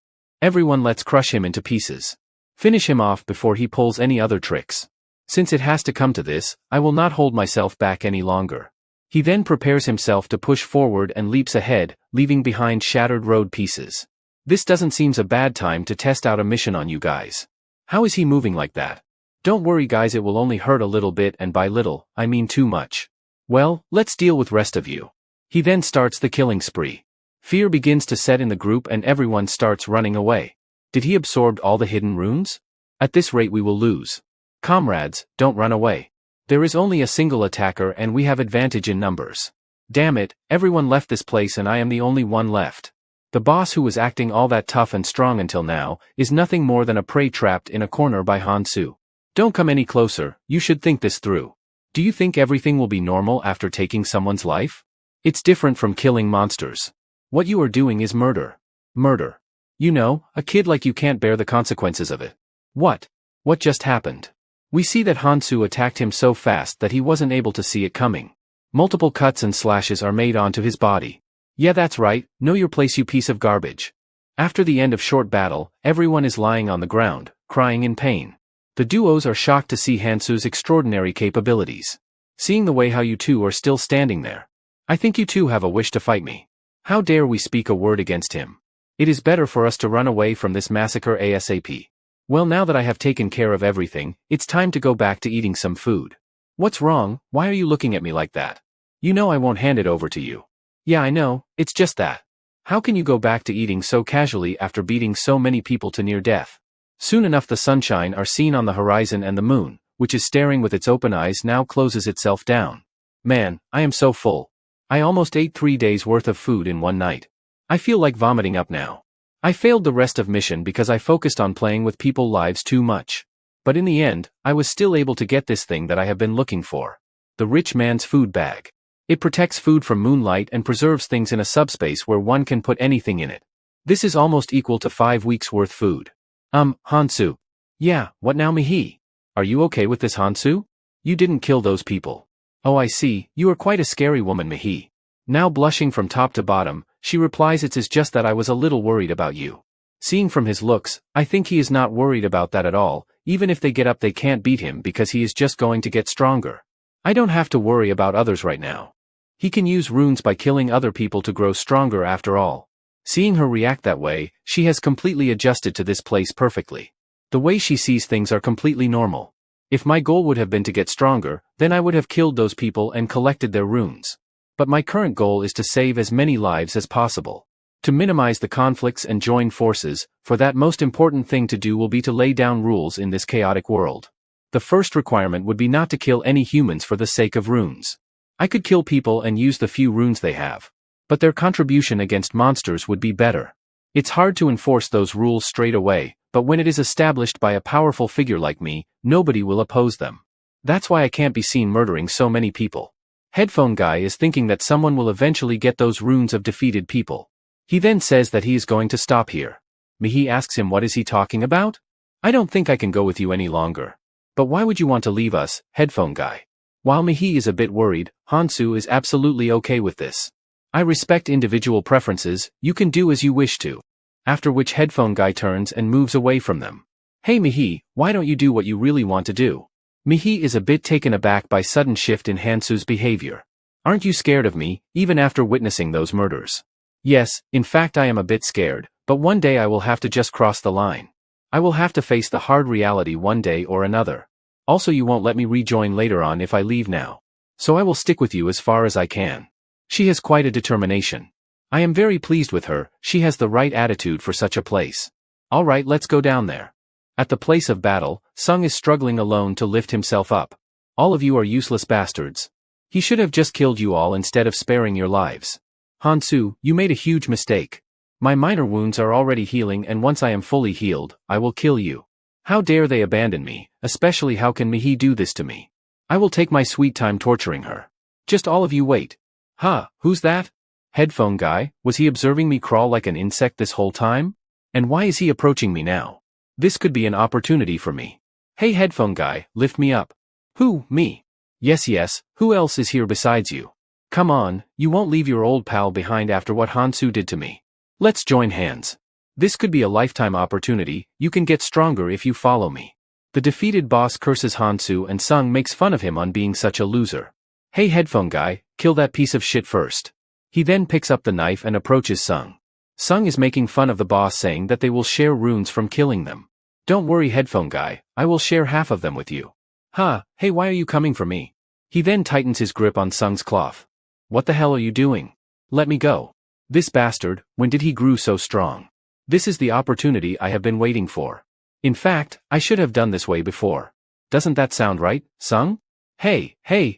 Everyone, let's crush him into pieces. Finish him off before he pulls any other tricks. Since it has to come to this, I will not hold myself back any longer. He then prepares himself to push forward and leaps ahead, leaving behind shattered road pieces. This doesn't seem a bad time to test out a mission on you guys. How is he moving like that? Don't worry guys, it will only hurt a little bit, and by little, I mean too much. Well, let's deal with rest of you. He then starts the killing spree. Fear begins to set in the group and everyone starts running away. Did he absorb all the hidden runes? At this rate we will lose. Comrades, don't run away. There is only a single attacker and we have advantage in numbers. Damn it, everyone left this place and I am the only one left. The boss, who was acting all that tough and strong until now, is nothing more than a prey trapped in a corner by Hansu. Don't come any closer, you should think this through. Do you think everything will be normal after taking someone's life? It's different from killing monsters. What you are doing is murder. Murder. You know, a kid like you can't bear the consequences of it. What? What just happened? We see that Hansu attacked him so fast that he wasn't able to see it coming. Multiple cuts and slashes are made onto his body. Yeah, that's right, know your place, you piece of garbage. After the end of short battle, everyone is lying on the ground, crying in pain. The duos are shocked to see Hansu's extraordinary capabilities. Seeing the way how you two are still standing there. I think you two have a wish to fight me. How dare we speak a word against him? It is better for us to run away from this massacre ASAP. Well, now that I have taken care of everything, it's time to go back to eating some food. What's wrong? Why are you looking at me like that? You know I won't hand it over to you. Yeah, I know, it's just that. How can you go back to eating so casually after beating so many people to near death? Soon enough the sunshine are seen on the horizon and the moon, which is staring with its open eyes, now closes itself down. Man, I am so full. I almost ate 3 days worth of food in one night. I feel like vomiting up now. I failed the rest of mission because I focused on playing with people's lives too much. But in the end, I was still able to get this thing that I have been looking for. The rich man's food bag. It protects food from moonlight and preserves things in a subspace where one can put anything in it. This is almost equal to 5 weeks worth food. Hansu. Yeah, what now, Mihi? Are you okay with this, Hansu? You didn't kill those people. Oh, I see, you are quite a scary woman, Mihi. Now blushing from top to bottom, she replies, it's just that I was a little worried about you. Seeing from his looks, I think he is not worried about that at all. Even if they get up they can't beat him because he is just going to get stronger. I don't have to worry about others right now. He can use runes by killing other people to grow stronger after all. Seeing her react that way, she has completely adjusted to this place perfectly. The way she sees things are completely normal. If my goal would have been to get stronger, then I would have killed those people and collected their runes. But my current goal is to save as many lives as possible. To minimize the conflicts and join forces, for that most important thing to do will be to lay down rules in this chaotic world. The first requirement would be not to kill any humans for the sake of runes. I could kill people and use the few runes they have. But their contribution against monsters would be better. It's hard to enforce those rules straight away, but when it is established by a powerful figure like me, nobody will oppose them. That's why I can't be seen murdering so many people. Headphone guy is thinking that someone will eventually get those runes of defeated people. He then says that he is going to stop here. Mihi asks him what is he talking about? I don't think I can go with you any longer. But why would you want to leave us, headphone guy? While Mihi is a bit worried, Hansu is absolutely okay with this. I respect individual preferences, you can do as you wish to. After which headphone guy turns and moves away from them. Hey Mihi, why don't you do what you really want to do? Mihi is a bit taken aback by sudden shift in Hansu's behavior. Aren't you scared of me, even after witnessing those murders? Yes, in fact I am a bit scared, but one day I will have to just cross the line. I will have to face the hard reality one day or another. Also you won't let me rejoin later on if I leave now. So I will stick with you as far as I can. She has quite a determination. I am very pleased with her, she has the right attitude for such a place. Alright, let's go down there. At the place of battle, Sung is struggling alone to lift himself up. All of you are useless bastards. He should have just killed you all instead of sparing your lives. Hansu, you made a huge mistake. My minor wounds are already healing, and once I am fully healed, I will kill you. How dare they abandon me, especially how can Mihi do this to me? I will take my sweet time torturing her. Just all of you wait. Huh, who's that? Headphone guy, was he observing me crawl like an insect this whole time? And why is he approaching me now? This could be an opportunity for me. Hey headphone guy, lift me up. Who, me? Yes, who else is here besides you? Come on, you won't leave your old pal behind after what Hansu did to me. Let's join hands. This could be a lifetime opportunity, you can get stronger if you follow me. The defeated boss curses Hansu and Sung makes fun of him on being such a loser. Hey headphone guy, kill that piece of shit first. He then picks up the knife and approaches Sung. Sung is making fun of the boss, saying that they will share runes from killing them. Don't worry headphone guy, I will share half of them with you. Hey why are you coming for me? He then tightens his grip on Sung's cloth. What the hell are you doing? Let me go. This bastard, when did he grow so strong? This is the opportunity I have been waiting for. In fact, I should have done this way before. Doesn't that sound right, Sung? Hey,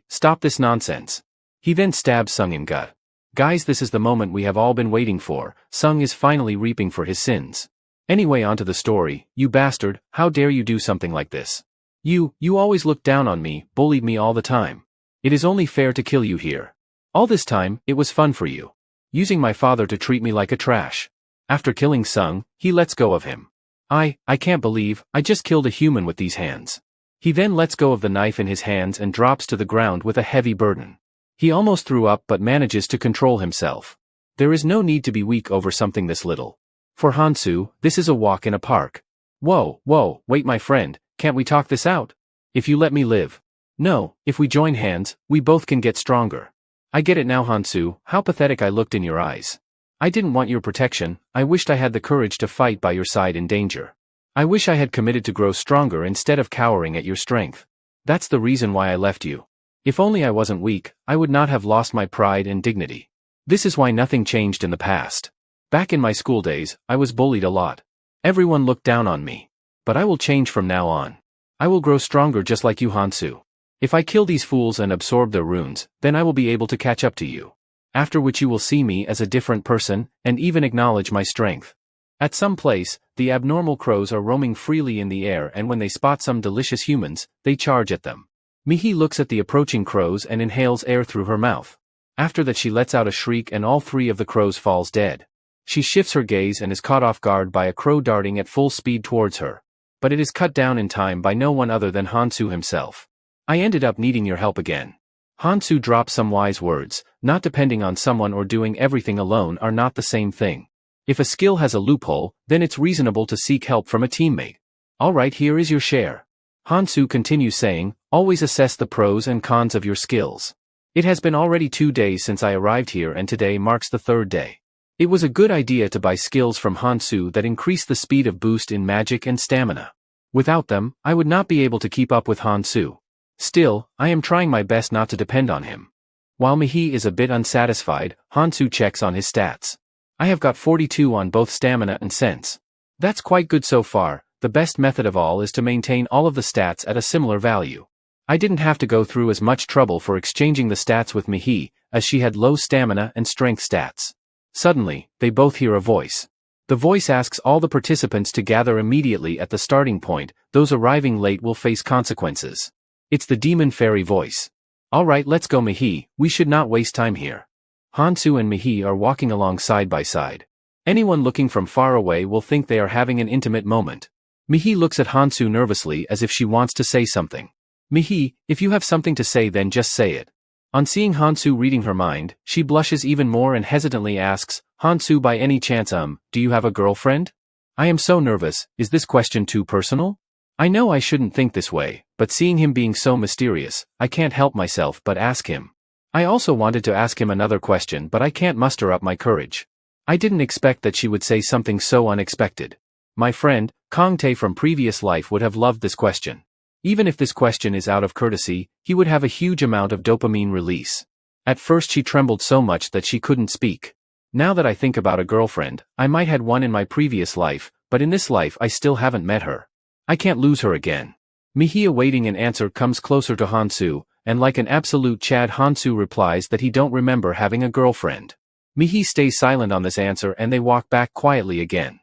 stop this nonsense. He then stabs Sung in gut. Guys, this is the moment we have all been waiting for. Sung is finally reaping for his sins. Anyway, onto the story. You bastard, how dare you do something like this? You always looked down on me, bullied me all the time. It is only fair to kill you here. All this time, it was fun for you. Using my father to treat me like a trash. After killing Sung, he lets go of him. I can't believe, I just killed a human with these hands. He then lets go of the knife in his hands and drops to the ground with a heavy burden. He almost threw up but manages to control himself. There is no need to be weak over something this little. For Hansu, this is a walk in a park. Whoa, wait my friend, can't we talk this out? If you let me live. No, if we join hands, we both can get stronger. I get it now Hansu, how pathetic I looked in your eyes. I didn't want your protection, I wished I had the courage to fight by your side in danger. I wish I had committed to grow stronger instead of cowering at your strength. That's the reason why I left you. If only I wasn't weak, I would not have lost my pride and dignity. This is why nothing changed in the past. Back in my school days, I was bullied a lot. Everyone looked down on me. But I will change from now on. I will grow stronger just like you Hansu. If I kill these fools and absorb their runes, then I will be able to catch up to you. After which you will see me as a different person, and even acknowledge my strength. At some place, the abnormal crows are roaming freely in the air, and when they spot some delicious humans, they charge at them. Mihi looks at the approaching crows and inhales air through her mouth. After that she lets out a shriek and all three of the crows falls dead. She shifts her gaze and is caught off guard by a crow darting at full speed towards her. But it is cut down in time by no one other than Hansu himself. I ended up needing your help again. Hansu drops some wise words, not depending on someone or doing everything alone are not the same thing. If a skill has a loophole, then it's reasonable to seek help from a teammate. Alright, here is your share. Hansu continues saying, always assess the pros and cons of your skills. It has been already 2 days since I arrived here and today marks the 3rd day. It was a good idea to buy skills from Hansu that increase the speed of boost in magic and stamina. Without them, I would not be able to keep up with Hansu. Still, I am trying my best not to depend on him. While Mihi is a bit unsatisfied, Hansu checks on his stats. I have got 42 on both stamina and sense. That's quite good so far. The best method of all is to maintain all of the stats at a similar value. I didn't have to go through as much trouble for exchanging the stats with Mihi, as she had low stamina and strength stats. Suddenly, they both hear a voice. The voice asks all the participants to gather immediately at the starting point. Those arriving late will face consequences. It's the demon fairy voice. Alright, let's go Mihi, we should not waste time here. Hansu and Mihi are walking along side by side. Anyone looking from far away will think they are having an intimate moment. Mihi looks at Hansu nervously as if she wants to say something. Mihi, if you have something to say then just say it. On seeing Hansu reading her mind, she blushes even more and hesitantly asks, Hansu, by any chance do you have a girlfriend? I am so nervous, is this question too personal? I know I shouldn't think this way, but seeing him being so mysterious, I can't help myself but ask him. I also wanted to ask him another question but I can't muster up my courage. I didn't expect that she would say something so unexpected. My friend, Kong Tae from previous life would have loved this question. Even if this question is out of courtesy, he would have a huge amount of dopamine release. At first she trembled so much that she couldn't speak. Now that I think about a girlfriend, I might had one in my previous life, but in this life I still haven't met her. I can't lose her again. Mihi awaiting an answer comes closer to Hansu, and like an absolute Chad Hansu replies that he don't remember having a girlfriend. Mihi stays silent on this answer and they walk back quietly again.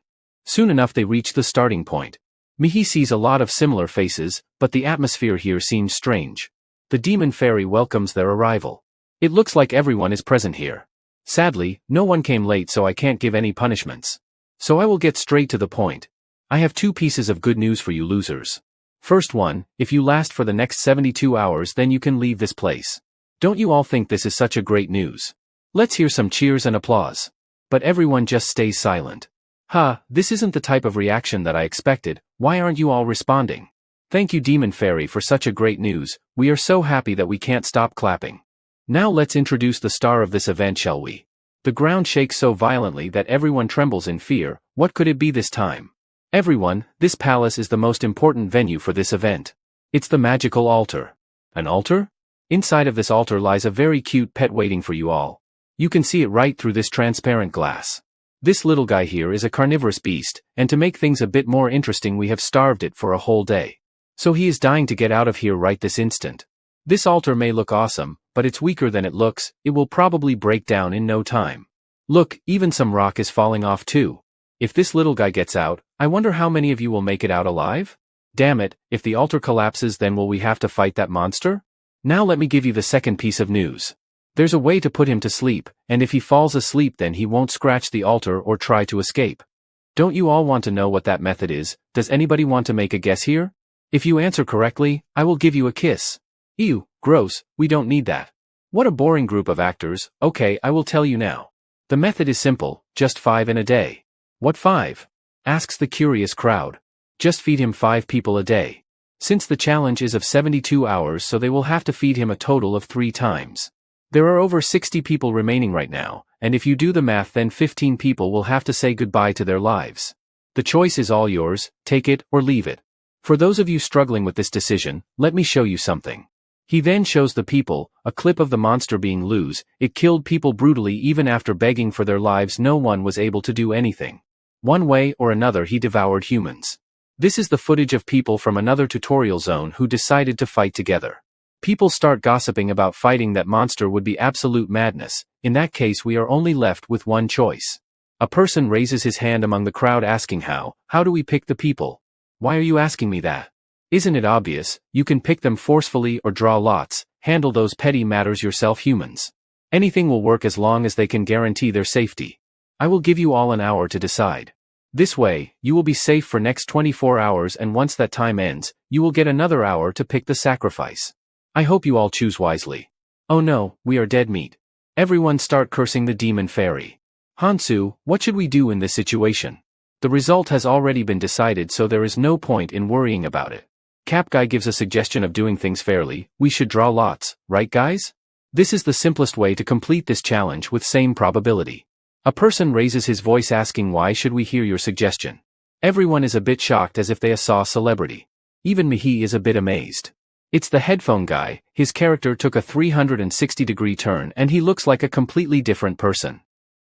Soon enough they reach the starting point. Mihi sees a lot of similar faces, but the atmosphere here seems strange. The demon fairy welcomes their arrival. It looks like everyone is present here. Sadly, no one came late so I can't give any punishments. So I will get straight to the point. I have 2 pieces of good news for you losers. First one, if you last for the next 72 hours then you can leave this place. Don't you all think this is such a great news? Let's hear some cheers and applause. But everyone just stays silent. This isn't the type of reaction that I expected. Why aren't you all responding? Thank you Demon Fairy for such a great news, we are so happy that we can't stop clapping. Now let's introduce the star of this event, shall we? The ground shakes so violently that everyone trembles in fear. What could it be this time? Everyone, this palace is the most important venue for this event. It's the magical altar. An altar? Inside of this altar lies a very cute pet waiting for you all. You can see it right through this transparent glass. This little guy here is a carnivorous beast, and to make things a bit more interesting we have starved it for a whole day. So he is dying to get out of here right this instant. This altar may look awesome, but it's weaker than it looks. It will probably break down in no time. Look, even some rock is falling off too. If this little guy gets out, I wonder how many of you will make it out alive? Damn it, if the altar collapses then will we have to fight that monster? Now let me give you the second piece of news. There's a way to put him to sleep, and if he falls asleep then he won't scratch the altar or try to escape. Don't you all want to know what that method is? Does anybody want to make a guess here? If you answer correctly, I will give you a kiss. Ew, gross, we don't need that. What a boring group of actors. Okay, I will tell you now. The method is simple, just 5 in a day. What 5? Asks the curious crowd. Just feed him 5 people a day. Since the challenge is of 72 hours so they will have to feed him a total of 3 times. There are over 60 people remaining right now, and if you do the math then 15 people will have to say goodbye to their lives. The choice is all yours, take it or leave it. For those of you struggling with this decision, let me show you something. He then shows the people a clip of the monster being loose. It killed people brutally even after begging for their lives. No one was able to do anything. One way or another he devoured humans. This is the footage of people from another tutorial zone who decided to fight together. People start gossiping about fighting that monster would be absolute madness. In that case we are only left with one choice. A person raises his hand among the crowd asking how do we pick the people? Why are you asking me that? Isn't it obvious? You can pick them forcefully or draw lots. Handle those petty matters yourself humans. Anything will work as long as they can guarantee their safety. I will give you all an hour to decide. This way, you will be safe for next 24 hours and once that time ends, you will get another hour to pick the sacrifice. I hope you all choose wisely. Oh no, we are dead meat. Everyone start cursing the demon fairy. Hansu, what should we do in this situation? The result has already been decided so there is no point in worrying about it. Cap Guy gives a suggestion of doing things fairly. We should draw lots, right guys? This is the simplest way to complete this challenge with same probability. A person raises his voice asking why should we hear your suggestion? Everyone is a bit shocked as if they saw a celebrity. Even Mihi is a bit amazed. It's the headphone guy. His character took a 360-degree turn and he looks like a completely different person.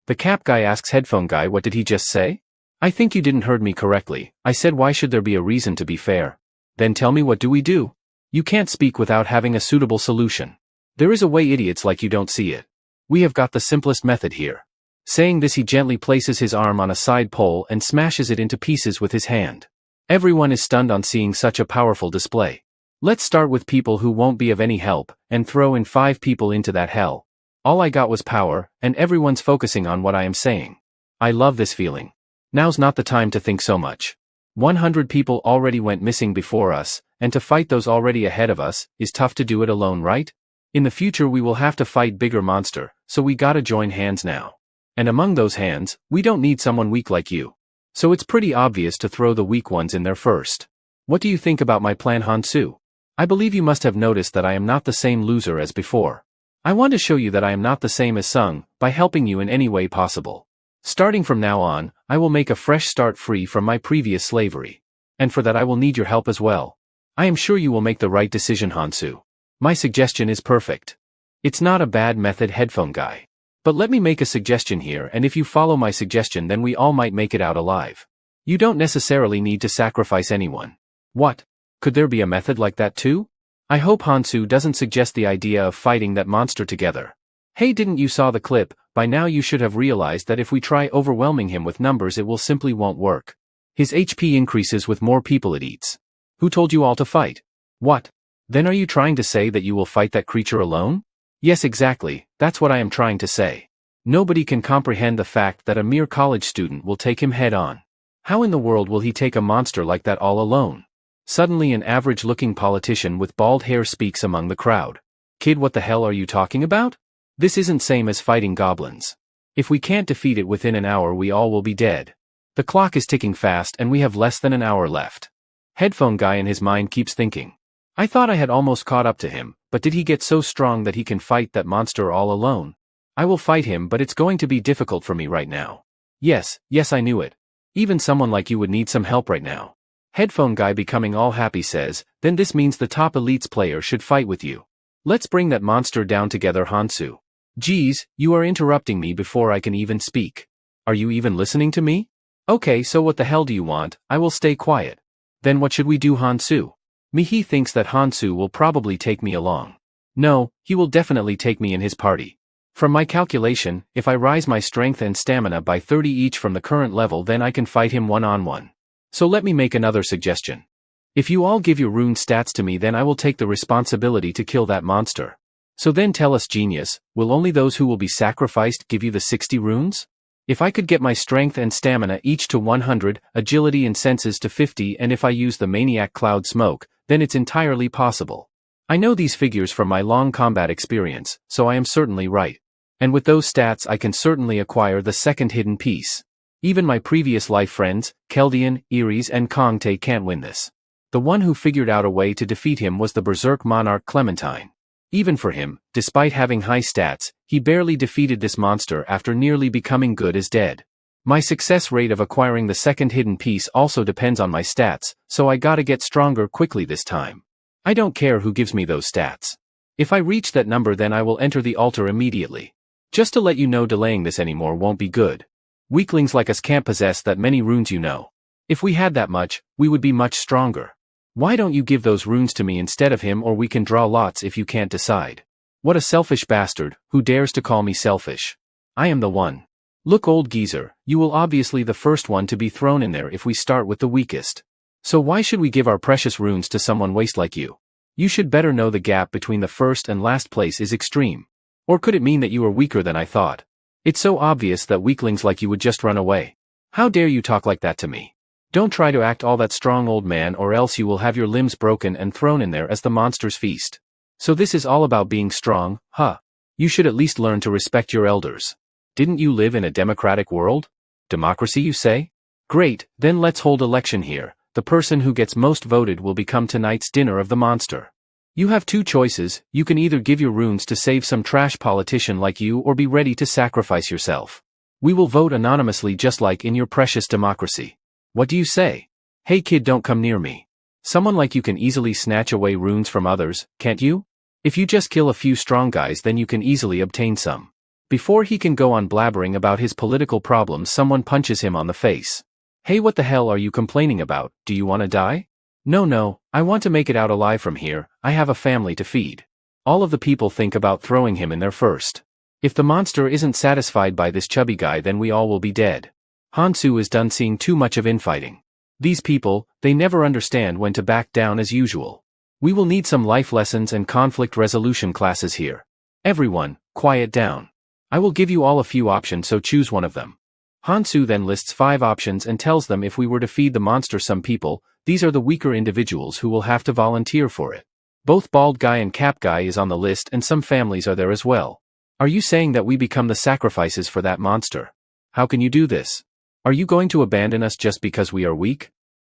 The cap guy asks headphone guy, what did he just say? I think you didn't heard me correctly. I said why should there be a reason to be fair? Then tell me what do we do? You can't speak without having a suitable solution. There is a way idiots like you don't see it. We have got the simplest method here. Saying this he gently places his arm on a side pole and smashes it into pieces with his hand. Everyone is stunned on seeing such a powerful display. Let's start with people who won't be of any help, and throw in 5 people into that hell. All I got was power, and everyone's focusing on what I am saying. I love this feeling. Now's not the time to think so much. 100 people already went missing before us, and to fight those already ahead of us, is tough to do it alone, right? In the future we will have to fight bigger monster, so we gotta join hands now. And among those hands, we don't need someone weak like you. So it's pretty obvious to throw the weak ones in there first. What do you think about my plan, Hansu? I believe you must have noticed that I am not the same loser as before. I want to show you that I am not the same as Sung, by helping you in any way possible. Starting from now on, I will make a fresh start free from my previous slavery. And for that I will need your help as well. I am sure you will make the right decision, Hansu. My suggestion is perfect. It's not a bad method, headphone guy. But let me make a suggestion here, and if you follow my suggestion then we all might make it out alive. You don't necessarily need to sacrifice anyone. What? Could there be a method like that too? I hope Hansu doesn't suggest the idea of fighting that monster together. Hey, didn't you saw the clip? By now you should have realized that if we try overwhelming him with numbers it will simply won't work. His HP increases with more people it eats. Who told you all to fight? What? Then are you trying to say that you will fight that creature alone? Yes, exactly, that's what I am trying to say. Nobody can comprehend the fact that a mere college student will take him head on. How in the world will he take a monster like that all alone? Suddenly an average-looking politician with bald hair speaks among the crowd. Kid, what the hell are you talking about? This isn't same as fighting goblins. If we can't defeat it within an hour we all will be dead. The clock is ticking fast and we have less than an hour left. Headphone guy in his mind keeps thinking. I thought I had almost caught up to him, but did he get so strong that he can fight that monster all alone? I will fight him, but it's going to be difficult for me right now. Yes, I knew it. Even someone like you would need some help right now. Headphone guy becoming all happy says, then this means the top elites player should fight with you. Let's bring that monster down together, Hansu. Geez, you are interrupting me before I can even speak. Are you even listening to me? Okay, so what the hell do you want? I will stay quiet. Then what should we do, Hansu? Mihi thinks that Hansu will probably take me along. No, he will definitely take me in his party. From my calculation, if I rise my strength and stamina by 30 each from the current level then I can fight him one-on-one. So let me make another suggestion. If you all give your rune stats to me then I will take the responsibility to kill that monster. So then tell us, genius, will only those who will be sacrificed give you the 60 runes? If I could get my strength and stamina each to 100, agility and senses to 50 and if I use the maniac cloud smoke, then it's entirely possible. I know these figures from my long combat experience, so I am certainly right. And with those stats I can certainly acquire the second hidden piece. Even my previous life friends, Keldian, Iris and Kongte can't win this. The one who figured out a way to defeat him was the Berserk Monarch Clementine. Even for him, despite having high stats, he barely defeated this monster after nearly becoming good as dead. My success rate of acquiring the second hidden piece also depends on my stats, so I gotta get stronger quickly this time. I don't care who gives me those stats. If I reach that number then I will enter the altar immediately. Just to let you know, delaying this anymore won't be good. Weaklings like us can't possess that many runes, you know. If we had that much, we would be much stronger. Why don't you give those runes to me instead of him, or we can draw lots if you can't decide. What a selfish bastard, who dares to call me selfish? I am the one. Look, old geezer, you will obviously the first one to be thrown in there if we start with the weakest. So why should we give our precious runes to someone waste like you? You should better know the gap between the first and last place is extreme. Or could it mean that you are weaker than I thought? It's so obvious that weaklings like you would just run away. How dare you talk like that to me? Don't try to act all that strong, old man, or else you will have your limbs broken and thrown in there as the monster's feast. So this is all about being strong, huh? You should at least learn to respect your elders. Didn't you live in a democratic world? Democracy, you say? Great, then let's hold election here. The person who gets most voted will become tonight's dinner of the monster. You have two choices, you can either give your runes to save some trash politician like you or be ready to sacrifice yourself. We will vote anonymously just like in your precious democracy. What do you say? Hey kid, don't come near me. Someone like you can easily snatch away runes from others, can't you? If you just kill a few strong guys then you can easily obtain some. Before he can go on blabbering about his political problems someone punches him on the face. Hey, what the hell are you complaining about? Do you want to die? No, I want to make it out alive from here. I have a family to feed. All of the people think about throwing him in there first. If the monster isn't satisfied by this chubby guy then we all will be dead. Hansu is done seeing too much of infighting. These people, they never understand when to back down as usual. We will need some life lessons and conflict resolution classes here. Everyone, quiet down. I will give you all a few options, so choose one of them. Hansu then lists 5 options and tells them if we were to feed the monster some people, these are the weaker individuals who will have to volunteer for it. Both Bald Guy and Cap Guy is on the list and some families are there as well. Are you saying that we become the sacrifices for that monster? How can you do this? Are you going to abandon us just because we are weak?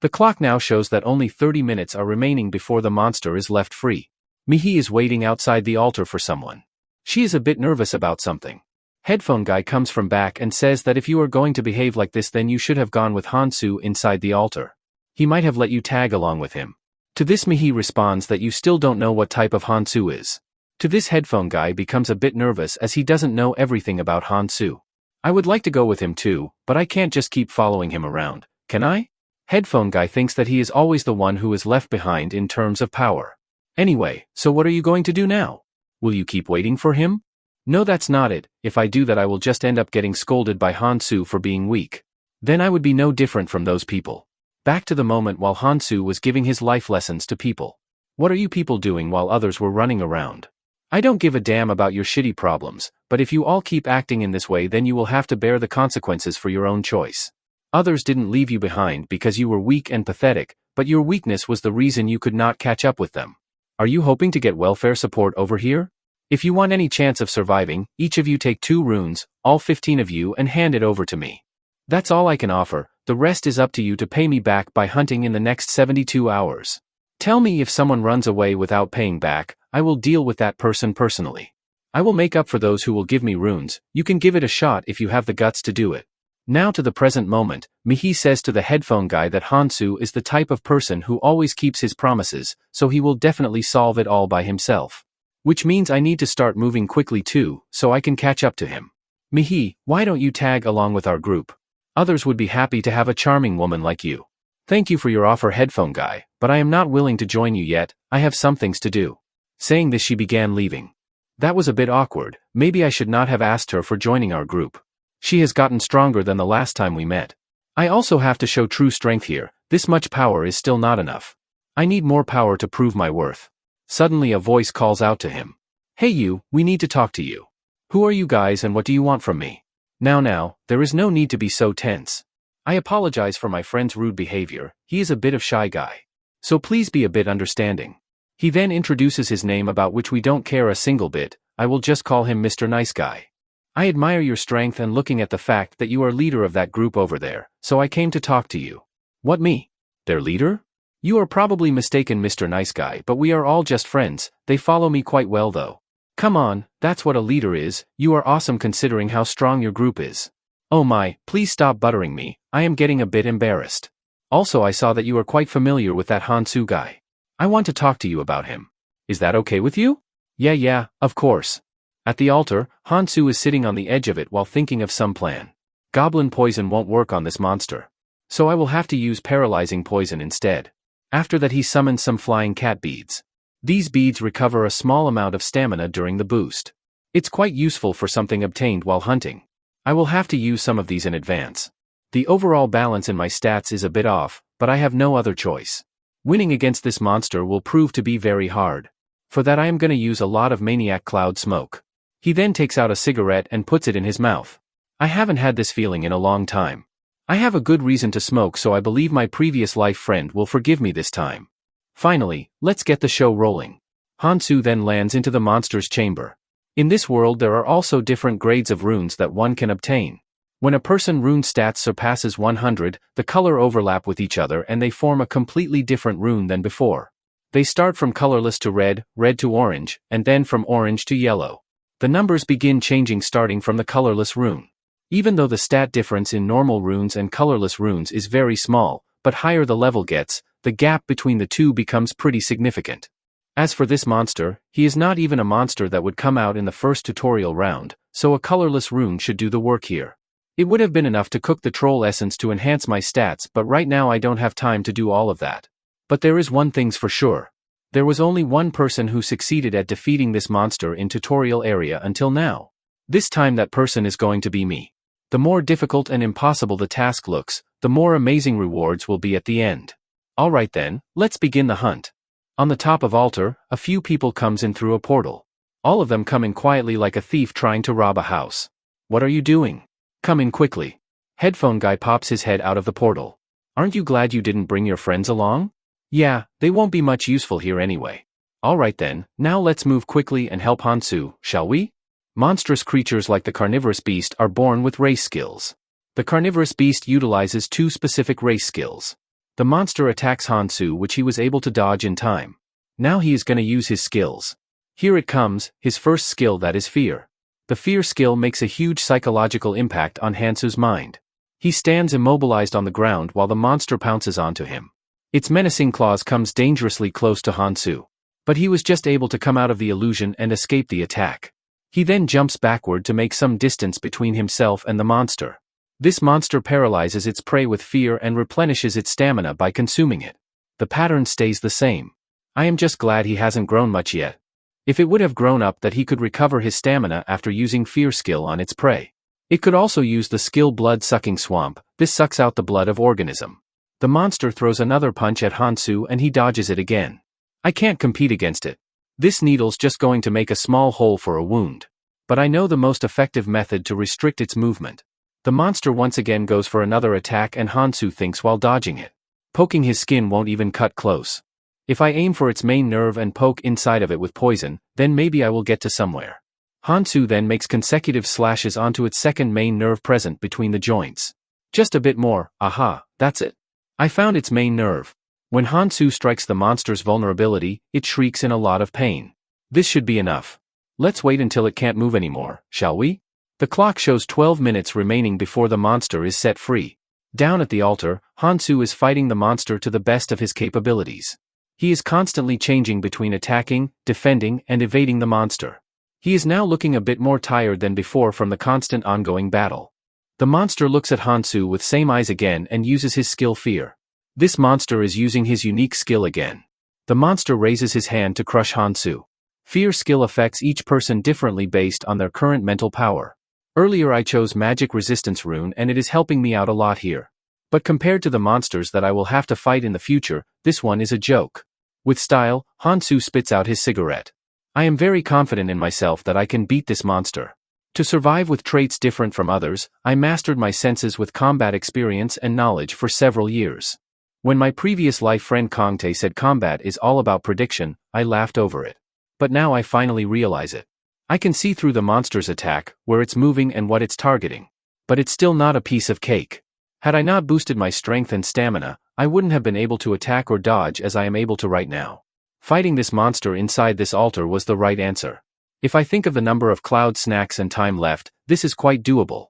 The clock now shows that only 30 minutes are remaining before the monster is left free. Mihi is waiting outside the altar for someone. She is a bit nervous about something. Headphone Guy comes from back and says that if you are going to behave like this then you should have gone with Hansu inside the altar. He might have let you tag along with him. To this Mihi responds that you still don't know what type of Hansu is. To this headphone guy becomes a bit nervous as he doesn't know everything about Hansu. I would like to go with him too, but I can't just keep following him around, can I? Headphone guy thinks that he is always the one who is left behind in terms of power. Anyway, so what are you going to do now? Will you keep waiting for him? No, that's not it. If I do that, I will just end up getting scolded by Hansu for being weak. Then I would be no different from those people. Back to the moment while Hansu was giving his life lessons to people. What are you people doing while others were running around? I don't give a damn about your shitty problems, but if you all keep acting in this way, then you will have to bear the consequences for your own choice. Others didn't leave you behind because you were weak and pathetic, but your weakness was the reason you could not catch up with them. Are you hoping to get welfare support over here? If you want any chance of surviving, each of you take 2 runes, all 15 of you, and hand it over to me. That's all I can offer. The rest is up to you to pay me back by hunting in the next 72 hours. Tell me if someone runs away without paying back, I will deal with that person personally. I will make up for those who will give me runes. You can give it a shot if you have the guts to do it. Now to the present moment, Mihi says to the headphone guy that Hansu is the type of person who always keeps his promises, so he will definitely solve it all by himself. Which means I need to start moving quickly too, so I can catch up to him. Mihi, why don't you tag along with our group? Others would be happy to have a charming woman like you. Thank you for your offer, headphone guy, but I am not willing to join you yet. I have some things to do. Saying this, she began leaving. That was a bit awkward. Maybe I should not have asked her for joining our group. She has gotten stronger than the last time we met. I also have to show true strength here. This much power is still not enough. I need more power to prove my worth. Suddenly a voice calls out to him. Hey you, we need to talk to you. Who are you guys and what do you want from me? Now, there is no need to be so tense. I apologize for my friend's rude behavior. He is a bit of shy guy. So please be a bit understanding. He then introduces his name, about which we don't care a single bit. I will just call him Mr. Nice Guy. I admire your strength and looking at the fact that you are leader of that group over there, so I came to talk to you. What, me? Their leader? You are probably mistaken, Mr. Nice Guy, but we are all just friends. They follow me quite well though. Come on, that's what a leader is. You are awesome considering how strong your group is. Oh my, please stop buttering me. I am getting a bit embarrassed. Also, I saw that you are quite familiar with that Hansu guy. I want to talk to you about him. Is that okay with you? Yeah, of course. At the altar, Hansu is sitting on the edge of it while thinking of some plan. Goblin poison won't work on this monster. So I will have to use paralyzing poison instead. After that, he summons some flying cat beads. These beads recover a small amount of stamina during the boost. It's quite useful for something obtained while hunting. I will have to use some of these in advance. The overall balance in my stats is a bit off, but I have no other choice. Winning against this monster will prove to be very hard. For that I am going to use a lot of maniac cloud smoke. He then takes out a cigarette and puts it in his mouth. I haven't had this feeling in a long time. I have a good reason to smoke, so I believe my previous life friend will forgive me this time. Finally, let's get the show rolling. Hansu then lands into the monster's chamber. In this world there are also different grades of runes that one can obtain. When a person rune stats surpasses 100, the color overlap with each other and they form a completely different rune than before. They start from colorless to red, red to orange, and then from orange to yellow. The numbers begin changing starting from the colorless rune. Even though the stat difference in normal runes and colorless runes is very small, but higher the level gets, the gap between the two becomes pretty significant. As for this monster, he is not even a monster that would come out in the first tutorial round, so a colorless rune should do the work here. It would have been enough to cook the troll essence to enhance my stats, but right now I don't have time to do all of that. But there is one thing's for sure. There was only one person who succeeded at defeating this monster in tutorial area until now. This time that person is going to be me. The more difficult and impossible the task looks, the more amazing rewards will be at the end. Alright then, let's begin the hunt. On the top of altar, a few people comes in through a portal. All of them come in quietly like a thief trying to rob a house. What are you doing? Come in quickly. Headphone guy pops his head out of the portal. Aren't you glad you didn't bring your friends along? Yeah, they won't be much useful here anyway. Alright then, now let's move quickly and help Hansu, shall we? Monstrous creatures like the carnivorous beast are born with race skills. The carnivorous beast utilizes 2 specific race skills. The monster attacks Hansu, which he was able to dodge in time. Now he is going to use his skills. Here it comes, his first skill, that is fear. The fear skill makes a huge psychological impact on Hansu's mind. He stands immobilized on the ground while the monster pounces onto him. Its menacing claws comes dangerously close to Hansu. But he was just able to come out of the illusion and escape the attack. He then jumps backward to make some distance between himself and the monster. This monster paralyzes its prey with fear and replenishes its stamina by consuming it. The pattern stays the same. I am just glad he hasn't grown much yet. If it would have grown up that he could recover his stamina after using fear skill on its prey. It could also use the skill blood-sucking swamp. This sucks out the blood of organism. The monster throws another punch at Hansu and he dodges it again. I can't compete against it. This needle's just going to make a small hole for a wound. But I know the most effective method to restrict its movement. The monster once again goes for another attack and Hansu thinks while dodging it. Poking his skin won't even cut close. If I aim for its main nerve and poke inside of it with poison, then maybe I will get to somewhere. Hansu then makes consecutive slashes onto its second main nerve present between the joints. Just a bit more, aha, that's it. I found its main nerve. When Hansu strikes the monster's vulnerability, it shrieks in a lot of pain. This should be enough. Let's wait until it can't move anymore, shall we? The clock shows 12 minutes remaining before the monster is set free. Down at the altar, Hansu is fighting the monster to the best of his capabilities. He is constantly changing between attacking, defending, and evading the monster. He is now looking a bit more tired than before from the constant ongoing battle. The monster looks at Hansu with same eyes again and uses his skill Fear. This monster is using his unique skill again. The monster raises his hand to crush Hansu. Fear skill affects each person differently based on their current mental power. Earlier I chose Magic Resistance Rune and it is helping me out a lot here. But compared to the monsters that I will have to fight in the future, this one is a joke. With style, Hansu spits out his cigarette. I am very confident in myself that I can beat this monster. To survive with traits different from others, I mastered my senses with combat experience and knowledge for several years. When my previous life friend Kongtae said combat is all about prediction, I laughed over it. But now I finally realize it. I can see through the monster's attack, where it's moving and what it's targeting. But it's still not a piece of cake. Had I not boosted my strength and stamina, I wouldn't have been able to attack or dodge as I am able to right now. Fighting this monster inside this altar was the right answer. If I think of the number of cloud snacks and time left, this is quite doable.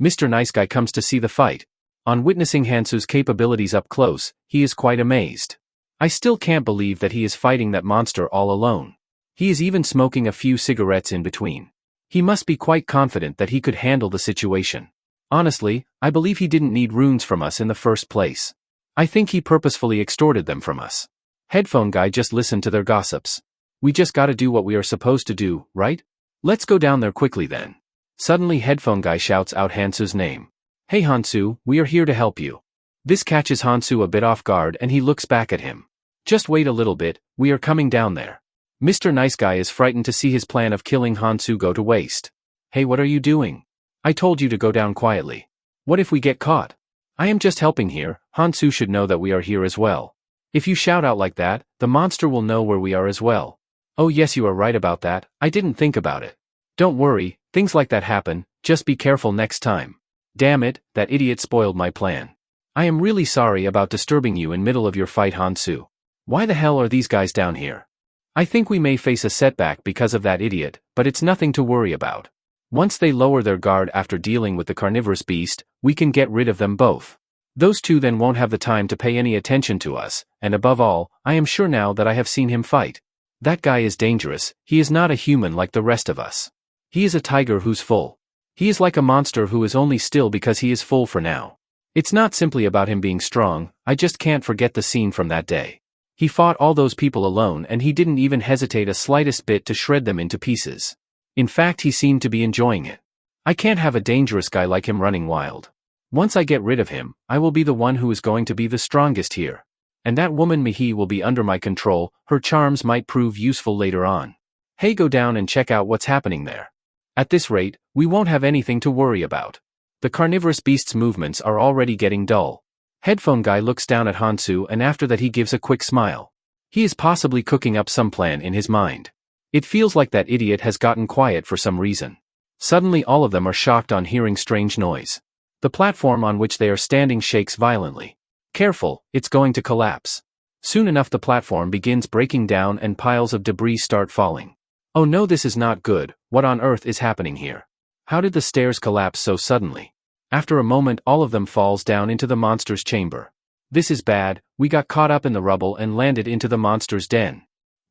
Mr. Nice Guy comes to see the fight. On witnessing Hansu's capabilities up close, he is quite amazed. I still can't believe that he is fighting that monster all alone. He is even smoking a few cigarettes in between. He must be quite confident that he could handle the situation. Honestly, I believe he didn't need runes from us in the first place. I think he purposefully extorted them from us. Headphone Guy just listened to their gossips. We just gotta do what we are supposed to do, right? Let's go down there quickly then. Suddenly Headphone Guy shouts out Hansu's name. Hey Hansu, we are here to help you. This catches Hansu a bit off guard and he looks back at him. Just wait a little bit, we are coming down there. Mr. Nice Guy is frightened to see his plan of killing Hansu go to waste. Hey, what are you doing? I told you to go down quietly. What if we get caught? I am just helping here. Hansu should know that we are here as well. If you shout out like that, the monster will know where we are as well. Oh yes, you are right about that, I didn't think about it. Don't worry, things like that happen, just be careful next time. Damn it, that idiot spoiled my plan. I am really sorry about disturbing you in middle of your fight, Hansu. Why the hell are these guys down here? I think we may face a setback because of that idiot, but it's nothing to worry about. Once they lower their guard after dealing with the carnivorous beast, we can get rid of them both. Those two then won't have the time to pay any attention to us, and above all, I am sure now that I have seen him fight. That guy is dangerous, he is not a human like the rest of us. He is a tiger who's full. He is like a monster who is only still because he is full for now. It's not simply about him being strong, I just can't forget the scene from that day. He fought all those people alone and he didn't even hesitate a slightest bit to shred them into pieces. In fact, he seemed to be enjoying it. I can't have a dangerous guy like him running wild. Once I get rid of him, I will be the one who is going to be the strongest here. And that woman Mihi will be under my control, her charms might prove useful later on. Hey, go down and check out what's happening there. At this rate, we won't have anything to worry about. The carnivorous beast's movements are already getting dull. Headphone Guy looks down at Hansu and after that he gives a quick smile. He is possibly cooking up some plan in his mind. It feels like that idiot has gotten quiet for some reason. Suddenly all of them are shocked on hearing strange noise. The platform on which they are standing shakes violently. Careful, it's going to collapse. Soon enough the platform begins breaking down and piles of debris start falling. Oh no, this is not good, what on earth is happening here? How did the stairs collapse so suddenly? After a moment all of them falls down into the monster's chamber. This is bad, we got caught up in the rubble and landed into the monster's den.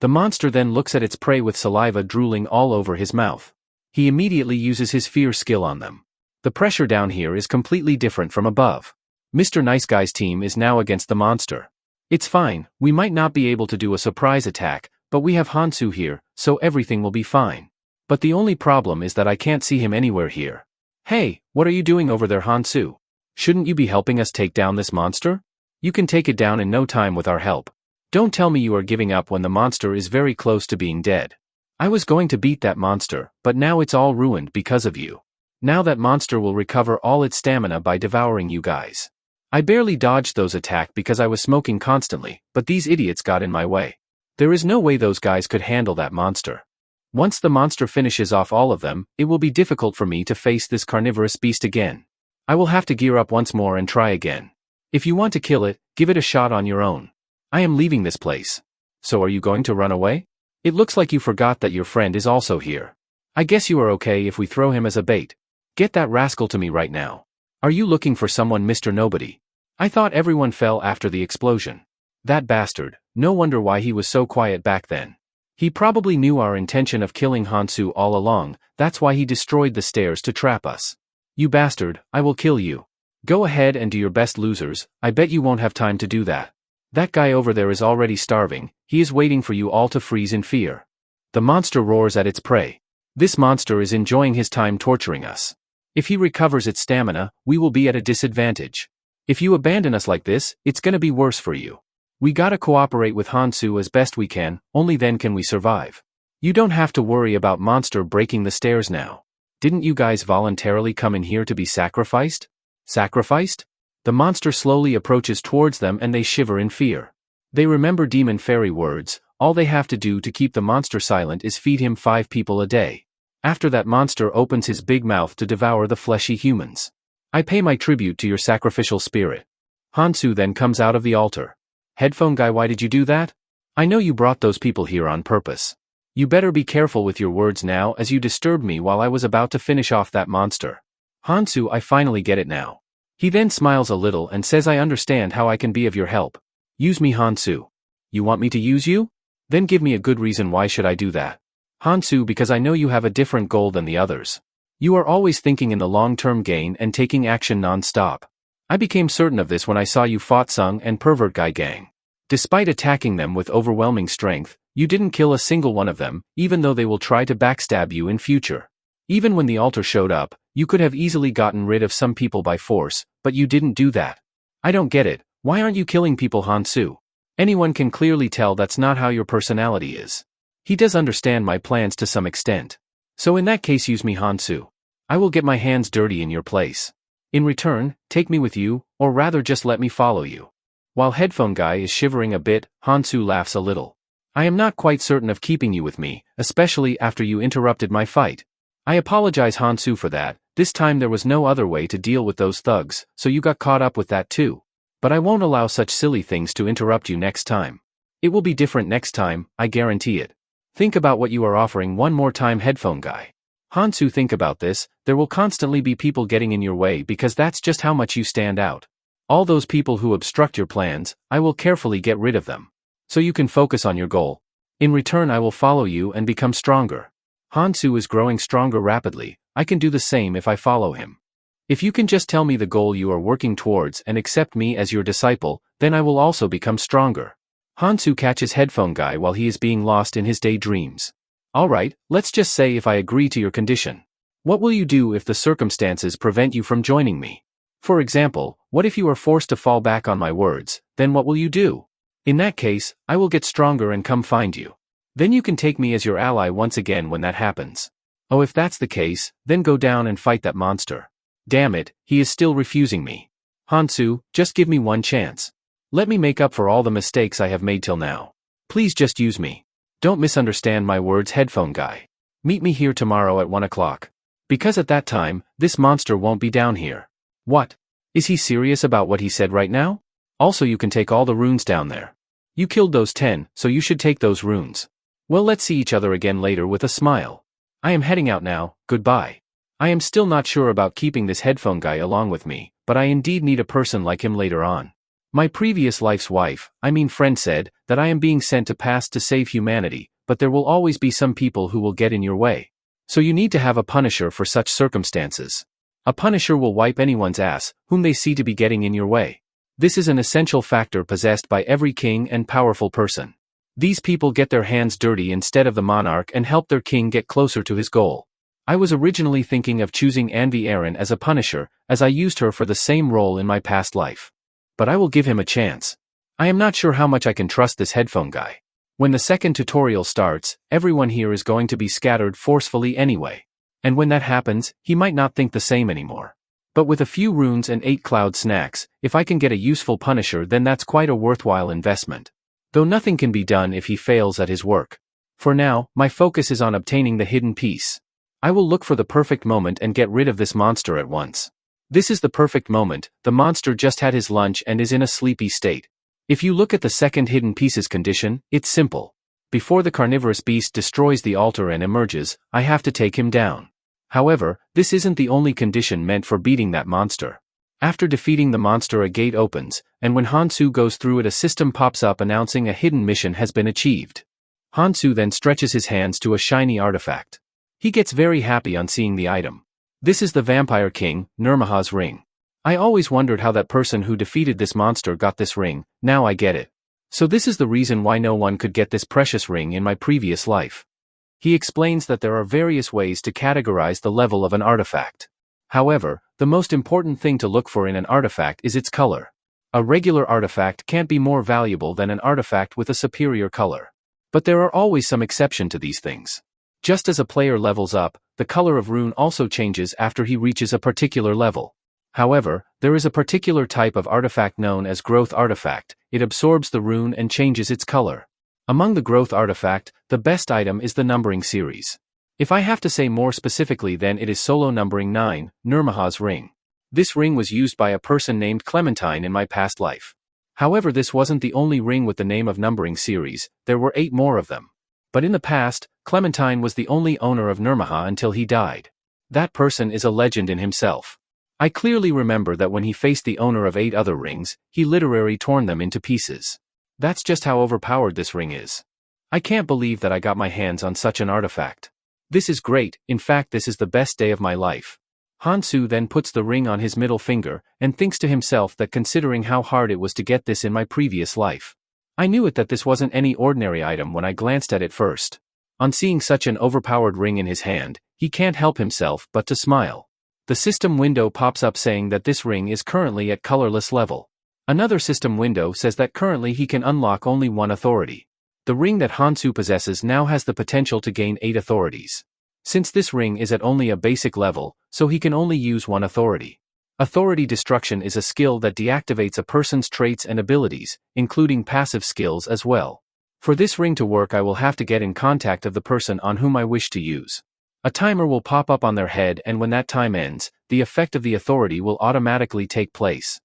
The monster then looks at its prey with saliva drooling all over his mouth. He immediately uses his fear skill on them. The pressure down here is completely different from above. Mr. Nice Guy's team is now against the monster. It's fine, we might not be able to do a surprise attack, but we have Hansu here, so everything will be fine. But the only problem is that I can't see him anywhere here. Hey, what are you doing over there, Hansu? Shouldn't you be helping us take down this monster? You can take it down in no time with our help. Don't tell me you are giving up when the monster is very close to being dead. I was going to beat that monster, but now it's all ruined because of you. Now that monster will recover all its stamina by devouring you guys. I barely dodged those attacks because I was smoking constantly, but these idiots got in my way. There is no way those guys could handle that monster. Once the monster finishes off all of them, it will be difficult for me to face this carnivorous beast again. I will have to gear up once more and try again. If you want to kill it, give it a shot on your own. I am leaving this place. So are you going to run away? It looks like you forgot that your friend is also here. I guess you are okay if we throw him as a bait. Get that rascal to me right now. Are you looking for someone, Mr. Nobody? I thought everyone fell after the explosion. That bastard, no wonder why he was so quiet back then. He probably knew our intention of killing Hansu all along, that's why he destroyed the stairs to trap us. You bastard, I will kill you. Go ahead and do your best, losers, I bet you won't have time to do that. That guy over there is already starving, he is waiting for you all to freeze in fear. The monster roars at its prey. This monster is enjoying his time torturing us. If he recovers its stamina, we will be at a disadvantage. If you abandon us like this, it's gonna be worse for you. We gotta cooperate with Hansu as best we can, only then can we survive. You don't have to worry about monster breaking the stairs now. Didn't you guys voluntarily come in here to be sacrificed? Sacrificed? The monster slowly approaches towards them and they shiver in fear. They remember demon fairy words, all they have to do to keep the monster silent is feed him 5 people a day. After that monster opens his big mouth to devour the fleshy humans. I pay my tribute to your sacrificial spirit. Hansu then comes out of the altar. Headphone guy, why did you do that? I know you brought those people here on purpose. You better be careful with your words now as you disturbed me while I was about to finish off that monster. Hansu, I finally get it now. He then smiles a little and says, I understand how I can be of your help. Use me, Hansu. You want me to use you? Then give me a good reason why should I do that. Hansu, because I know you have a different goal than the others. You are always thinking in the long-term gain and taking action non-stop. I became certain of this when I saw you fought Sung and Pervert Guy Gang. Despite attacking them with overwhelming strength, you didn't kill a single one of them, even though they will try to backstab you in future. Even when the altar showed up, you could have easily gotten rid of some people by force, but you didn't do that. I don't get it, why aren't you killing people, Hansu? Anyone can clearly tell that's not how your personality is. He does understand my plans to some extent. So in that case, use me, Hansu. I will get my hands dirty in your place. In return, take me with you, or rather just let me follow you. While Headphone Guy is shivering a bit, Hansu laughs a little. I am not quite certain of keeping you with me, especially after you interrupted my fight. I apologize, Hansu, for that. This time there was no other way to deal with those thugs, so you got caught up with that too. But I won't allow such silly things to interrupt you next time. It will be different next time, I guarantee it. Think about what you are offering one more time, Headphone Guy. Hansu, think about this, there will constantly be people getting in your way because that's just how much you stand out. All those people who obstruct your plans, I will carefully get rid of them. So you can focus on your goal. In return, I will follow you and become stronger. Hansu is growing stronger rapidly, I can do the same if I follow him. If you can just tell me the goal you are working towards and accept me as your disciple, then I will also become stronger. Hansu catches Headphone Guy while he is being lost in his daydreams. Alright, let's just say if I agree to your condition. What will you do if the circumstances prevent you from joining me? For example, what if you are forced to fall back on my words, then what will you do? In that case, I will get stronger and come find you. Then you can take me as your ally once again when that happens. Oh, if that's the case, then go down and fight that monster. Damn it, he is still refusing me. Hansu, just give me one chance. Let me make up for all the mistakes I have made till now. Please just use me. Don't misunderstand my words, Headphone Guy. Meet me here tomorrow at 1 o'clock. Because at that time, this monster won't be down here. What? Is he serious about what he said right now? Also, you can take all the runes down there. You killed those 10, so you should take those runes. Well, let's see each other again later with a smile. I am heading out now, goodbye. I am still not sure about keeping this Headphone Guy along with me, but I indeed need a person like him later on. My previous life's friend said that I am being sent to past to save humanity, but there will always be some people who will get in your way. So you need to have a punisher for such circumstances. A punisher will wipe anyone's ass whom they see to be getting in your way. This is an essential factor possessed by every king and powerful person. These people get their hands dirty instead of the monarch and help their king get closer to his goal. I was originally thinking of choosing Anvi Aaron as a punisher, as I used her for the same role in my past life. But I will give him a chance. I am not sure how much I can trust this headphone guy. When the second tutorial starts, everyone here is going to be scattered forcefully anyway. And when that happens, he might not think the same anymore. But with a few runes and 8 cloud snacks, if I can get a useful punisher, then that's quite a worthwhile investment. Though nothing can be done if he fails at his work. For now, my focus is on obtaining the hidden piece. I will look for the perfect moment and get rid of this monster at once. This is the perfect moment. The monster just had his lunch and is in a sleepy state. If you look at the second hidden pieces condition, it's simple. Before the carnivorous beast destroys the altar and emerges, I have to take him down. However, this isn't the only condition meant for beating that monster. After defeating the monster, a gate opens, and when Hansu goes through it, a system pops up announcing a hidden mission has been achieved. Hansu then stretches his hands to a shiny artifact. He gets very happy on seeing the item. This is the Vampire King, Nirmaha's ring. I always wondered how that person who defeated this monster got this ring. Now I get it. So this is the reason why no one could get this precious ring in my previous life. He explains that there are various ways to categorize the level of an artifact. However, the most important thing to look for in an artifact is its color. A regular artifact can't be more valuable than an artifact with a superior color. But there are always some exceptions to these things. Just as a player levels up, the color of rune also changes after he reaches a particular level. However, there is a particular type of artifact known as growth artifact. It absorbs the rune and changes its color. Among the growth artifact, the best item is the numbering series. If I have to say more specifically, then it is solo numbering 9, Nirmaha's ring. This ring was used by a person named Clementine in my past life. However, this wasn't the only ring with the name of numbering series, there were 8 more of them. But in the past, Clementine was the only owner of Nirmaha until he died. That person is a legend in himself. I clearly remember that when he faced the owner of 8 other rings, he literally torn them into pieces. That's just how overpowered this ring is. I can't believe that I got my hands on such an artifact. This is great. In fact, this is the best day of my life. Hansu then puts the ring on his middle finger, and thinks to himself that considering how hard it was to get this in my previous life. I knew it that this wasn't any ordinary item when I glanced at it first. On seeing such an overpowered ring in his hand, he can't help himself but to smile. The system window pops up saying that this ring is currently at colorless level. Another system window says that currently he can unlock only 1 authority. The ring that Hansu possesses now has the potential to gain 8 authorities. Since this ring is at only a basic level, so he can only use 1 authority. Authority destruction is a skill that deactivates a person's traits and abilities, including passive skills as well. For this ring to work, I will have to get in contact of the person on whom I wish to use. A timer will pop up on their head, and when that time ends, the effect of the authority will automatically take place.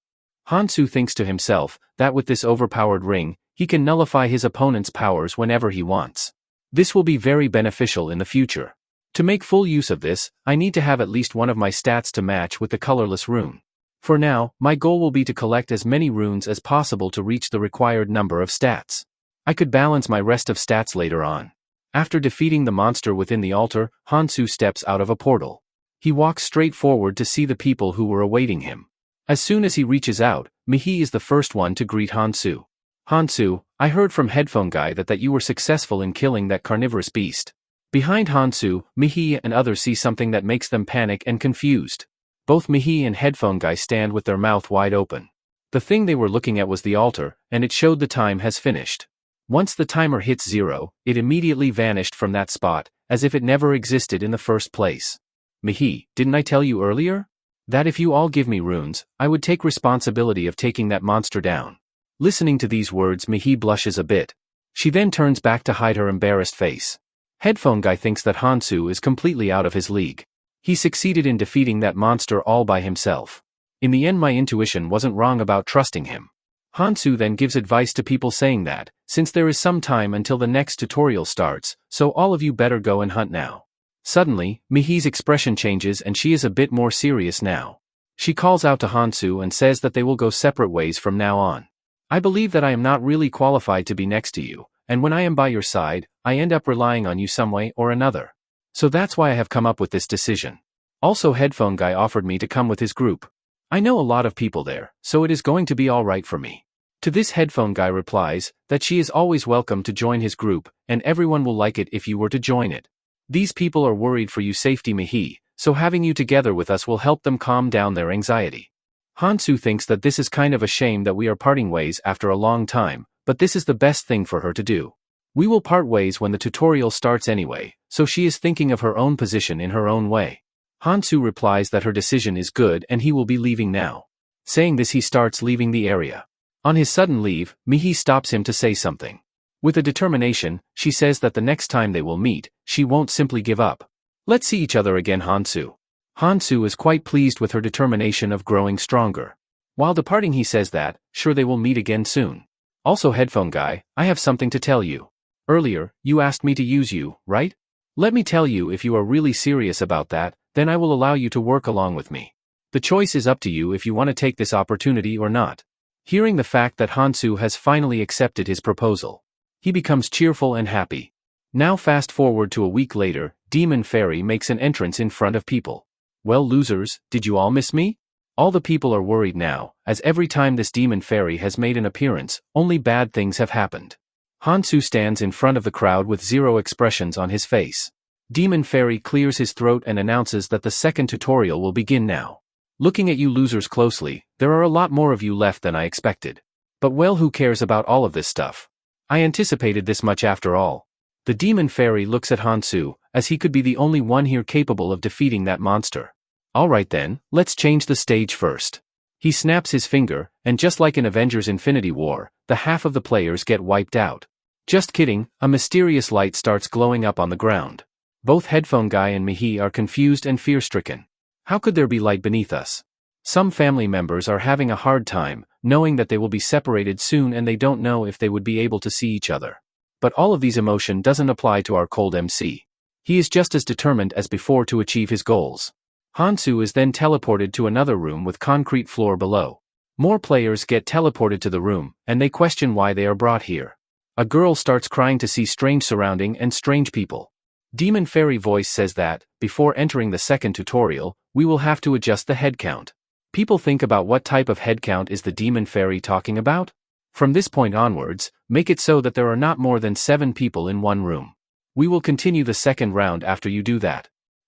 Hansu thinks to himself that with this overpowered ring, he can nullify his opponent's powers whenever he wants. This will be very beneficial in the future. To make full use of this, I need to have at least one of my stats to match with the colorless rune. For now, my goal will be to collect as many runes as possible to reach the required number of stats. I could balance my rest of stats later on. After defeating the monster within the altar, Hansu steps out of a portal. He walks straight forward to see the people who were awaiting him. As soon as he reaches out, Mihi is the first one to greet Hansu. Hansu, I heard from Headphone Guy that you were successful in killing that carnivorous beast. Behind Hansu, Mihi and others see something that makes them panic and confused. Both Mihi and Headphone Guy stand with their mouth wide open. The thing they were looking at was the altar, and it showed the time has finished. Once the timer hits 0, it immediately vanished from that spot, as if it never existed in the first place. Mihi, didn't I tell you earlier? That if you all give me runes, I would take responsibility of taking that monster down. Listening to these words, Mihi blushes a bit. She then turns back to hide her embarrassed face. Headphone Guy thinks that Hansu is completely out of his league. He succeeded in defeating that monster all by himself. In the end, my intuition wasn't wrong about trusting him. Hansu then gives advice to people saying that, since there is some time until the next tutorial starts, so all of you better go and hunt now. Suddenly, Mihi's expression changes and she is a bit more serious now. She calls out to Hansu and says that they will go separate ways from now on. I believe that I am not really qualified to be next to you, and when I am by your side, I end up relying on you some way or another. So that's why I have come up with this decision. Also, headphone guy offered me to come with his group. I know a lot of people there, so it is going to be alright for me. To this, headphone guy replies that she is always welcome to join his group, and everyone will like it if you were to join it. These people are worried for your safety, Mihi, so having you together with us will help them calm down their anxiety. Hansu thinks that this is kind of a shame that we are parting ways after a long time, but this is the best thing for her to do. We will part ways when the tutorial starts anyway, so she is thinking of her own position in her own way. Hansu replies that her decision is good and he will be leaving now. Saying this, he starts leaving the area. On his sudden leave, Mihi stops him to say something. With a determination, she says that the next time they will meet, she won't simply give up. Let's see each other again, Hansu. Hansu is quite pleased with her determination of growing stronger. While departing, he says that, sure, they will meet again soon. Also, headphone guy, I have something to tell you. Earlier, you asked me to use you, right? Let me tell you, if you are really serious about that, then I will allow you to work along with me. The choice is up to you if you want to take this opportunity or not. Hearing the fact that Hansu has finally accepted his proposal, he becomes cheerful and happy. Now fast forward to a week later, Demon Fairy makes an entrance in front of people. Well, losers, did you all miss me? All the people are worried now, as every time this Demon Fairy has made an appearance, only bad things have happened. Hansu stands in front of the crowd with zero expressions on his face. Demon Fairy clears his throat and announces that the second tutorial will begin now. Looking at you losers closely, there are a lot more of you left than I expected. But well, who cares about all of this stuff? I anticipated this much after all. The Demon Fairy looks at Hansu, as he could be the only one here capable of defeating that monster. Alright then, let's change the stage first. He snaps his finger, and just like in Avengers Infinity War, the half of the players get wiped out. Just kidding, a mysterious light starts glowing up on the ground. Both headphone guy and Mihi are confused and fear-stricken. How could there be light beneath us? Some family members are having a hard time, knowing that they will be separated soon and they don't know if they would be able to see each other. But all of these emotion doesn't apply to our cold MC. He is just as determined as before to achieve his goals. Hansu is then teleported to another room with concrete floor below. More players get teleported to the room, and they question why they are brought here. A girl starts crying to see strange surrounding and strange people. Demon Fairy voice says that, before entering the second tutorial, we will have to adjust the head count. People think about what type of head count is the Demon Fairy talking about? From this point onwards, make it so that there are not more than 7 people in one room. We will continue the second round after you do that.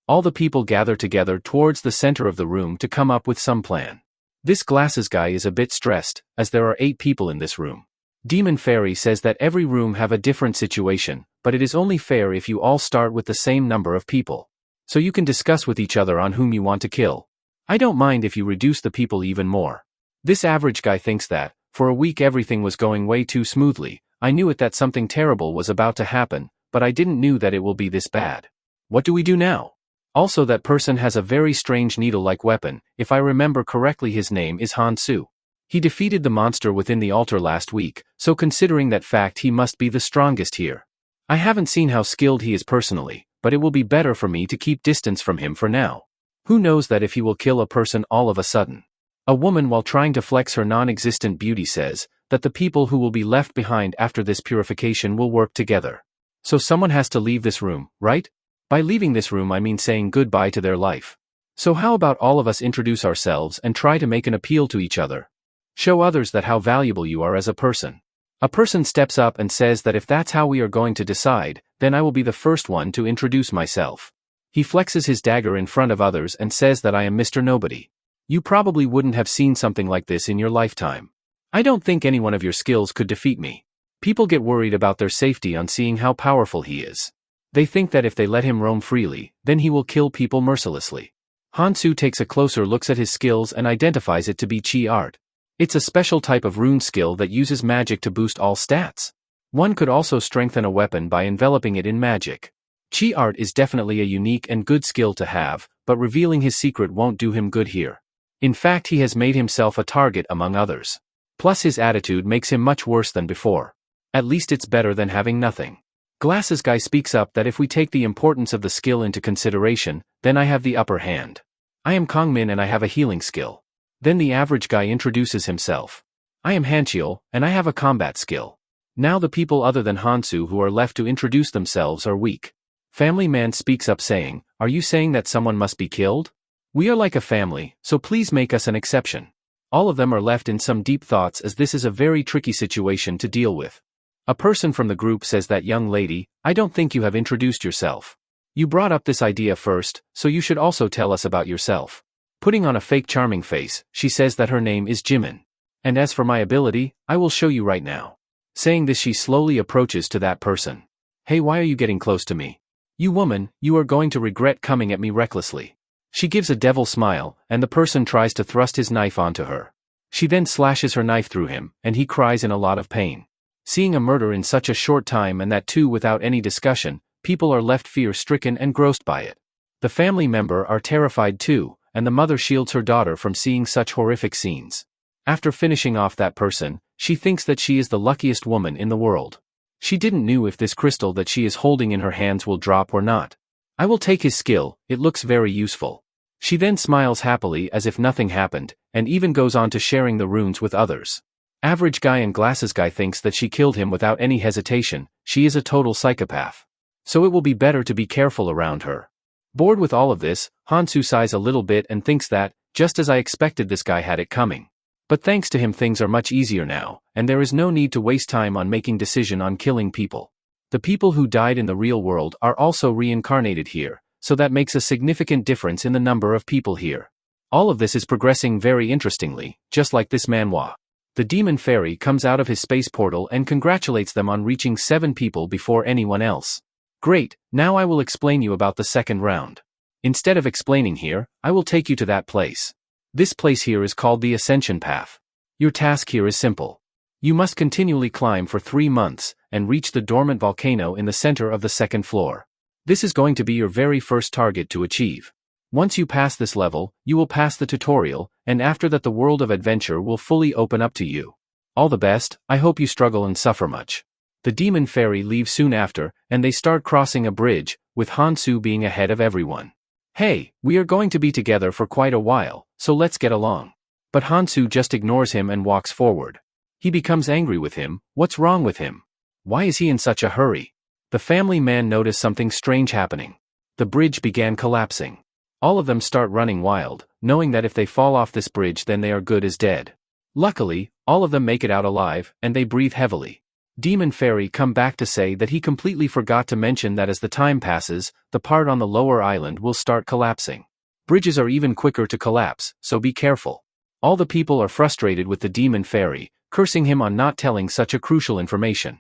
All the people gather together towards the center of the room to come up with some plan. This glasses guy is a bit stressed, as there are 8 people in this room. Demon Fairy says that every room have a different situation, but it is only fair if you all start with the same number of people. So you can discuss with each other on whom you want to kill. I don't mind if you reduce the people even more. This average guy thinks that, for a week everything was going way too smoothly. I knew it that something terrible was about to happen, but I didn't knew that it will be this bad. What do we do now? Also, that person has a very strange needle-like weapon. If I remember correctly, his name is Hansu. He defeated the monster within the altar last week, so considering that fact, he must be the strongest here. I haven't seen how skilled he is personally, but it will be better for me to keep distance from him for now. Who knows that if he will kill a person all of a sudden. A woman, while trying to flex her non-existent beauty, says that the people who will be left behind after this purification will work together. So someone has to leave this room, right? By leaving this room I mean saying goodbye to their life. So how about all of us introduce ourselves and try to make an appeal to each other? Show others that how valuable you are as a person. A person steps up and says that if that's how we are going to decide, then I will be the first one to introduce myself. He flexes his dagger in front of others and says that I am Mr. Nobody. You probably wouldn't have seen something like this in your lifetime. I don't think any one of your skills could defeat me. People get worried about their safety on seeing how powerful he is. They think that if they let him roam freely, then he will kill people mercilessly. Hansu takes a closer look at his skills and identifies it to be Chi Art. It's a special type of rune skill that uses magic to boost all stats. One could also strengthen a weapon by enveloping it in magic. Chi Art is definitely a unique and good skill to have, but revealing his secret won't do him good here. In fact, he has made himself a target among others. Plus his attitude makes him much worse than before. At least it's better than having nothing. Glasses guy speaks up that if we take the importance of the skill into consideration, then I have the upper hand. I am Kongmin and I have a healing skill. Then the average guy introduces himself. I am Hanchiel, and I have a combat skill. Now the people other than Hansu who are left to introduce themselves are weak. Family man speaks up saying, are you saying that someone must be killed? We are like a family, so please make us an exception. All of them are left in some deep thoughts as this is a very tricky situation to deal with. A person from the group says that young lady, I don't think you have introduced yourself. You brought up this idea first, so you should also tell us about yourself. Putting on a fake charming face, she says that her name is Jimin. And as for my ability, I will show you right now. Saying this she slowly approaches to that person. Hey, why are you getting close to me? You woman, you are going to regret coming at me recklessly. She gives a devil smile, and the person tries to thrust his knife onto her. She then slashes her knife through him, and he cries in a lot of pain. Seeing a murder in such a short time and that too without any discussion, people are left fear-stricken and grossed by it. The family member are terrified too, and the mother shields her daughter from seeing such horrific scenes. After finishing off that person, she thinks that she is the luckiest woman in the world. She didn't know if this crystal that she is holding in her hands will drop or not. I will take his skill, it looks very useful. She then smiles happily as if nothing happened, and even goes on to sharing the runes with others. Average guy and glasses guy thinks that she killed him without any hesitation, she is a total psychopath. So it will be better to be careful around her. Bored with all of this, Hansu sighs a little bit and thinks that, just as I expected, this guy had it coming. But thanks to him things are much easier now, and there is no need to waste time on making decision on killing people. The people who died in the real world are also reincarnated here, so that makes a significant difference in the number of people here. All of this is progressing very interestingly, just like this manhwa. The demon fairy comes out of his space portal and congratulates them on reaching 7 people before anyone else. Great, now I will explain you about the second round. Instead of explaining here, I will take you to that place. This place here is called the Ascension Path. Your task here is simple. You must continually climb for 3 months, and reach the dormant volcano in the center of the second floor. This is going to be your very first target to achieve. Once you pass this level, you will pass the tutorial, and after that the world of adventure will fully open up to you. All the best, I hope you struggle and suffer much. The demon fairy leaves soon after, and they start crossing a bridge, with Hansu being ahead of everyone. Hey, we are going to be together for quite a while, so let's get along. But Hansu just ignores him and walks forward. He becomes angry with him. What's wrong with him? Why is he in such a hurry? The family man noticed something strange happening. The bridge began collapsing. All of them start running wild, knowing that if they fall off this bridge then they are good as dead. Luckily, all of them make it out alive, and they breathe heavily. Demon Fairy come back to say that he completely forgot to mention that as the time passes, the part on the lower island will start collapsing. Bridges are even quicker to collapse, so be careful. All the people are frustrated with the Demon Fairy, cursing him on not telling such a crucial information.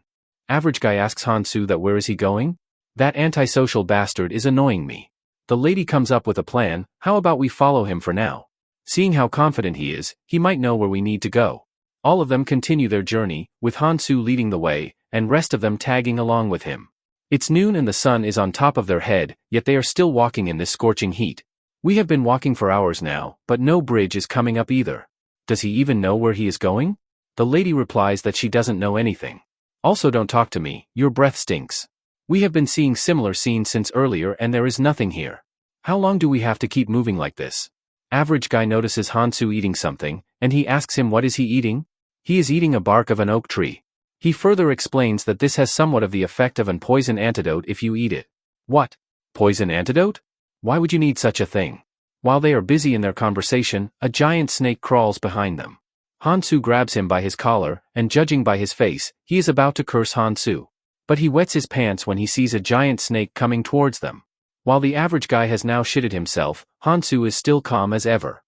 Average guy asks Hansu that where is he going? That antisocial bastard is annoying me. The lady comes up with a plan, how about we follow him for now? Seeing how confident he is, he might know where we need to go. All of them continue their journey, with Hansu leading the way, and rest of them tagging along with him. It's noon and the sun is on top of their head, yet they are still walking in this scorching heat. We have been walking for hours now, but no bridge is coming up either. Does he even know where he is going? The lady replies that she doesn't know anything. Also don't talk to me, your breath stinks. We have been seeing similar scenes since earlier and there is nothing here. How long do we have to keep moving like this? Average guy notices Hansu eating something, and he asks him what is he eating? He is eating a bark of an oak tree. He further explains that this has somewhat of the effect of an poison antidote if you eat it. What? Poison antidote? Why would you need such a thing? While they are busy in their conversation, a giant snake crawls behind them. Hansu grabs him by his collar, and judging by his face, he is about to curse Hansu. But he wets his pants when he sees a giant snake coming towards them. While the average guy has now shitted himself, Hansu is still calm as ever.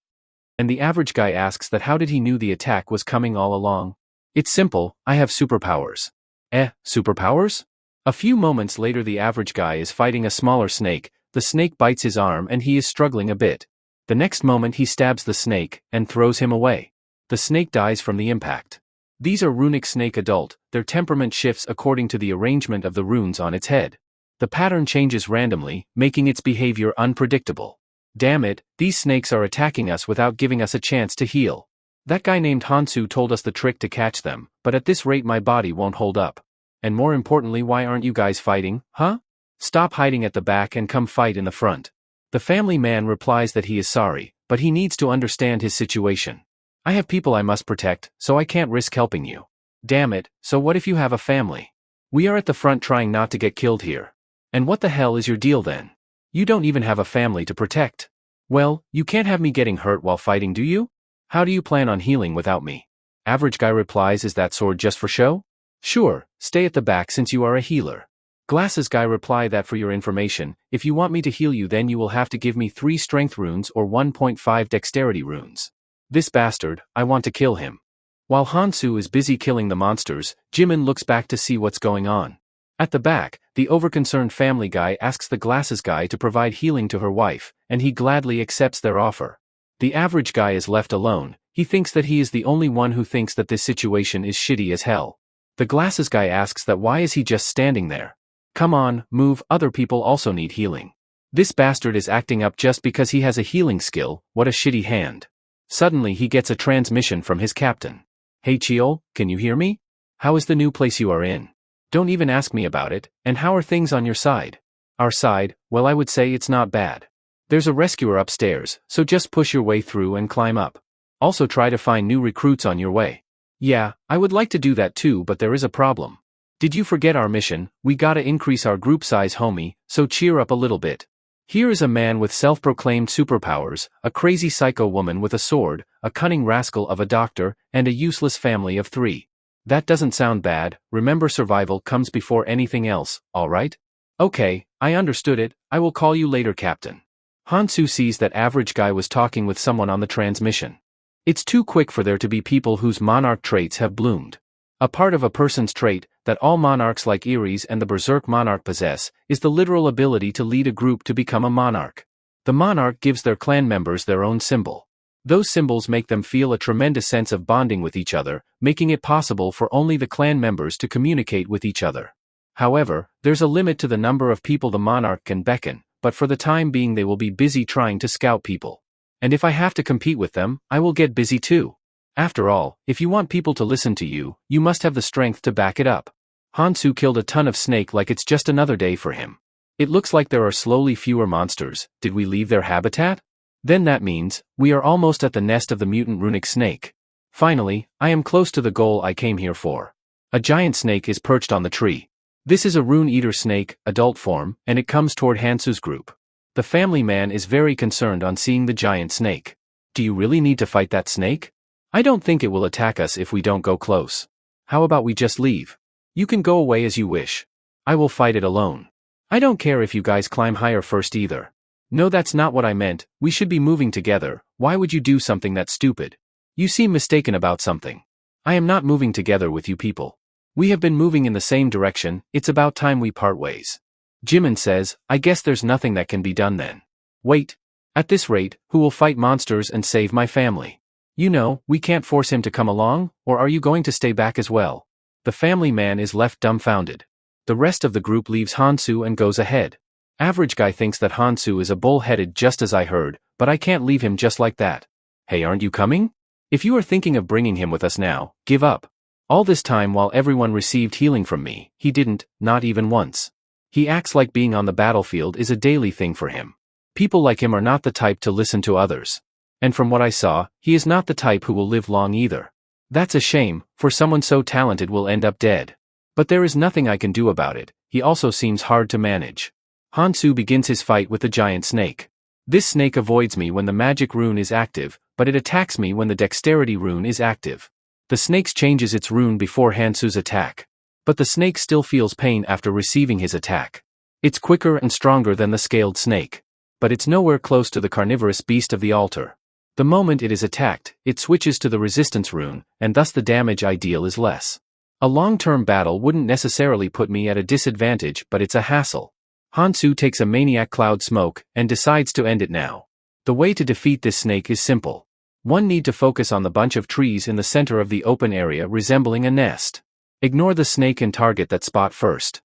And the average guy asks that how did he knew the attack was coming all along? It's simple, I have superpowers. Superpowers? A few moments later the average guy is fighting a smaller snake, the snake bites his arm and he is struggling a bit. The next moment he stabs the snake, and throws him away. The snake dies from the impact. These are runic snake adult, their temperament shifts according to the arrangement of the runes on its head. The pattern changes randomly, making its behavior unpredictable. Damn it, these snakes are attacking us without giving us a chance to heal. That guy named Hansu told us the trick to catch them, but at this rate my body won't hold up. And more importantly, why aren't you guys fighting, huh? Stop hiding at the back and come fight in the front. The family man replies that he is sorry, but he needs to understand his situation. I have people I must protect, so I can't risk helping you. Damn it, so what if you have a family? We are at the front trying not to get killed here. And what the hell is your deal then? You don't even have a family to protect. Well, you can't have me getting hurt while fighting, do you? How do you plan on healing without me? Average guy replies, is that sword just for show? Sure, stay at the back since you are a healer. Glasses guy reply that for your information, if you want me to heal you then you will have to give me 3 strength runes or 1.5 dexterity runes. This bastard, I want to kill him. While Hansu is busy killing the monsters, Jimin looks back to see what's going on. At the back, the overconcerned family guy asks the glasses guy to provide healing to her wife, and he gladly accepts their offer. The average guy is left alone. He thinks that he is the only one who thinks that this situation is shitty as hell. The glasses guy asks that why is he just standing there? Come on, move, other people also need healing. This bastard is acting up just because he has a healing skill, what a shitty hand. Suddenly he gets a transmission from his captain. Hey Chiol, can you hear me? How is the new place you are in? Don't even ask me about it, and how are things on your side? Our side, well I would say it's not bad. There's a rescuer upstairs, so just push your way through and climb up. Also try to find new recruits on your way. Yeah, I would like to do that too, but there is a problem. Did you forget our mission? We gotta increase our group size, homie, so cheer up a little bit. Here is a man with self-proclaimed superpowers, a crazy psycho woman with a sword, a cunning rascal of a doctor, and a useless family of 3. That doesn't sound bad. Remember, survival comes before anything else, alright? Okay, I understood it. I will call you later, Captain. Hansu sees that average guy was talking with someone on the transmission. It's too quick for there to be people whose monarch traits have bloomed. A part of a person's trait, that all monarchs like Ares and the Berserk monarch possess, is the literal ability to lead a group to become a monarch. The monarch gives their clan members their own symbol. Those symbols make them feel a tremendous sense of bonding with each other, making it possible for only the clan members to communicate with each other. However, there's a limit to the number of people the monarch can beckon, but for the time being they will be busy trying to scout people. And if I have to compete with them, I will get busy too. After all, if you want people to listen to you, you must have the strength to back it up. Hansu killed a ton of snake like it's just another day for him. It looks like there are slowly fewer monsters. Did we leave their habitat? Then that means, we are almost at the nest of the mutant runic snake. Finally, I am close to the goal I came here for. A giant snake is perched on the tree. This is a rune-eater snake, adult form, and it comes toward Hansu's group. The family man is very concerned on seeing the giant snake. Do you really need to fight that snake? I don't think it will attack us if we don't go close. How about we just leave? You can go away as you wish. I will fight it alone. I don't care if you guys climb higher first either. No, that's not what I meant. We should be moving together. Why would you do something that stupid? You seem mistaken about something. I am not moving together with you people. We have been moving in the same direction. It's about time we part ways. Jimin says, I guess there's nothing that can be done then. Wait. At this rate, who will fight monsters and save my family? You know, we can't force him to come along, or are you going to stay back as well? The family man is left dumbfounded. The rest of the group leaves Hansu and goes ahead. Average guy thinks that Hansu is a bull-headed just as I heard, but I can't leave him just like that. Hey, aren't you coming? If you are thinking of bringing him with us now, give up. All this time while everyone received healing from me, he didn't, not even once. He acts like being on the battlefield is a daily thing for him. People like him are not the type to listen to others. And from what I saw, he is not the type who will live long either. That's a shame, for someone so talented will end up dead. But there is nothing I can do about it. He also seems hard to manage. Hansu begins his fight with the giant snake. This snake avoids me when the magic rune is active, but it attacks me when the dexterity rune is active. The snake changes its rune before Hansu's attack. But the snake still feels pain after receiving his attack. It's quicker and stronger than the scaled snake. But it's nowhere close to the carnivorous beast of the altar. The moment it is attacked, it switches to the resistance rune, and thus the damage I deal is less. A long-term battle wouldn't necessarily put me at a disadvantage, but it's a hassle. Hansu takes a maniac cloud smoke, and decides to end it now. The way to defeat this snake is simple. One need to focus on the bunch of trees in the center of the open area resembling a nest. Ignore the snake and target that spot first.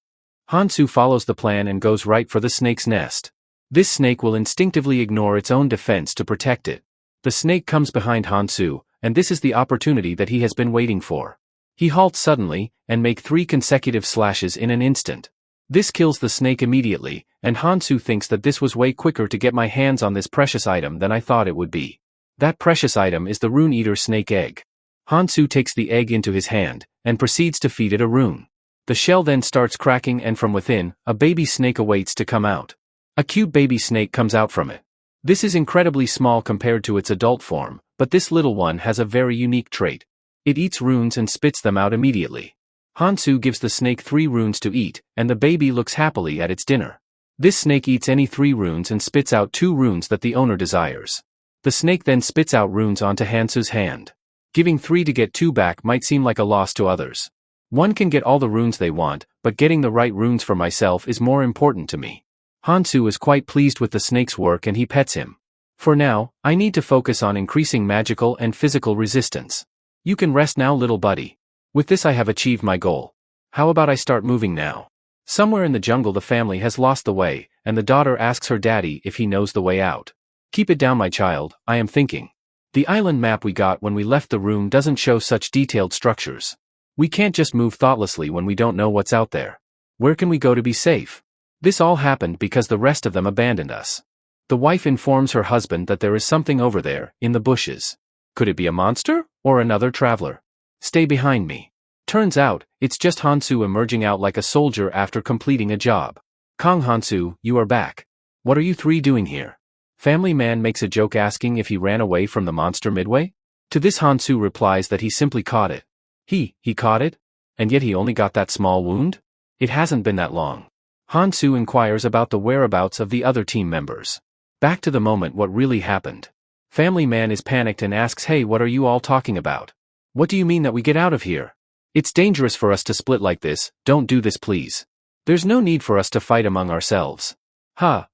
Hansu follows the plan and goes right for the snake's nest. This snake will instinctively ignore its own defense to protect it. The snake comes behind Hansu, and this is the opportunity that he has been waiting for. He halts suddenly, and makes 3 consecutive slashes in an instant. This kills the snake immediately, and Hansu thinks that this was way quicker to get my hands on this precious item than I thought it would be. That precious item is the Rune Eater snake egg. Hansu takes the egg into his hand, and proceeds to feed it a rune. The shell then starts cracking and from within, a baby snake awaits to come out. A cute baby snake comes out from it. This is incredibly small compared to its adult form, but this little one has a very unique trait. It eats runes and spits them out immediately. Hansu gives the snake 3 runes to eat, and the baby looks happily at its dinner. This snake eats any 3 runes and spits out 2 runes that the owner desires. The snake then spits out runes onto Hansu's hand. Giving 3 to get 2 back might seem like a loss to others. One can get all the runes they want, but getting the right runes for myself is more important to me. Hansu is quite pleased with the snake's work and he pets him. For now, I need to focus on increasing magical and physical resistance. You can rest now, little buddy. With this I have achieved my goal. How about I start moving now? Somewhere in the jungle the family has lost the way, and the daughter asks her daddy if he knows the way out. Keep it down, my child, I am thinking. The island map we got when we left the room doesn't show such detailed structures. We can't just move thoughtlessly when we don't know what's out there. Where can we go to be safe? This all happened because the rest of them abandoned us. The wife informs her husband that there is something over there, in the bushes. Could it be a monster, or another traveler? Stay behind me. Turns out, it's just Hansu emerging out like a soldier after completing a job. Kong Hansu, you are back. What are you 3 doing here? Family man makes a joke asking if he ran away from the monster midway. To this Hansu replies that he simply caught it. He caught it? And yet he only got that small wound? It hasn't been that long. Hansu inquires about the whereabouts of the other team members. Back to the moment what really happened. Family man is panicked and asks, hey, what are you all talking about? What do you mean that we get out of here? It's dangerous for us to split like this, don't do this please. There's no need for us to fight among ourselves.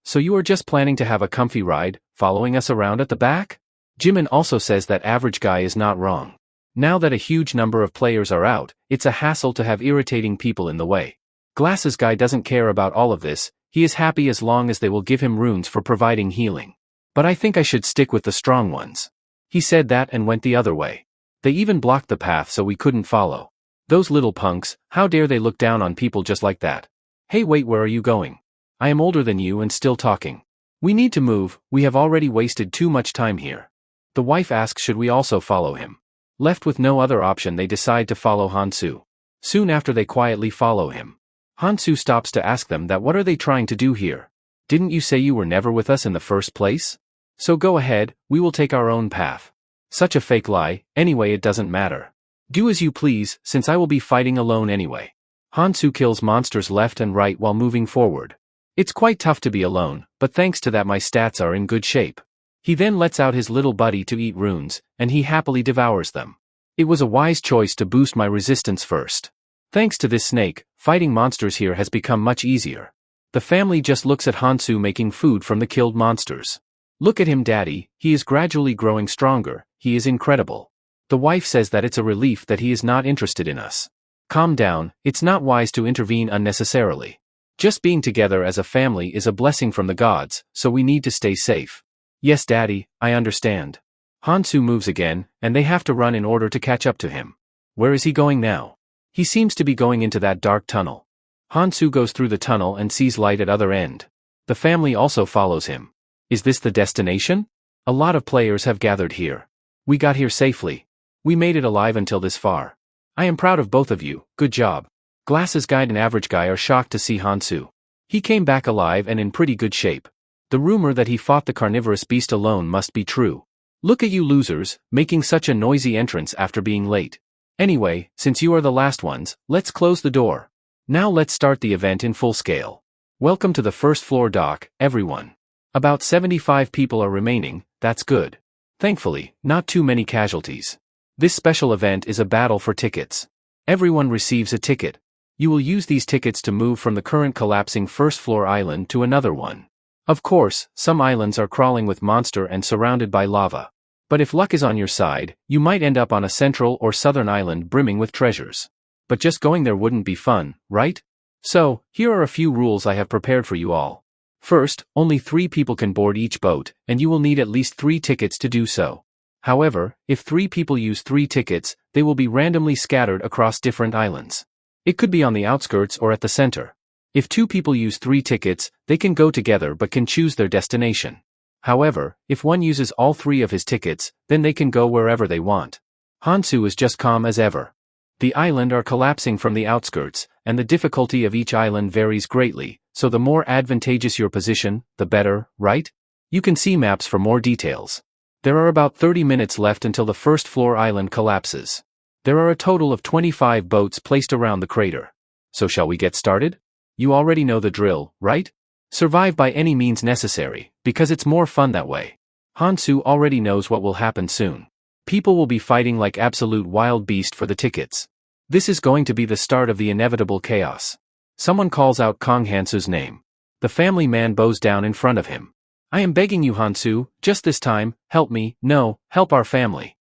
So you are just planning to have a comfy ride, following us around at the back? Jimin also says that average guy is not wrong. Now that a huge number of players are out, it's a hassle to have irritating people in the way. Glasses guy doesn't care about all of this, he is happy as long as they will give him runes for providing healing. But I think I should stick with the strong ones. He said that and went the other way. They even blocked the path so we couldn't follow. Those little punks, how dare they look down on people just like that? Hey wait, where are you going? I am older than you and still talking. We need to move, we have already wasted too much time here. The wife asks should we also follow him. Left with no other option they decide to follow Hansu. Soon after they quietly follow him. Hansu stops to ask them that what are they trying to do here? Didn't you say you were never with us in the first place? So go ahead, we will take our own path. Such a fake lie, anyway it doesn't matter. Do as you please, since I will be fighting alone anyway. Hansu kills monsters left and right while moving forward. It's quite tough to be alone, but thanks to that my stats are in good shape. He then lets out his little buddy to eat runes, and he happily devours them. It was a wise choice to boost my resistance first. Thanks to this snake, fighting monsters here has become much easier. The family just looks at Hansu making food from the killed monsters. Look at him daddy, he is gradually growing stronger, he is incredible. The wife says that it's a relief that he is not interested in us. Calm down, it's not wise to intervene unnecessarily. Just being together as a family is a blessing from the gods, so we need to stay safe. Yes daddy, I understand. Hansu moves again, and they have to run in order to catch up to him. Where is he going now? He seems to be going into that dark tunnel. Hansu goes through the tunnel and sees light at other end. The family also follows him. Is this the destination? A lot of players have gathered here. We got here safely. We made it alive until this far. I am proud of both of you, good job. Glasses guy and average guy are shocked to see Hansu. He came back alive and in pretty good shape. The rumor that he fought the carnivorous beast alone must be true. Look at you losers, making such a noisy entrance after being late. Anyway, since you are the last ones, let's close the door. Now let's start the event in full scale. Welcome to the first floor dock, everyone. About 75 people are remaining, that's good. Thankfully, not too many casualties. This special event is a battle for tickets. Everyone receives a ticket. You will use these tickets to move from the current collapsing first floor island to another one. Of course, some islands are crawling with monster and surrounded by lava. But if luck is on your side, you might end up on a central or southern island brimming with treasures. But just going there wouldn't be fun, right? So, here are a few rules I have prepared for you all. First, only 3 people can board each boat, and you will need at least 3 tickets to do so. However, if 3 people use 3 tickets, they will be randomly scattered across different islands. It could be on the outskirts or at the center. If 2 people use 3 tickets, they can go together but can choose their destination. However, if one uses all 3 of his tickets, then they can go wherever they want. Hansu is just calm as ever. The island are collapsing from the outskirts, and the difficulty of each island varies greatly, so the more advantageous your position, the better, right? You can see maps for more details. There are about 30 minutes left until the first floor island collapses. There are a total of 25 boats placed around the crater. So shall we get started? You already know the drill, right? Survive by any means necessary, because it's more fun that way. Hansu already knows what will happen soon. People will be fighting like absolute wild beast for the tickets. This is going to be the start of the inevitable chaos. Someone calls out Kong Hansu's name. The family man bows down in front of him. I am begging you, Hansu, just this time, help me, no, help our family.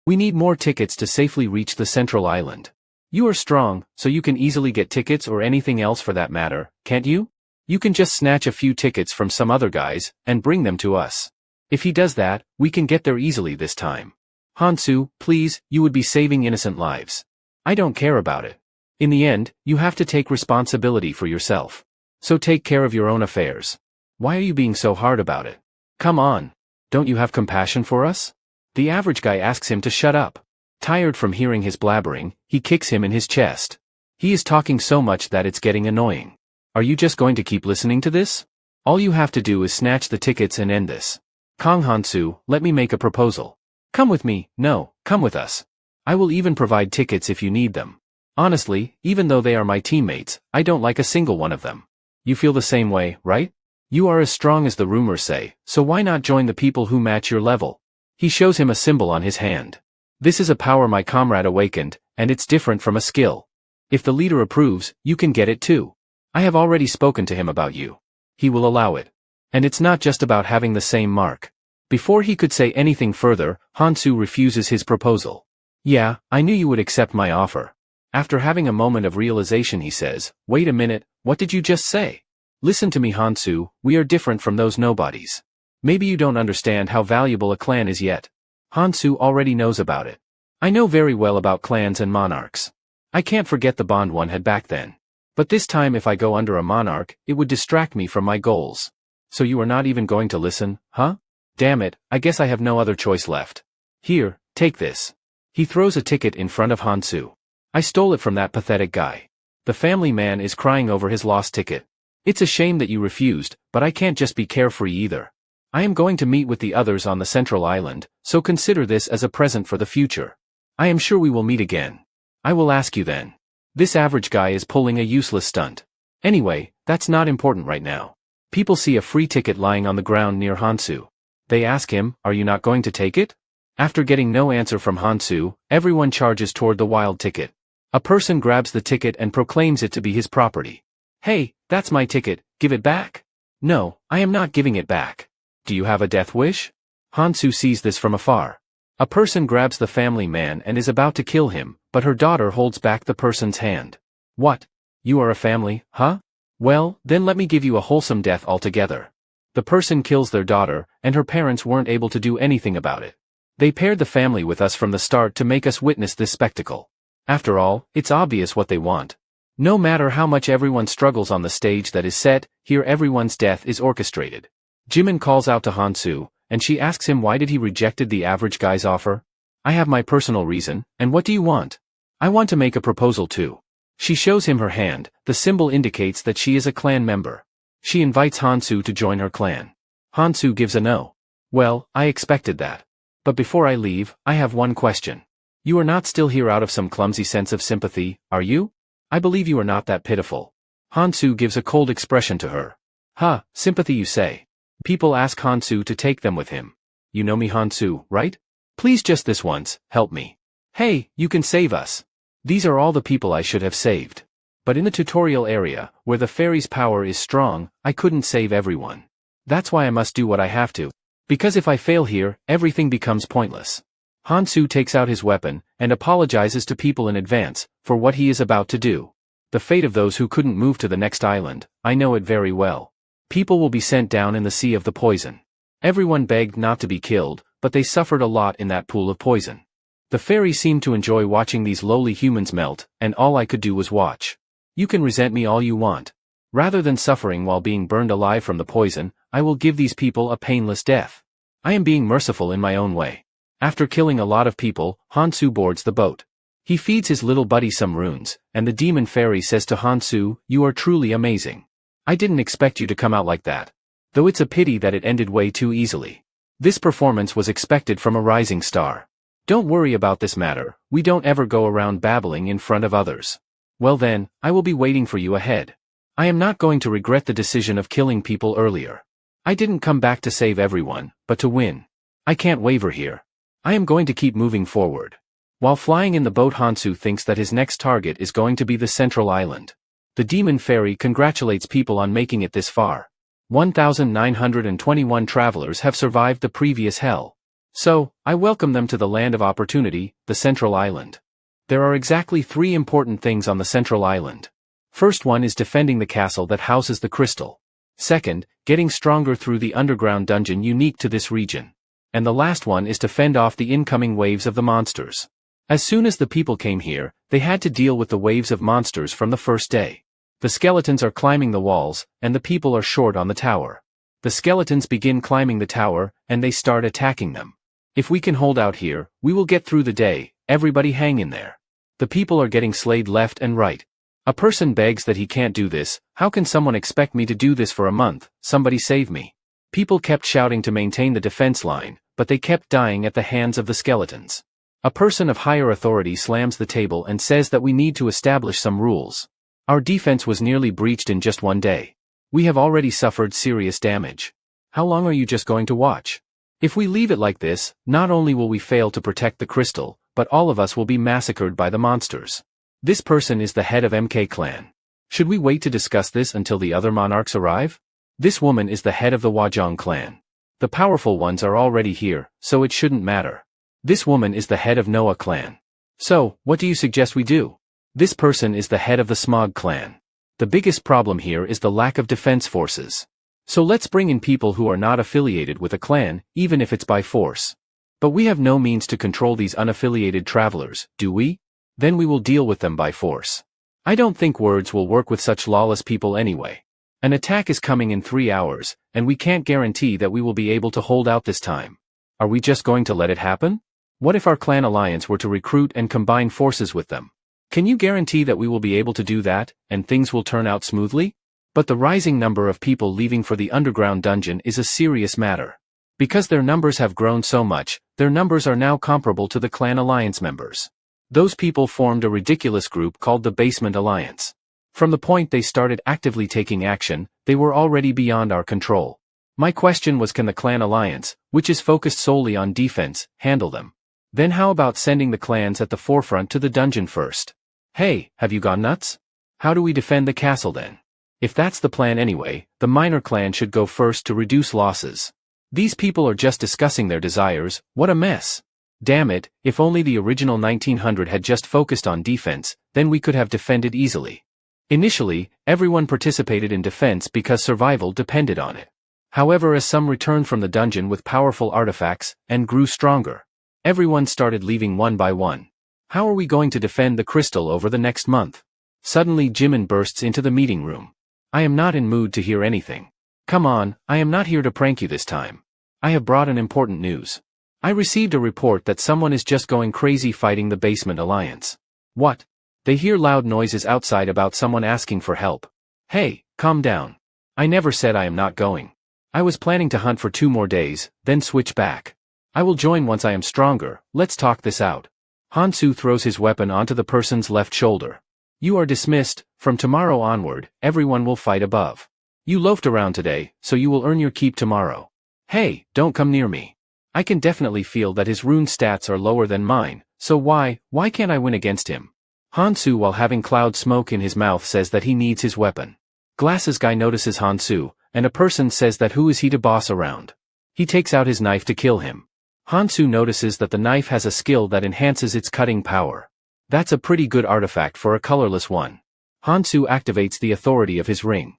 We need more tickets to safely reach the central island. You are strong, so you can easily get tickets or anything else for that matter, can't you? You can just snatch a few tickets from some other guys, and bring them to us. If he does that, we can get there easily this time. Hansu, please, you would be saving innocent lives. I don't care about it. In the end, you have to take responsibility for yourself. So take care of your own affairs. Why are you being so hard about it? Come on. Don't you have compassion for us? The average guy asks him to shut up. Tired from hearing his blabbering, he kicks him in his chest. He is talking so much that it's getting annoying. Are you just going to keep listening to this? All you have to do is snatch the tickets and end this. Kong Hansu, let me make a proposal. Come with me, no, come with us. I will even provide tickets if you need them. Honestly, even though they are my teammates, I don't like a single one of them. You feel the same way, right? You are as strong as the rumors say, so why not join the people who match your level? He shows him a symbol on his hand. This is a power my comrade awakened, and it's different from a skill. If the leader approves, you can get it too. I have already spoken to him about you. He will allow it. And it's not just about having the same mark. Before he could say anything further, Hansu refuses his proposal. Yeah, I knew you would accept my offer. After having a moment of realization he says, wait a minute, what did you just say? Listen to me, Hansu, we are different from those nobodies. Maybe you don't understand how valuable a clan is yet. Hansu already knows about it. I know very well about clans and monarchs. I can't forget the bond one had back then. But this time if I go under a monarch, it would distract me from my goals. So you are not even going to listen, huh? Damn it, I guess I have no other choice left. Here, take this. He throws a ticket in front of Hansu. I stole it from that pathetic guy. The family man is crying over his lost ticket. It's a shame that you refused, but I can't just be carefree either. I am going to meet with the others on the central island, so consider this as a present for the future. I am sure we will meet again. I will ask you then. This average guy is pulling a useless stunt. Anyway, that's not important right now. People see a free ticket lying on the ground near Hansu. They ask him, are you not going to take it? After getting no answer from Hansu, everyone charges toward the wild ticket. A person grabs the ticket and proclaims it to be his property. Hey, that's my ticket, give it back. No, I am not giving it back. Do you have a death wish? Hansu sees this from afar. A person grabs the family man and is about to kill him, but her daughter holds back the person's hand. What? You are a family, huh? Well, then let me give you a wholesome death altogether. The person kills their daughter, and her parents weren't able to do anything about it. They paired the family with us from the start to make us witness this spectacle. After all, it's obvious what they want. No matter how much everyone struggles on the stage that is set, here everyone's death is orchestrated. Jimin calls out to Hansu, and she asks him why did he rejected the average guy's offer? I have my personal reason, and what do you want? I want to make a proposal too. She shows him her hand, the symbol indicates that she is a clan member. She invites Hansu to join her clan. Hansu gives a no. Well, I expected that. But before I leave, I have one question. You are not still here out of some clumsy sense of sympathy, are you? I believe you are not that pitiful. Hansu gives a cold expression to her. Huh, sympathy you say. People ask Hansu to take them with him. You know me, Hansu, right? Please just this once, help me. Hey, you can save us. These are all the people I should have saved. But in the tutorial area, where the fairy's power is strong, I couldn't save everyone. That's why I must do what I have to. Because if I fail here, everything becomes pointless. Hansu takes out his weapon, and apologizes to people in advance, for what he is about to do. The fate of those who couldn't move to the next island, I know it very well. People will be sent down in the sea of the poison. Everyone begged not to be killed, but they suffered a lot in that pool of poison. The fairy seemed to enjoy watching these lowly humans melt, and all I could do was watch. You can resent me all you want. Rather than suffering while being burned alive from the poison, I will give these people a painless death. I am being merciful in my own way. After killing a lot of people, Hansu boards the boat. He feeds his little buddy some runes, and the demon fairy says to Hansu, "You are truly amazing. I didn't expect you to come out like that. Though it's a pity that it ended way too easily. This performance was expected from a rising star. Don't worry about this matter, we don't ever go around babbling in front of others. Well then, I will be waiting for you ahead. I am not going to regret the decision of killing people earlier. I didn't come back to save everyone, but to win. I can't waver here. I am going to keep moving forward." While flying in the boat, Hansu thinks that his next target is going to be the central island. The demon fairy congratulates people on making it this far. 1,921 travelers have survived the previous hell. So, I welcome them to the land of opportunity, the central island. There are exactly 3 important things on the central island. First one is defending the castle that houses the crystal. Second, getting stronger through the underground dungeon unique to this region. And the last one is to fend off the incoming waves of the monsters. As soon as the people came here, they had to deal with the waves of monsters from the first day. The skeletons are climbing the walls, and the people are short on the tower. The skeletons begin climbing the tower, and they start attacking them. If we can hold out here, we will get through the day, everybody hang in there. The people are getting slayed left and right. A person begs that he can't do this. How can someone expect me to do this for a month? Somebody save me. People kept shouting to maintain the defense line, but they kept dying at the hands of the skeletons. A person of higher authority slams the table and says that we need to establish some rules. Our defense was nearly breached in just one day. We have already suffered serious damage. How long are you just going to watch? If we leave it like this, not only will we fail to protect the crystal, but all of us will be massacred by the monsters. This person is the head of MK clan. Should we wait to discuss this until the other monarchs arrive? This woman is the head of the Wajong clan. The powerful ones are already here, so it shouldn't matter. This woman is the head of Noah clan. So, what do you suggest we do? This person is the head of the Smog clan. The biggest problem here is the lack of defense forces. So let's bring in people who are not affiliated with a clan, even if it's by force. But we have no means to control these unaffiliated travelers, do we? Then we will deal with them by force. I don't think words will work with such lawless people anyway. An attack is coming in 3 hours, and we can't guarantee that we will be able to hold out this time. Are we just going to let it happen? What if our clan alliance were to recruit and combine forces with them? Can you guarantee that we will be able to do that, and things will turn out smoothly? But the rising number of people leaving for the underground dungeon is a serious matter. Because their numbers have grown so much, their numbers are now comparable to the clan alliance members. Those people formed a ridiculous group called the Basement Alliance. From the point they started actively taking action, they were already beyond our control. My question was, can the clan alliance, which is focused solely on defense, handle them? Then how about sending the clans at the forefront to the dungeon first? Hey, have you gone nuts? How do we defend the castle then? If that's the plan anyway, the minor clan should go first to reduce losses. These people are just discussing their desires. What a mess. Damn it, if only the original 1900 had just focused on defense, then we could have defended easily. Initially, everyone participated in defense because survival depended on it. However, as some returned from the dungeon with powerful artifacts, and grew stronger, everyone started leaving one by one. How are we going to defend the crystal over the next month? Suddenly Jimin bursts into the meeting room. I am not in mood to hear anything. Come on, I am not here to prank you this time. I have brought an important news. I received a report that someone is just going crazy fighting the Basement Alliance. What? They hear loud noises outside about someone asking for help. Hey, calm down. I never said I am not going. I was planning to hunt for 2 more days, then switch back. I will join once I am stronger. Let's talk this out. Hansu throws his weapon onto the person's left shoulder. You are dismissed. From tomorrow onward, everyone will fight above. You loafed around today, so you will earn your keep tomorrow. Hey, don't come near me. I can definitely feel that his rune stats are lower than mine, so why can't I win against him? Hansu, while having cloud smoke in his mouth, says that he needs his weapon. Glasses guy notices Hansu, and a person says that who is he to boss around? He takes out his knife to kill him. Hansu notices that the knife has a skill that enhances its cutting power. That's a pretty good artifact for a colorless one. Hansu activates the authority of his ring.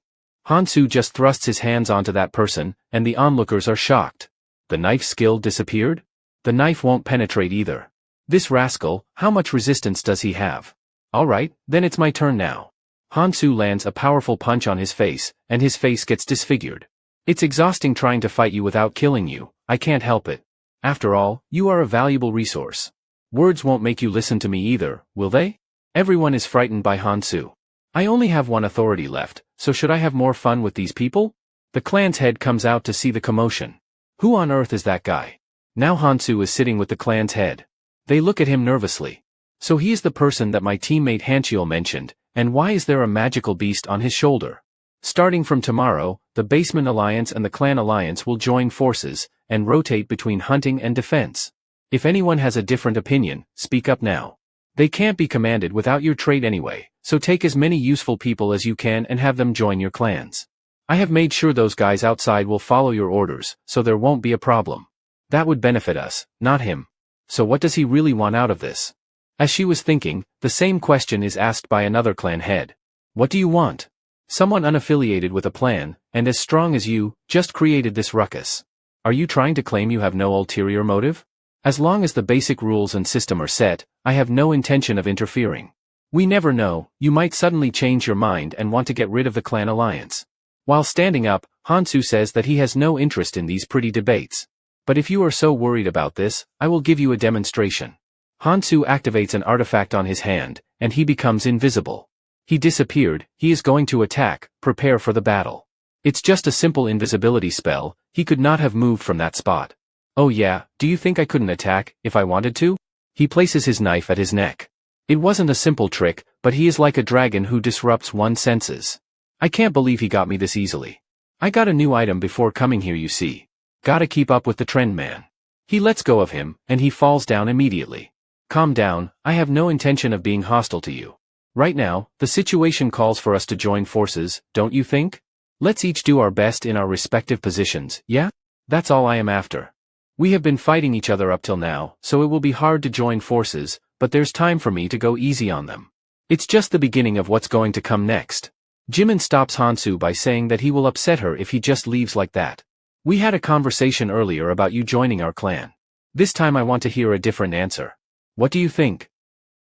Hansu just thrusts his hands onto that person, and the onlookers are shocked. The knife skill disappeared? The knife won't penetrate either. This rascal, how much resistance does he have? Alright, then it's my turn now. Hansu lands a powerful punch on his face, and his face gets disfigured. It's exhausting trying to fight you without killing you, I can't help it. After all, you are a valuable resource. Words won't make you listen to me either, will they? Everyone is frightened by Hansu. I only have one authority left, so should I have more fun with these people? The clan's head comes out to see the commotion. Who on earth is that guy? Now Hansu is sitting with the clan's head. They look at him nervously. So he is the person that my teammate Hanchiel mentioned, and why is there a magical beast on his shoulder? Starting from tomorrow, the Basement Alliance and the Clan Alliance will join forces, and rotate between hunting and defense. If anyone has a different opinion, speak up now. They can't be commanded without your trade anyway, so take as many useful people as you can and have them join your clans. I have made sure those guys outside will follow your orders, so there won't be a problem. That would benefit us, not him. So what does he really want out of this? As she was thinking, the same question is asked by another clan head. What do you want? Someone unaffiliated with a plan, and as strong as you, just created this ruckus. Are you trying to claim you have no ulterior motive? As long as the basic rules and system are set, I have no intention of interfering. We never know, you might suddenly change your mind and want to get rid of the clan alliance. While standing up, Hansu says that he has no interest in these pretty debates. But if you are so worried about this, I will give you a demonstration. Hansu activates an artifact on his hand, and he becomes invisible. He disappeared, he is going to attack, prepare for the battle. It's just a simple invisibility spell, he could not have moved from that spot. Oh yeah, do you think I couldn't attack, if I wanted to? He places his knife at his neck. It wasn't a simple trick, but he is like a dragon who disrupts one's senses. I can't believe he got me this easily. I got a new item before coming here, you see. Gotta keep up with the trend, man. He lets go of him, and he falls down immediately. Calm down, I have no intention of being hostile to you. Right now, the situation calls for us to join forces, don't you think? Let's each do our best in our respective positions, yeah? That's all I am after. We have been fighting each other up till now, so it will be hard to join forces, but there's time for me to go easy on them. It's just the beginning of what's going to come next. Jimin stops Hansu by saying that he will upset her if he just leaves like that. We had a conversation earlier about you joining our clan. This time I want to hear a different answer. What do you think?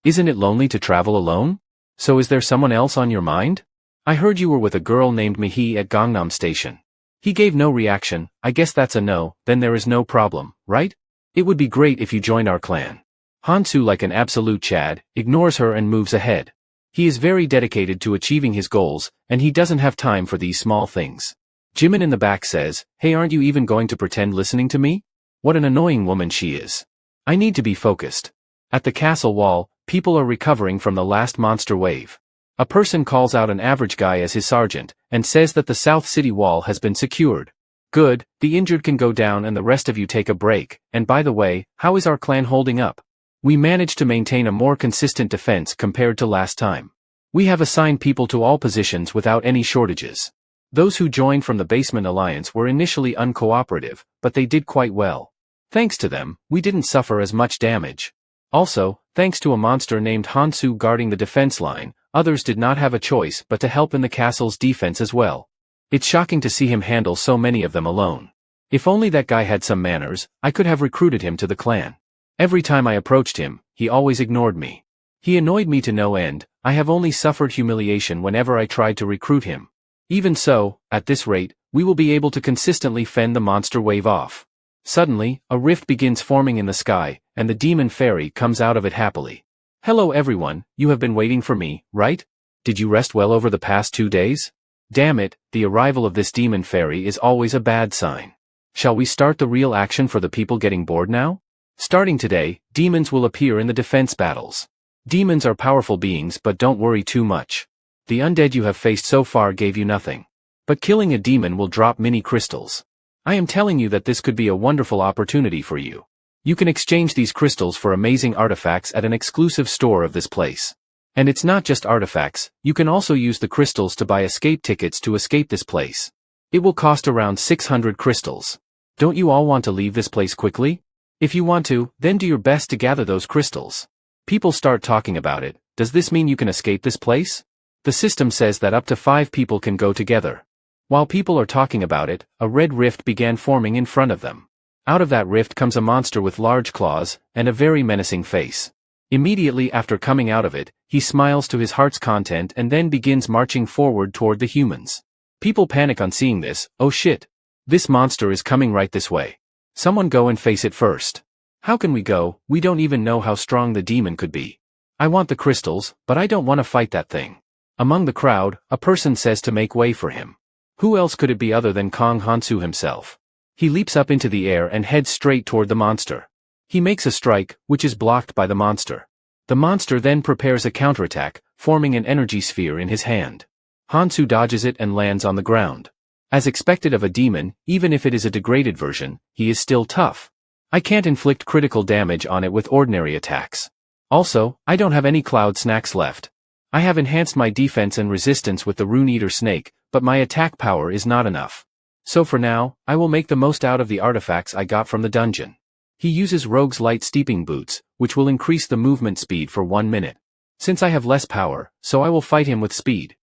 Isn't it lonely to travel alone? So is there someone else on your mind? I heard you were with a girl named Mihi at Gangnam Station. He gave no reaction. I guess that's a no, then there is no problem, right? It would be great if you joined our clan. Hansu, like an absolute Chad, ignores her and moves ahead. He is very dedicated to achieving his goals, and he doesn't have time for these small things. Jimin in the back says, "Hey, aren't you even going to pretend listening to me? What an annoying woman she is. I need to be focused." At the castle wall, people are recovering from the last monster wave. A person calls out an average guy as his sergeant, and says that the South City wall has been secured. Good, the injured can go down and the rest of you take a break, and by the way, how is our clan holding up? We managed to maintain a more consistent defense compared to last time. We have assigned people to all positions without any shortages. Those who joined from the Basement Alliance were initially uncooperative, but they did quite well. Thanks to them, we didn't suffer as much damage. Also, thanks to a monster named Hansu guarding the defense line, others did not have a choice but to help in the castle's defense as well. It's shocking to see him handle so many of them alone. If only that guy had some manners, I could have recruited him to the clan. Every time I approached him, he always ignored me. He annoyed me to no end. I have only suffered humiliation whenever I tried to recruit him. Even so, at this rate, we will be able to consistently fend the monster wave off. Suddenly, a rift begins forming in the sky, and the demon fairy comes out of it happily. Hello everyone, you have been waiting for me, right? Did you rest well over the past 2 days? Damn it, the arrival of this demon fairy is always a bad sign. Shall we start the real action for the people getting bored now? Starting today, demons will appear in the defense battles. Demons are powerful beings, but don't worry too much. The undead you have faced so far gave you nothing. But killing a demon will drop mini crystals. I am telling you that this could be a wonderful opportunity for you. You can exchange these crystals for amazing artifacts at an exclusive store of this place. And it's not just artifacts, you can also use the crystals to buy escape tickets to escape this place. It will cost around 600 crystals. Don't you all want to leave this place quickly? If you want to, then do your best to gather those crystals. People start talking about it. Does this mean you can escape this place? The system says that up to 5 people can go together. While people are talking about it, a red rift began forming in front of them. Out of that rift comes a monster with large claws, and a very menacing face. Immediately after coming out of it, he smiles to his heart's content and then begins marching forward toward the humans. People panic on seeing this. Oh shit! This monster is coming right this way. Someone go and face it first. How can we go? We don't even know how strong the demon could be. I want the crystals, but I don't want to fight that thing. Among the crowd, a person says to make way for him. Who else could it be other than Kong Hansu himself? He leaps up into the air and heads straight toward the monster. He makes a strike, which is blocked by the monster. The monster then prepares a counterattack, forming an energy sphere in his hand. Hansu dodges it and lands on the ground. As expected of a demon, even if it is a degraded version, he is still tough. I can't inflict critical damage on it with ordinary attacks. Also, I don't have any cloud snacks left. I have enhanced my defense and resistance with the Rune Eater Snake, but my attack power is not enough. So for now, I will make the most out of the artifacts I got from the dungeon. He uses Rogue's Light Steeping Boots, which will increase the movement speed for 1 minute. Since I have less power, so I will fight him with speed.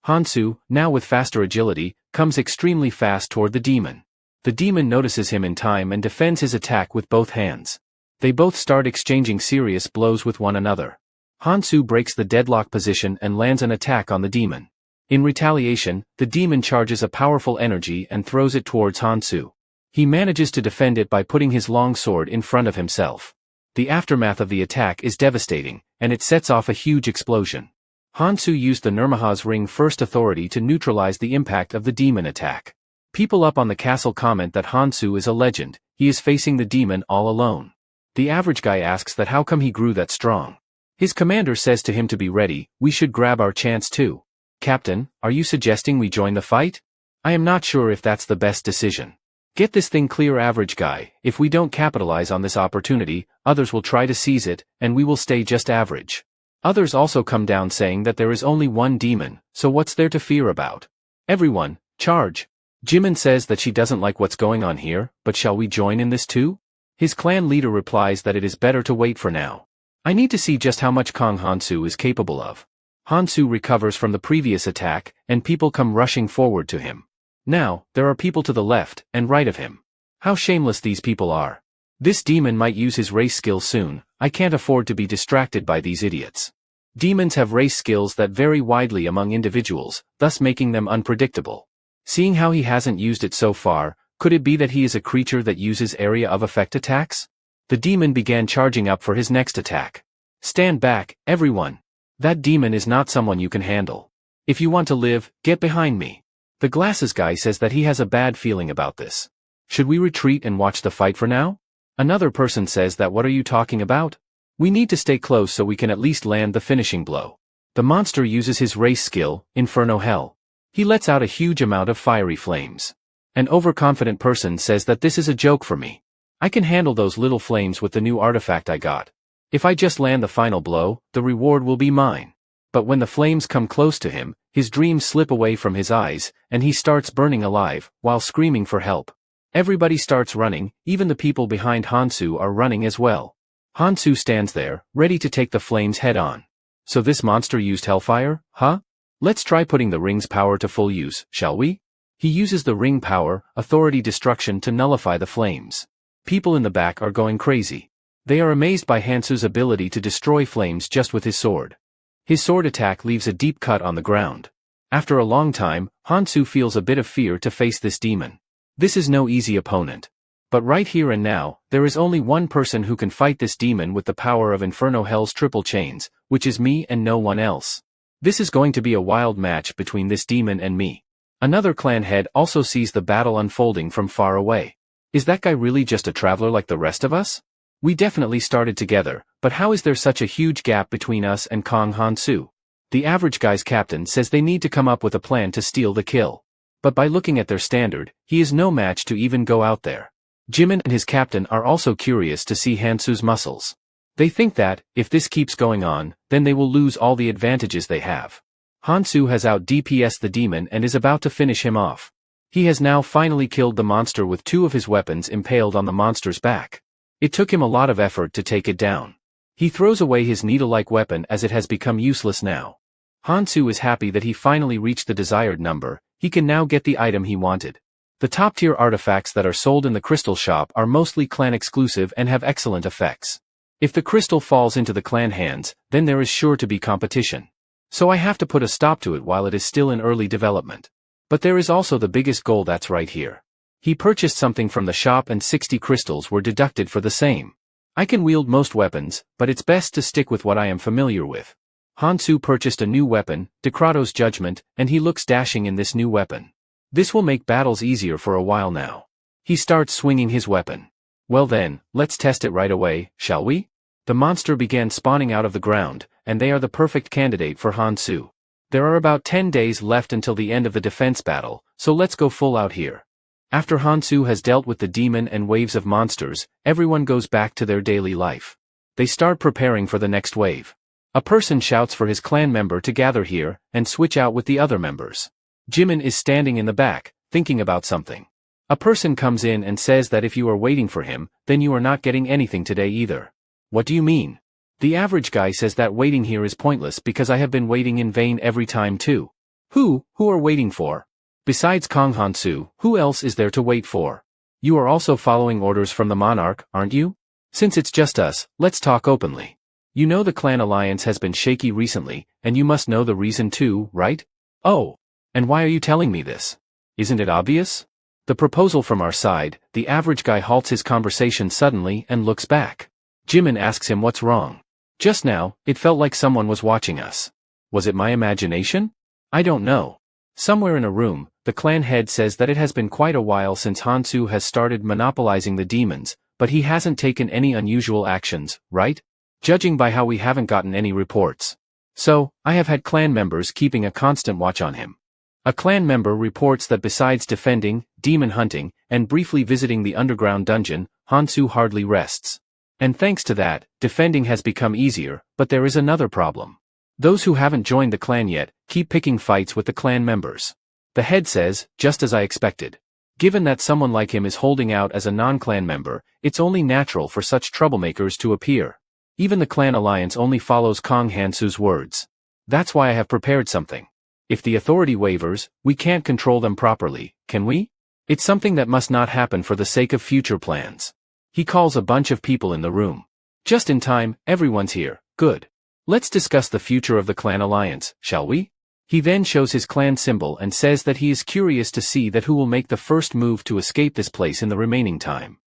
Hansu, now with faster agility, comes extremely fast toward the demon. The demon notices him in time and defends his attack with both hands. They both start exchanging serious blows with one another. Hansu breaks the deadlock position and lands an attack on the demon. In retaliation, the demon charges a powerful energy and throws it towards Hansu. He manages to defend it by putting his long sword in front of himself. The aftermath of the attack is devastating, and it sets off a huge explosion. Hansu used the Nirmaha's Ring First Authority to neutralize the impact of the demon attack. People up on the castle comment that Hansu is a legend, he is facing the demon all alone. The average guy asks that how come he grew that strong. His commander says to him to be ready, we should grab our chance too. Captain, are you suggesting we join the fight? I am not sure if that's the best decision. Get this thing clear, average guy. If we don't capitalize on this opportunity, others will try to seize it, and we will stay just average. Others also come down saying that there is only one demon, so what's there to fear about? Everyone, charge. Jimin says that she doesn't like what's going on here, but shall we join in this too? His clan leader replies that it is better to wait for now. I need to see just how much Kong Hansu is capable of. Hansu recovers from the previous attack, and people come rushing forward to him. Now, there are people to the left and right of him. How shameless these people are. This demon might use his race skill soon. I can't afford to be distracted by these idiots. Demons have race skills that vary widely among individuals, thus making them unpredictable. Seeing how he hasn't used it so far, could it be that he is a creature that uses area of effect attacks? The demon began charging up for his next attack. Stand back, everyone. That demon is not someone you can handle. If you want to live, get behind me. The glasses guy says that he has a bad feeling about this. Should we retreat and watch the fight for now? Another person says that what are you talking about? We need to stay close so we can at least land the finishing blow. The monster uses his race skill, Inferno Hell. He lets out a huge amount of fiery flames. An overconfident person says that this is a joke for me. I can handle those little flames with the new artifact I got. If I just land the final blow, the reward will be mine. But when the flames come close to him, his dreams slip away from his eyes, and he starts burning alive, while screaming for help. Everybody starts running, even the people behind Hansu are running as well. Hansu stands there, ready to take the flames head on. So this monster used hellfire, huh? Let's try putting the ring's power to full use, shall we? He uses the ring power, authority destruction to nullify the flames. People in the back are going crazy. They are amazed by Hansu's ability to destroy flames just with his sword. His sword attack leaves a deep cut on the ground. After a long time, Hansu feels a bit of fear to face this demon. This is no easy opponent. But right here and now, there is only one person who can fight this demon with the power of Inferno Hell's triple chains, which is me and no one else. This is going to be a wild match between this demon and me. Another clan head also sees the battle unfolding from far away. Is that guy really just a traveler like the rest of us? We definitely started together, but how is there such a huge gap between us and Kong Hansu? The average guy's captain says they need to come up with a plan to steal the kill. But by looking at their standard, he is no match to even go out there. Jimin and his captain are also curious to see Hansu's muscles. They think that, if this keeps going on, then they will lose all the advantages they have. Hansu has out DPS'd the demon and is about to finish him off. He has now finally killed the monster with two of his weapons impaled on the monster's back. It took him a lot of effort to take it down. He throws away his needle-like weapon as it has become useless now. Hansu is happy that he finally reached the desired number. He can now get the item he wanted. The top-tier artifacts that are sold in the crystal shop are mostly clan exclusive and have excellent effects. If the crystal falls into the clan hands, then there is sure to be competition. So I have to put a stop to it while it is still in early development. But there is also the biggest goal that's right here. He purchased something from the shop and 60 crystals were deducted for the same. I can wield most weapons, but it's best to stick with what I am familiar with. Hansu purchased a new weapon, Decrato's Judgment, and he looks dashing in this new weapon. This will make battles easier for a while now. He starts swinging his weapon. Well then, let's test it right away, shall we? The monster began spawning out of the ground, and they are the perfect candidate for Hansu. There are about 10 days left until the end of the defense battle, so let's go full out here. After Hansu has dealt with the demon and waves of monsters, everyone goes back to their daily life. They start preparing for the next wave. A person shouts for his clan member to gather here, and switch out with the other members. Jimin is standing in the back, thinking about something. A person comes in and says that if you are waiting for him, then you are not getting anything today either. What do you mean? The average guy says that waiting here is pointless because I have been waiting in vain every time too. Who are waiting for? Besides Kong Hansu, who else is there to wait for? You are also following orders from the monarch, aren't you? Since it's just us, let's talk openly. You know the clan alliance has been shaky recently, and you must know the reason too, right? Oh. And why are you telling me this? Isn't it obvious? The proposal from our side, the average guy halts his conversation suddenly and looks back. Jimin asks him what's wrong. Just now, it felt like someone was watching us. Was it my imagination? I don't know. Somewhere in a room, the clan head says that it has been quite a while since Hansu has started monopolizing the demons, but he hasn't taken any unusual actions, right? Judging by how we haven't gotten any reports. So, I have had clan members keeping a constant watch on him. A clan member reports that besides defending, demon hunting, and briefly visiting the underground dungeon, Hansu hardly rests. And thanks to that, defending has become easier, but there is another problem. Those who haven't joined the clan yet, keep picking fights with the clan members. The head says, just as I expected. Given that someone like him is holding out as a non-clan member, it's only natural for such troublemakers to appear. Even the clan alliance only follows Kong Hansu's words. That's why I have prepared something. If the authority wavers, we can't control them properly, can we? It's something that must not happen for the sake of future plans. He calls a bunch of people in the room. Just in time, everyone's here, good. Let's discuss the future of the clan alliance, shall we? He then shows his clan symbol and says that he is curious to see that who will make the first move to escape this place in the remaining time.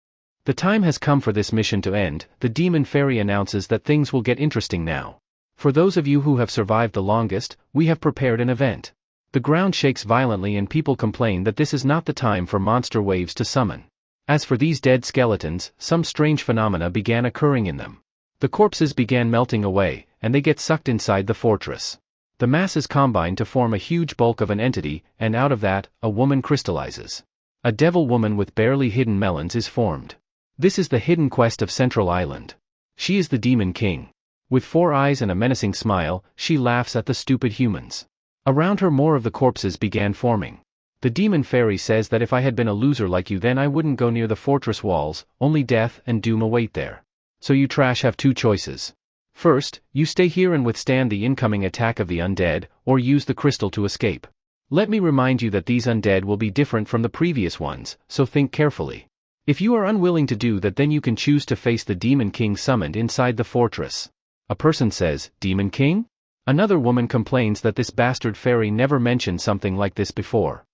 The time has come for this mission to end. The demon fairy announces that things will get interesting now. For those of you who have survived the longest, we have prepared an event. The ground shakes violently and people complain that this is not the time for monster waves to summon. As for these dead skeletons, some strange phenomena began occurring in them. The corpses began melting away, and they get sucked inside the fortress. The masses combine to form a huge bulk of an entity, and out of that, a woman crystallizes. A devil woman with barely hidden melons is formed. This is the hidden quest of Central Island. She is the Demon King. With 4 eyes and a menacing smile, she laughs at the stupid humans. Around her more of the corpses began forming. The demon fairy says that if I had been a loser like you then I wouldn't go near the fortress walls, only death and doom await there. So you trash have 2 choices. First, you stay here and withstand the incoming attack of the undead, or use the crystal to escape. Let me remind you that these undead will be different from the previous ones, so think carefully. If you are unwilling to do that then you can choose to face the Demon King summoned inside the fortress. A person says, Demon King? Another woman complains that this bastard fairy never mentioned something like this before.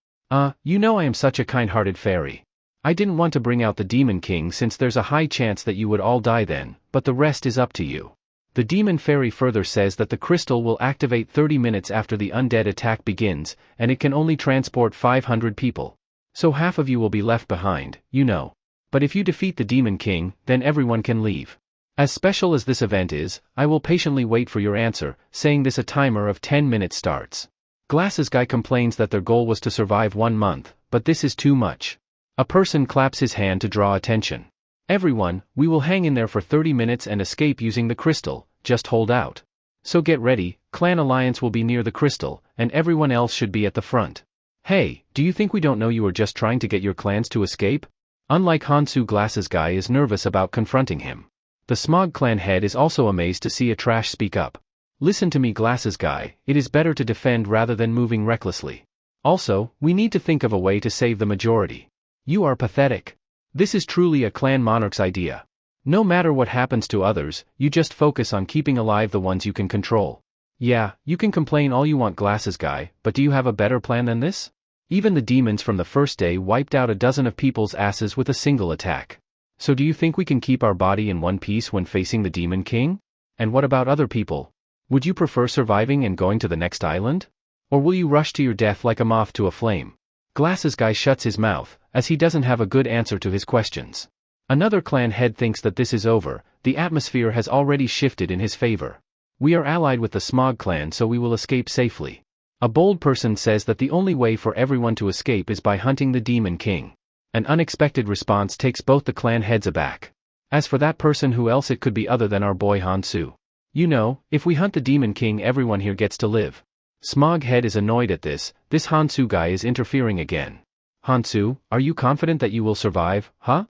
You know I am such a kind-hearted fairy. I didn't want to bring out the Demon King since there's a high chance that you would all die then, but the rest is up to you. The demon fairy further says that the crystal will activate 30 minutes after the undead attack begins, and it can only transport 500 people. So half of you will be left behind, you know. But if you defeat the Demon King, then everyone can leave. As special as this event is, I will patiently wait for your answer, saying this a timer of 10 minutes starts. Glasses Guy complains that their goal was to survive 1 month, but this is too much. A person claps his hand to draw attention. Everyone, we will hang in there for 30 minutes and escape using the crystal, just hold out. So get ready, Clan Alliance will be near the crystal, and everyone else should be at the front. Hey, do you think we don't know you are just trying to get your clans to escape? Unlike Hansu, Glasses Guy is nervous about confronting him. The Smog clan head is also amazed to see a trash speak up. Listen to me, Glasses Guy, it is better to defend rather than moving recklessly. Also, we need to think of a way to save the majority. You are pathetic. This is truly a clan monarch's idea. No matter what happens to others, you just focus on keeping alive the ones you can control. Yeah, you can complain all you want, Glasses Guy, but do you have a better plan than this? Even the demons from the first day wiped out a dozen of people's asses with a single attack. So do you think we can keep our body in one piece when facing the Demon King? And what about other people? Would you prefer surviving and going to the next island? Or will you rush to your death like a moth to a flame? Glasses Guy shuts his mouth, as he doesn't have a good answer to his questions. Another clan head thinks that this is over, the atmosphere has already shifted in his favor. We are allied with the Smog clan, so we will escape safely. A bold person says that the only way for everyone to escape is by hunting the Demon King. An unexpected response takes both the clan heads aback. As for that person, who else it could be other than our boy Hansu? You know, if we hunt the Demon King, everyone here gets to live. Smog head is annoyed at this Hansu guy is interfering again. Hansu, are you confident that you will survive, huh?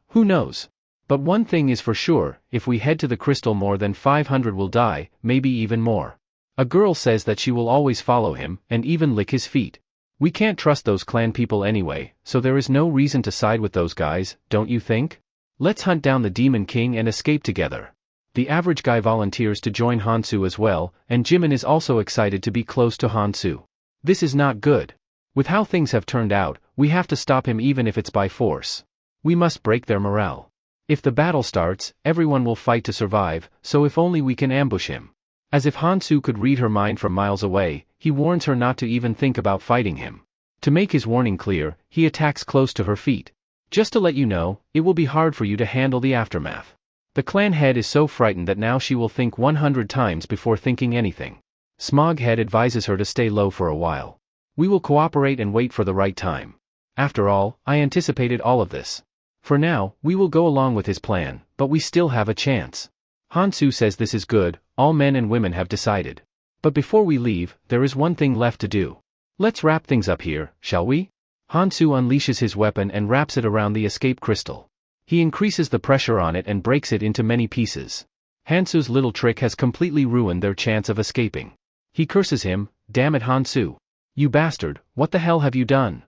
Who knows? But one thing is for sure, if we head to the crystal, more than 500 will die, maybe even more. A girl says that she will always follow him, and even lick his feet. We can't trust those clan people anyway, so there is no reason to side with those guys, don't you think? Let's hunt down the Demon King and escape together. The average guy volunteers to join Hansu as well, and Jimin is also excited to be close to Hansu. This is not good. With how things have turned out, we have to stop him even if it's by force. We must break their morale. If the battle starts, everyone will fight to survive, so if only we can ambush him. As if Hansu could read her mind from miles away, he warns her not to even think about fighting him. To make his warning clear, he attacks close to her feet. Just to let you know, it will be hard for you to handle the aftermath. The clan head is so frightened that now she will think 100 times before thinking anything. Smog head advises her to stay low for a while. We will cooperate and wait for the right time. After all, I anticipated all of this. For now, we will go along with his plan, but we still have a chance. Hansu says this is good, all men and women have decided. But before we leave, there is one thing left to do. Let's wrap things up here, shall we? Hansu unleashes his weapon and wraps it around the escape crystal. He increases the pressure on it and breaks it into many pieces. Hansu's little trick has completely ruined their chance of escaping. He curses him, "Damn it, Hansu. You bastard, what the hell have you done?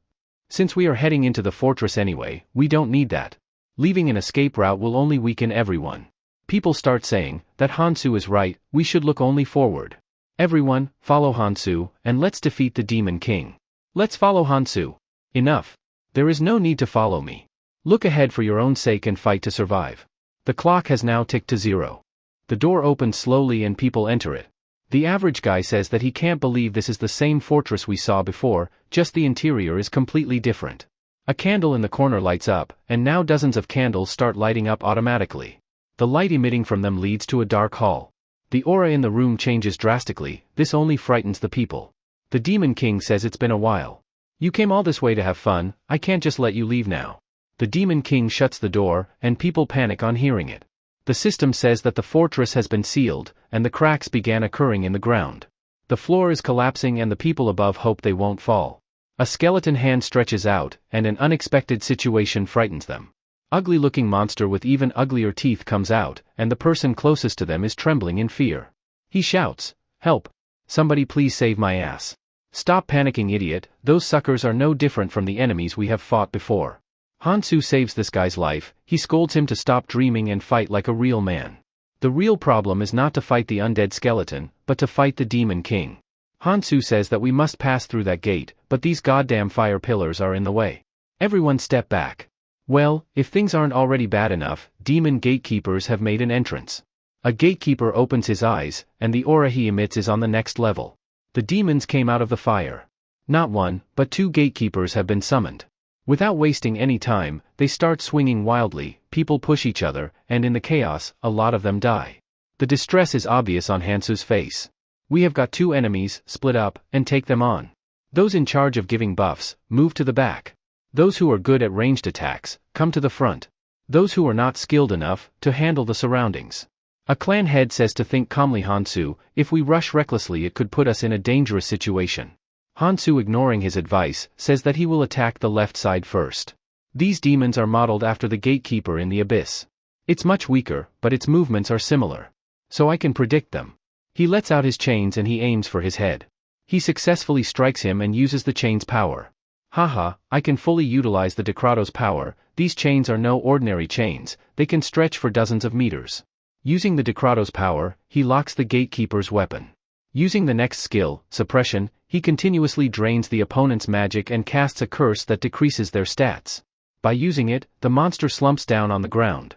Since we are heading into the fortress anyway, we don't need that. Leaving an escape route will only weaken everyone." People start saying that Hansu is right, we should look only forward. Everyone, follow Hansu, and let's defeat the Demon King. Let's follow Hansu. Enough. There is no need to follow me. Look ahead for your own sake and fight to survive. The clock has now ticked to 0. The door opens slowly and people enter it. The average guy says that he can't believe this is the same fortress we saw before, just the interior is completely different. A candle in the corner lights up, and now dozens of candles start lighting up automatically. The light emitting from them leads to a dark hall. The aura in the room changes drastically, this only frightens the people. The Demon King says it's been a while. You came all this way to have fun, I can't just let you leave now. The Demon King shuts the door, and people panic on hearing it. The system says that the fortress has been sealed, and the cracks began occurring in the ground. The floor is collapsing and the people above hope they won't fall. A skeleton hand stretches out, and an unexpected situation frightens them. Ugly-looking monster with even uglier teeth comes out, and the person closest to them is trembling in fear. He shouts, "Help! Somebody please save my ass. Stop panicking, idiot, those suckers are no different from the enemies we have fought before." Hansu saves this guy's life, he scolds him to stop dreaming and fight like a real man. The real problem is not to fight the undead skeleton, but to fight the Demon King. Hansu says that we must pass through that gate, but these goddamn fire pillars are in the way. Everyone step back. Well, if things aren't already bad enough, demon gatekeepers have made an entrance. A gatekeeper opens his eyes, and the aura he emits is on the next level. The demons came out of the fire. Not one, but 2 gatekeepers have been summoned. Without wasting any time, they start swinging wildly, people push each other, and in the chaos, a lot of them die. The distress is obvious on Hansu's face. We have got 2 enemies, split up, and take them on. Those in charge of giving buffs, move to the back. Those who are good at ranged attacks, come to the front. Those who are not skilled enough, to handle the surroundings. A clan head says to think calmly, Hansu, if we rush recklessly it could put us in a dangerous situation. Hansu, ignoring his advice, says that he will attack the left side first. These demons are modeled after the gatekeeper in the abyss. It's much weaker, but its movements are similar. So I can predict them. He lets out his chains and he aims for his head. He successfully strikes him and uses the chain's power. Haha, I can fully utilize the Decrato's power. These chains are no ordinary chains, they can stretch for dozens of meters. Using the Decrato's power, he locks the gatekeeper's weapon. Using the next skill, Suppression, he continuously drains the opponent's magic and casts a curse that decreases their stats. By using it, the monster slumps down on the ground.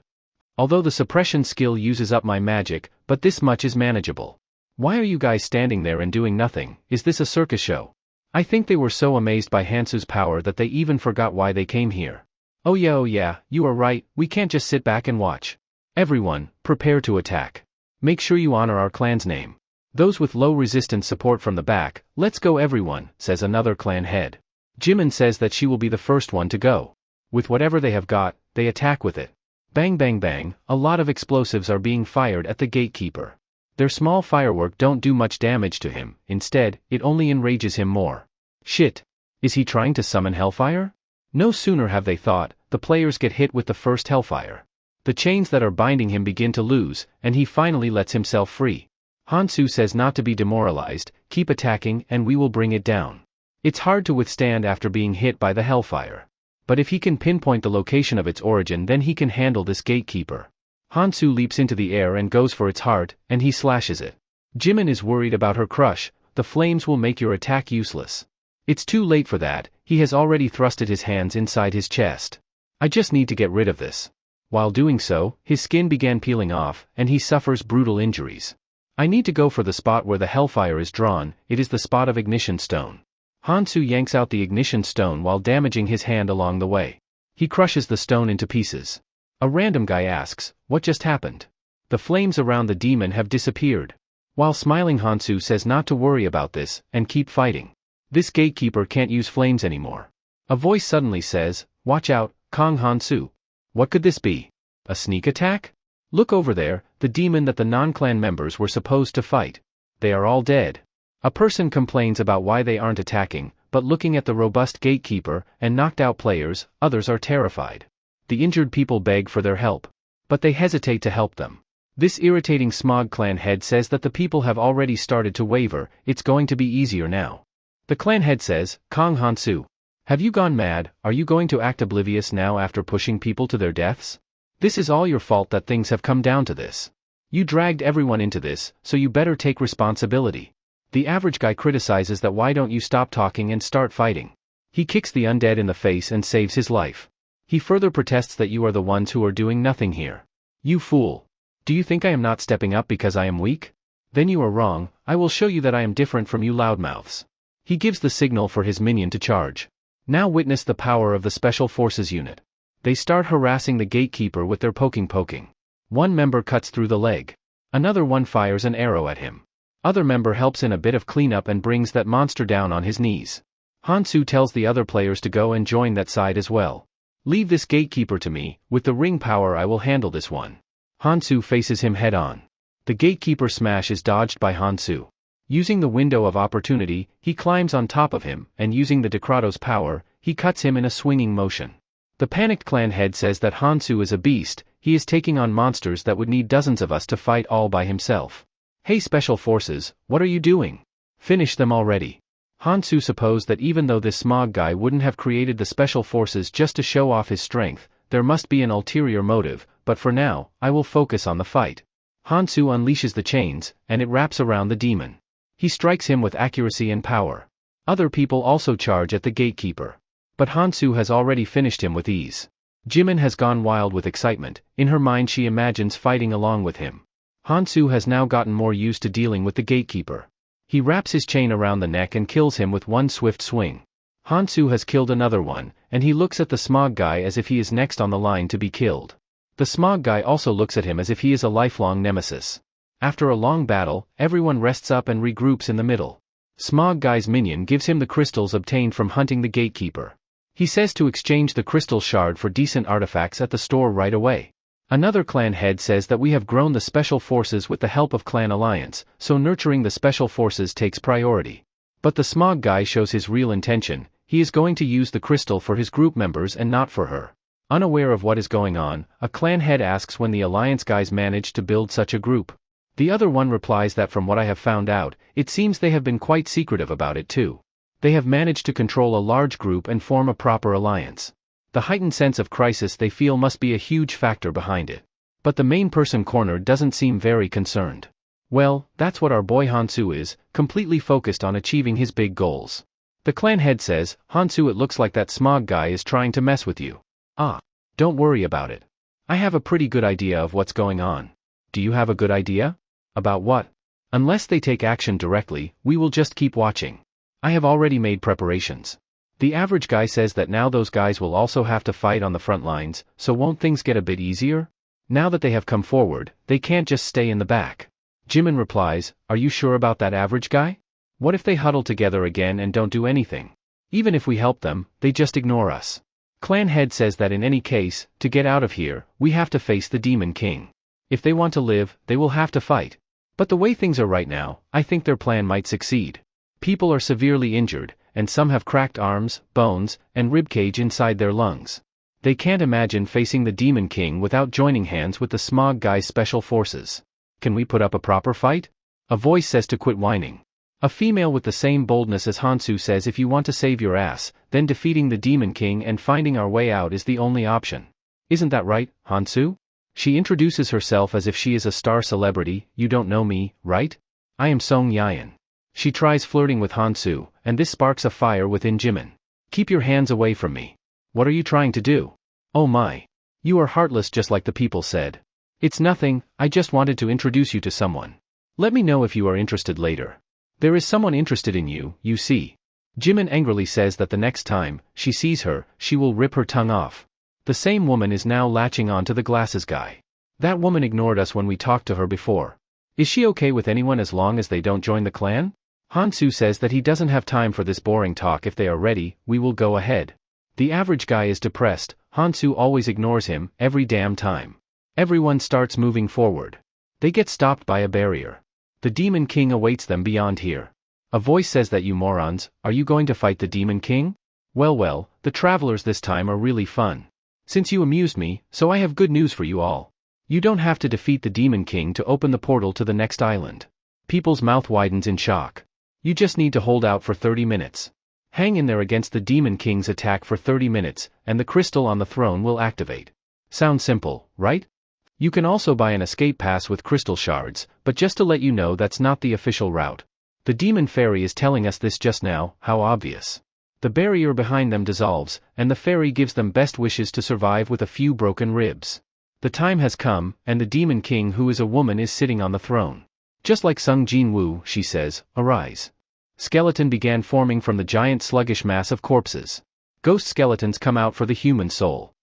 Although the Suppression skill uses up my magic, but this much is manageable. Why are you guys standing there and doing nothing? Is this a circus show? I think they were so amazed by Hansu's power that they even forgot why they came here. Oh yeah, you are right, we can't just sit back and watch. Everyone, prepare to attack. Make sure you honor our clan's name. Those with low resistance support from the back. Let's go everyone, says another clan head. Jimin says that she will be the first one to go. With whatever they have got, they attack with it. Bang bang bang, a lot of explosives are being fired at the gatekeeper. Their small firework don't do much damage to him, instead, it only enrages him more. Shit. Is he trying to summon hellfire? No sooner have they thought, the players get hit with the first hellfire. The chains that are binding him begin to lose, and he finally lets himself free. Hansu says not to be demoralized, keep attacking and we will bring it down. It's hard to withstand after being hit by the hellfire. But if he can pinpoint the location of its origin, then he can handle this gatekeeper. Hansu leaps into the air and goes for its heart, and he slashes it. Jimin is worried about her crush. The flames will make your attack useless. It's too late for that, he has already thrusted his hands inside his chest. I just need to get rid of this. While doing so, his skin began peeling off, and he suffers brutal injuries. I need to go for the spot where the hellfire is drawn. It is the spot of ignition stone. Hansu yanks out the ignition stone while damaging his hand along the way. He crushes the stone into pieces. A random guy asks, what just happened? The flames around the demon have disappeared. While smiling, Hansu says not to worry about this, and keep fighting. This gatekeeper can't use flames anymore. A voice suddenly says, watch out, Kong Hansu. What could this be? A sneak attack? Look over there, the demon that the non-clan members were supposed to fight. They are all dead. A person complains about why they aren't attacking, but looking at the robust gatekeeper and knocked out players, others are terrified. The injured people beg for their help. But they hesitate to help them. This irritating Smog clan head says that the people have already started to waver, it's going to be easier now. The clan head says, Kong Hansu. Have you gone mad? Are you going to act oblivious now after pushing people to their deaths? This is all your fault that things have come down to this. You dragged everyone into this, so you better take responsibility. The average guy criticizes that why don't you stop talking and start fighting? He kicks the undead in the face and saves his life. He further protests that you are the ones who are doing nothing here. You fool. Do you think I am not stepping up because I am weak? Then you are wrong, I will show you that I am different from you loudmouths. He gives the signal for his minion to charge. Now witness the power of the Special Forces unit. They start harassing the gatekeeper with their poking. One member cuts through the leg. Another one fires an arrow at him. Other member helps in a bit of cleanup and brings that monster down on his knees. Hansu tells the other players to go and join that side as well. Leave this gatekeeper to me, with the ring power I will handle this one. Hansu faces him head on. The gatekeeper smash is dodged by Hansu. Using the window of opportunity, he climbs on top of him, and using the Decrato's power, he cuts him in a swinging motion. The panicked clan head says that Hansu is a beast, he is taking on monsters that would need dozens of us to fight all by himself. Hey Special Forces, what are you doing? Finish them already. Hansu supposed that even though this Smog guy wouldn't have created the Special Forces just to show off his strength, there must be an ulterior motive, but for now, I will focus on the fight. Hansu unleashes the chains, and it wraps around the demon. He strikes him with accuracy and power. Other people also charge at the gatekeeper. But Hansu has already finished him with ease. Jimin has gone wild with excitement, in her mind she imagines fighting along with him. Hansu has now gotten more used to dealing with the gatekeeper. He wraps his chain around the neck and kills him with one swift swing. Hansu has killed another one, and he looks at the Smog guy as if he is next on the line to be killed. The Smog guy also looks at him as if he is a lifelong nemesis. After a long battle, everyone rests up and regroups in the middle. Smog guy's minion gives him the crystals obtained from hunting the gatekeeper. He says to exchange the crystal shard for decent artifacts at the store right away. Another clan head says that we have grown the Special Forces with the help of Clan Alliance, so nurturing the Special Forces takes priority. But the Smog guy shows his real intention, he is going to use the crystal for his group members and not for her. Unaware of what is going on, a clan head asks when the Alliance guys managed to build such a group. The other one replies that from what I have found out, it seems they have been quite secretive about it too. They have managed to control a large group and form a proper alliance. The heightened sense of crisis they feel must be a huge factor behind it. But the main person cornered doesn't seem very concerned. Well, that's what our boy Hansu is, completely focused on achieving his big goals. The clan head says, Hansu, it looks like that Smog guy is trying to mess with you. Ah. Don't worry about it. I have a pretty good idea of what's going on. Do you have a good idea? About what? Unless they take action directly, we will just keep watching. I have already made preparations. The average guy says that now those guys will also have to fight on the front lines, so won't things get a bit easier? Now that they have come forward, they can't just stay in the back. Jimin replies, are you sure about that average guy? What if they huddle together again and don't do anything? Even if we help them, they just ignore us. Clan head says that in any case, to get out of here, we have to face the Demon King. If they want to live, they will have to fight. But the way things are right now, I think their plan might succeed. People are severely injured, and some have cracked arms, bones, and ribcage inside their lungs. They can't imagine facing the Demon King without joining hands with the Smog Guy's special forces. Can we put up a proper fight? A voice says to quit whining. A female with the same boldness as Hansu says if you want to save your ass, then defeating the Demon King and finding our way out is the only option. Isn't that right, Hansu? She introduces herself as if she is a star celebrity. You don't know me, right? I am Song Yayan. She tries flirting with Hansu, and this sparks a fire within Jimin. Keep your hands away from me. What are you trying to do? Oh my. You are heartless just like the people said. It's nothing, I just wanted to introduce you to someone. Let me know if you are interested later. There is someone interested in you, you see. Jimin angrily says that the next time she sees her, she will rip her tongue off. The same woman is now latching on to the glasses guy. That woman ignored us when we talked to her before. Is she okay with anyone as long as they don't join the clan? Hansu says that he doesn't have time for this boring talk. If they are ready, we will go ahead. The average guy is depressed. Hansu always ignores him, every damn time. Everyone starts moving forward. They get stopped by a barrier. The Demon King awaits them beyond here. A voice says that you morons, are you going to fight the Demon King? Well, the travelers this time are really fun. Since you amused me, so I have good news for you all. You don't have to defeat the Demon King to open the portal to the next island. People's mouth widens in shock. You just need to hold out for 30 minutes. Hang in there against the Demon King's attack for 30 minutes, and the crystal on the throne will activate. Sounds simple, right? You can also buy an escape pass with crystal shards, but just to let you know that's not the official route. The Demon Fairy is telling us this just now, how obvious. The barrier behind them dissolves, and the fairy gives them best wishes to survive with a few broken ribs. The time has come, and the Demon King, who is a woman, is sitting on the throne. Just like Sung Jin-woo, she says, arise. Skeleton began forming from the giant sluggish mass of corpses. Ghost skeletons come out for the human soul.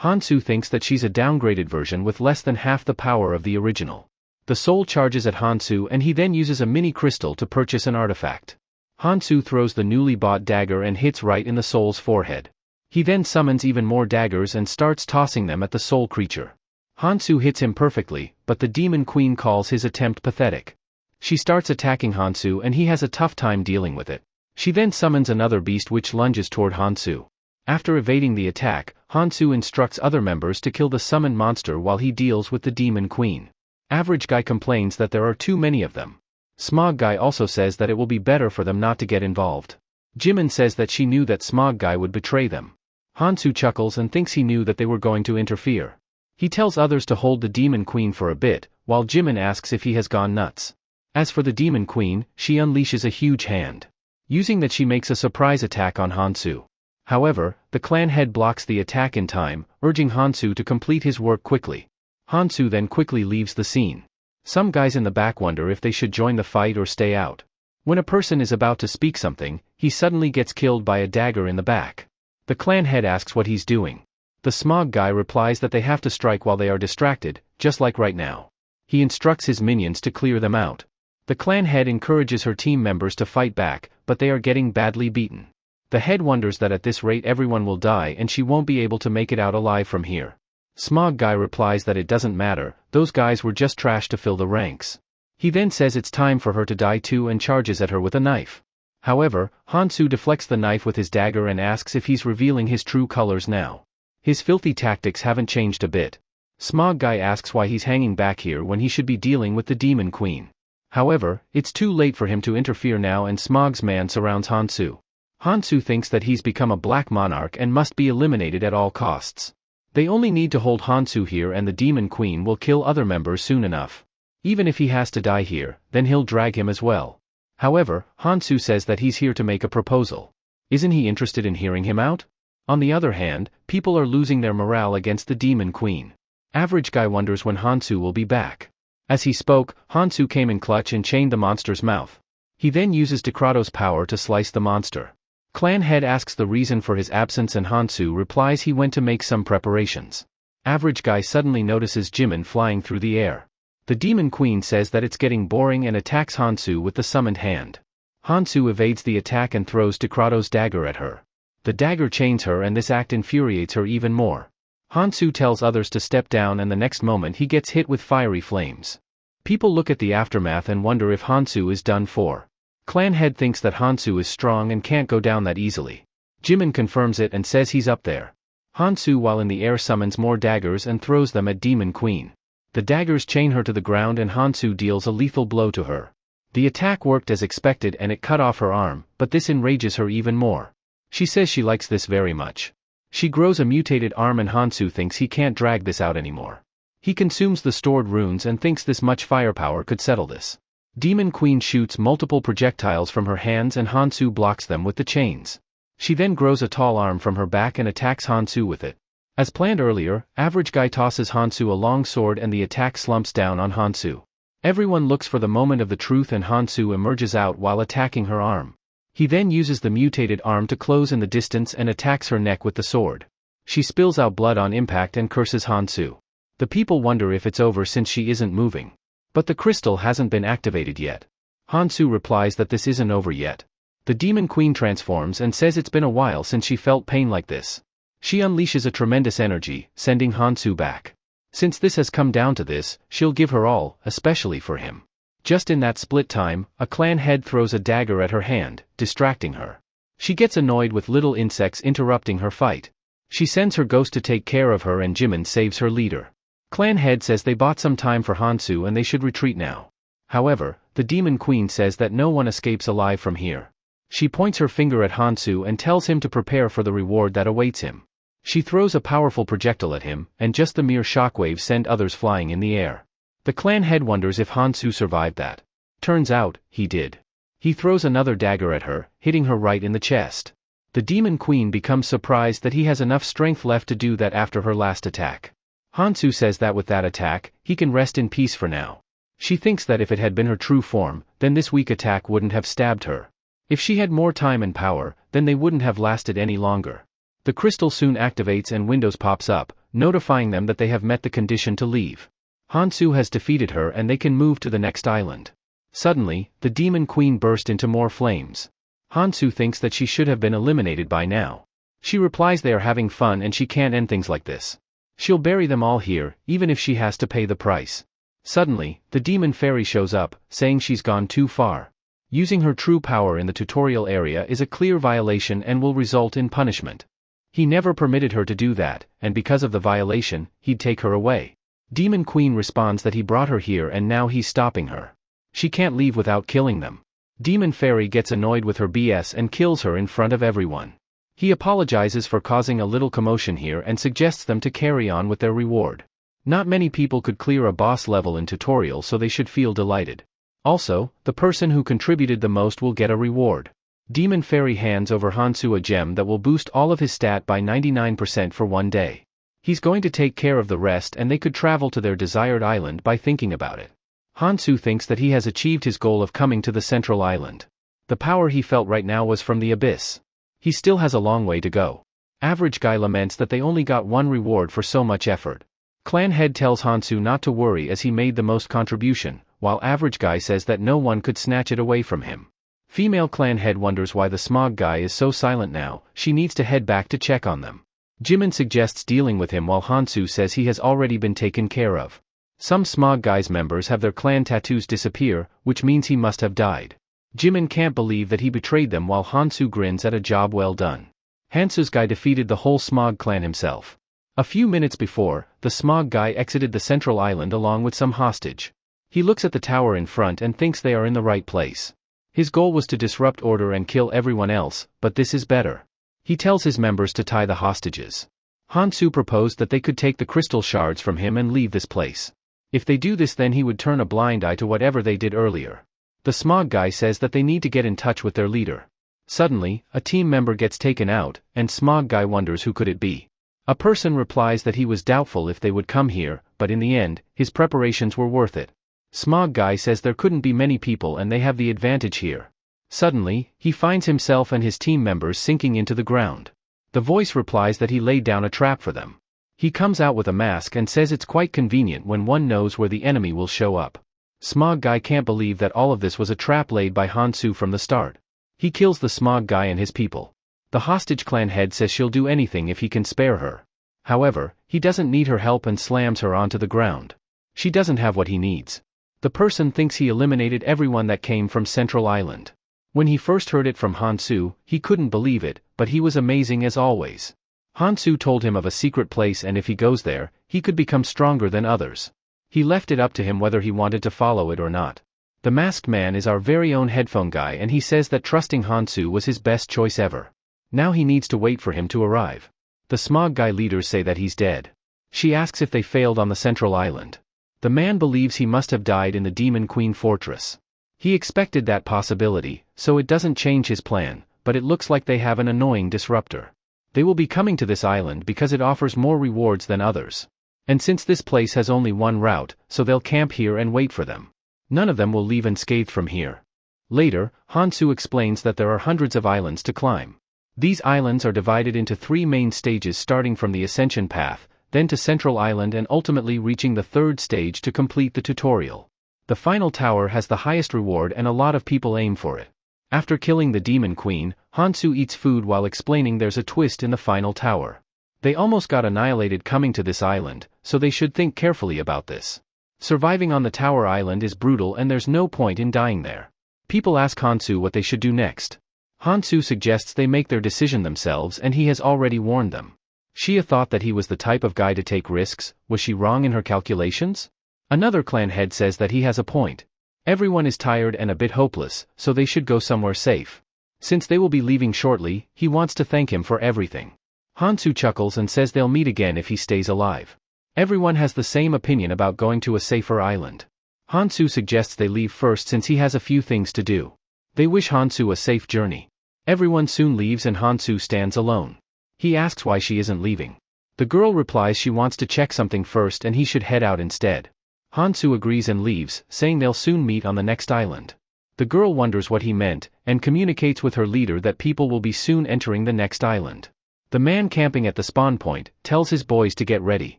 Hansu thinks that she's a downgraded version with less than half the power of the original. The soul charges at Hansu and he then uses a mini crystal to purchase an artifact. Hansu throws the newly bought dagger and hits right in the soul's forehead. He then summons even more daggers and starts tossing them at the soul creature. Hansu hits him perfectly, but the Demon Queen calls his attempt pathetic. She starts attacking Hansu and he has a tough time dealing with it. She then summons another beast which lunges toward Hansu. After evading the attack, Hansu instructs other members to kill the summoned monster while he deals with the Demon Queen. Average guy complains that there are too many of them. Smog guy also says that it will be better for them not to get involved. Jimin says that she knew that Smog guy would betray them. Hansu chuckles and thinks he knew that they were going to interfere. He tells others to hold the Demon Queen for a bit, while Jimin asks if he has gone nuts. As for the Demon Queen, she unleashes a huge hand. Using that, she makes a surprise attack on Hansu. However, the clan head blocks the attack in time, urging Hansu to complete his work quickly. Hansu then quickly leaves the scene. Some guys in the back wonder if they should join the fight or stay out. When a person is about to speak something, he suddenly gets killed by a dagger in the back. The clan head asks what he's doing. The Smog guy replies that they have to strike while they are distracted, just like right now. He instructs his minions to clear them out. The clan head encourages her team members to fight back, but they are getting badly beaten. The head wonders that at this rate everyone will die and she won't be able to make it out alive from here. Smog guy replies that it doesn't matter, those guys were just trash to fill the ranks. He then says it's time for her to die too and charges at her with a knife. However, Hansu deflects the knife with his dagger and asks if he's revealing his true colors now. His filthy tactics haven't changed a bit. Smog guy asks why he's hanging back here when he should be dealing with the Demon Queen. However, it's too late for him to interfere now and Smog's man surrounds Hansu. Hansu thinks that he's become a black monarch and must be eliminated at all costs. They only need to hold Hansu here and the Demon Queen will kill other members soon enough. Even if he has to die here, then he'll drag him as well. However, Hansu says that he's here to make a proposal. Isn't he interested in hearing him out? On the other hand, people are losing their morale against the Demon Queen. Average Guy wonders when Hansu will be back. As he spoke, Hansu came in clutch and chained the monster's mouth. He then uses Decrato's power to slice the monster. Clan Head asks the reason for his absence and Hansu replies he went to make some preparations. Average Guy suddenly notices Jimin flying through the air. The Demon Queen says that it's getting boring and attacks Hansu with the summoned hand. Hansu evades the attack and throws Decrato's dagger at her. The dagger chains her and this act infuriates her even more. Hansu tells others to step down and the next moment he gets hit with fiery flames. People look at the aftermath and wonder if Hansu is done for. Clan Head thinks that Hansu is strong and can't go down that easily. Jimin confirms it and says he's up there. Hansu while in the air summons more daggers and throws them at Demon Queen. The daggers chain her to the ground and Hansu deals a lethal blow to her. The attack worked as expected and it cut off her arm, but this enrages her even more. She says she likes this very much. She grows a mutated arm and Hansu thinks he can't drag this out anymore. He consumes the stored runes and thinks this much firepower could settle this. Demon Queen shoots multiple projectiles from her hands and Hansu blocks them with the chains. She then grows a tall arm from her back and attacks Hansu with it. As planned earlier, Average Guy tosses Hansu a long sword and the attack slumps down on Hansu. Everyone looks for the moment of the truth and Hansu emerges out while attacking her arm. He then uses the mutated arm to close in the distance and attacks her neck with the sword. She spills out blood on impact and curses Hansu. The people wonder if it's over since she isn't moving. But the crystal hasn't been activated yet. Hansu replies that this isn't over yet. The Demon Queen transforms and says it's been a while since she felt pain like this. She unleashes a tremendous energy, sending Hansu back. Since this has come down to this, she'll give her all, especially for him. Just in that split time, a clan head throws a dagger at her hand, distracting her. She gets annoyed with little insects interrupting her fight. She sends her ghost to take care of her and Jimin saves her leader. Clan Head says they bought some time for Hansu and they should retreat now. However, the Demon Queen says that no one escapes alive from here. She points her finger at Hansu and tells him to prepare for the reward that awaits him. She throws a powerful projectile at him, and just the mere shockwaves send others flying in the air. The clan head wonders if Hansu survived that. Turns out, he did. He throws another dagger at her, hitting her right in the chest. The Demon Queen becomes surprised that he has enough strength left to do that after her last attack. Hansu says that with that attack, he can rest in peace for now. She thinks that if it had been her true form, then this weak attack wouldn't have stabbed her. If she had more time and power, then they wouldn't have lasted any longer. The crystal soon activates and Windows pops up, notifying them that they have met the condition to leave. Hansu has defeated her and they can move to the next island. Suddenly, the Demon Queen burst into more flames. Hansu thinks that she should have been eliminated by now. She replies they are having fun and she can't end things like this. She'll bury them all here, even if she has to pay the price. Suddenly, the demon fairy shows up, saying she's gone too far. Using her true power in the tutorial area is a clear violation and will result in punishment. He never permitted her to do that, and because of the violation, he'd take her away. Demon Queen responds that he brought her here and now he's stopping her. She can't leave without killing them. Demon Fairy gets annoyed with her BS and kills her in front of everyone. He apologizes for causing a little commotion here and suggests them to carry on with their reward. Not many people could clear a boss level in tutorial, so they should feel delighted. Also, the person who contributed the most will get a reward. Demon Fairy hands over Hansu a gem that will boost all of his stat by 99% for one day. He's going to take care of the rest and they could travel to their desired island by thinking about it. Hansu thinks that he has achieved his goal of coming to the central island. The power he felt right now was from the abyss. He still has a long way to go. Average Guy laments that they only got one reward for so much effort. Clan Head tells Hansu not to worry as he made the most contribution, while Average Guy says that no one could snatch it away from him. Female Clan Head wonders why the Smog Guy is so silent now. She needs to head back to check on them. Jimin suggests dealing with him while Hansu says he has already been taken care of. Some Smog Guy's members have their clan tattoos disappear, which means he must have died. Jimin can't believe that he betrayed them while Hansu grins at a job well done. Hansu's guy defeated the whole Smog clan himself. A few minutes before, the Smog Guy exited the central island along with some hostage. He looks at the tower in front and thinks they are in the right place. His goal was to disrupt order and kill everyone else, but this is better. He tells his members to tie the hostages. Hansu proposed that they could take the crystal shards from him and leave this place. If they do this, then he would turn a blind eye to whatever they did earlier. The smog guy says that they need to get in touch with their leader. Suddenly, a team member gets taken out, and smog guy wonders who could it be. A person replies that he was doubtful if they would come here, but in the end, his preparations were worth it. Smog guy says there couldn't be many people and they have the advantage here. Suddenly, he finds himself and his team members sinking into the ground. The voice replies that he laid down a trap for them. He comes out with a mask and says it's quite convenient when one knows where the enemy will show up. Smog guy can't believe that all of this was a trap laid by Hansu from the start. He kills the smog guy and his people. The hostage clan head says she'll do anything if he can spare her. However, he doesn't need her help and slams her onto the ground. She doesn't have what he needs. The person thinks he eliminated everyone that came from Central Island. When he first heard it from Hansu, he couldn't believe it, but he was amazing as always. Hansu told him of a secret place, and if he goes there, he could become stronger than others. He left it up to him whether he wanted to follow it or not. The masked man is our very own headphone guy, and he says that trusting Hansu was his best choice ever. Now he needs to wait for him to arrive. The smog guy leaders say that he's dead. She asks if they failed on the Central Island. The man believes he must have died in the Demon Queen Fortress. He expected that possibility, so it doesn't change his plan, but it looks like they have an annoying disruptor. They will be coming to this island because it offers more rewards than others. And since this place has only one route, so they'll camp here and wait for them. None of them will leave unscathed from here. Later, Hansu explains that there are hundreds of islands to climb. These islands are divided into 3 main stages, starting from the Ascension Path, then to Central Island, and ultimately reaching the 3rd stage to complete the tutorial. The final tower has the highest reward and a lot of people aim for it. After killing the Demon Queen, Hansu eats food while explaining there's a twist in the final tower. They almost got annihilated coming to this island, so they should think carefully about this. Surviving on the Tower Island is brutal and there's no point in dying there. People ask Hansu what they should do next. Hansu suggests they make their decision themselves, and he has already warned them. Shia thought that he was the type of guy to take risks. Was she wrong in her calculations? Another clan head says that he has a point. Everyone is tired and a bit hopeless, so they should go somewhere safe. Since they will be leaving shortly, he wants to thank him for everything. Hansu chuckles and says they'll meet again if he stays alive. Everyone has the same opinion about going to a safer island. Hansu suggests they leave first since he has a few things to do. They wish Hansu a safe journey. Everyone soon leaves and Hansu stands alone. He asks why she isn't leaving. The girl replies she wants to check something first and he should head out instead. Hansu agrees and leaves, saying they'll soon meet on the next island. The girl wonders what he meant, and communicates with her leader that people will be soon entering the next island. The man camping at the spawn point tells his boys to get ready.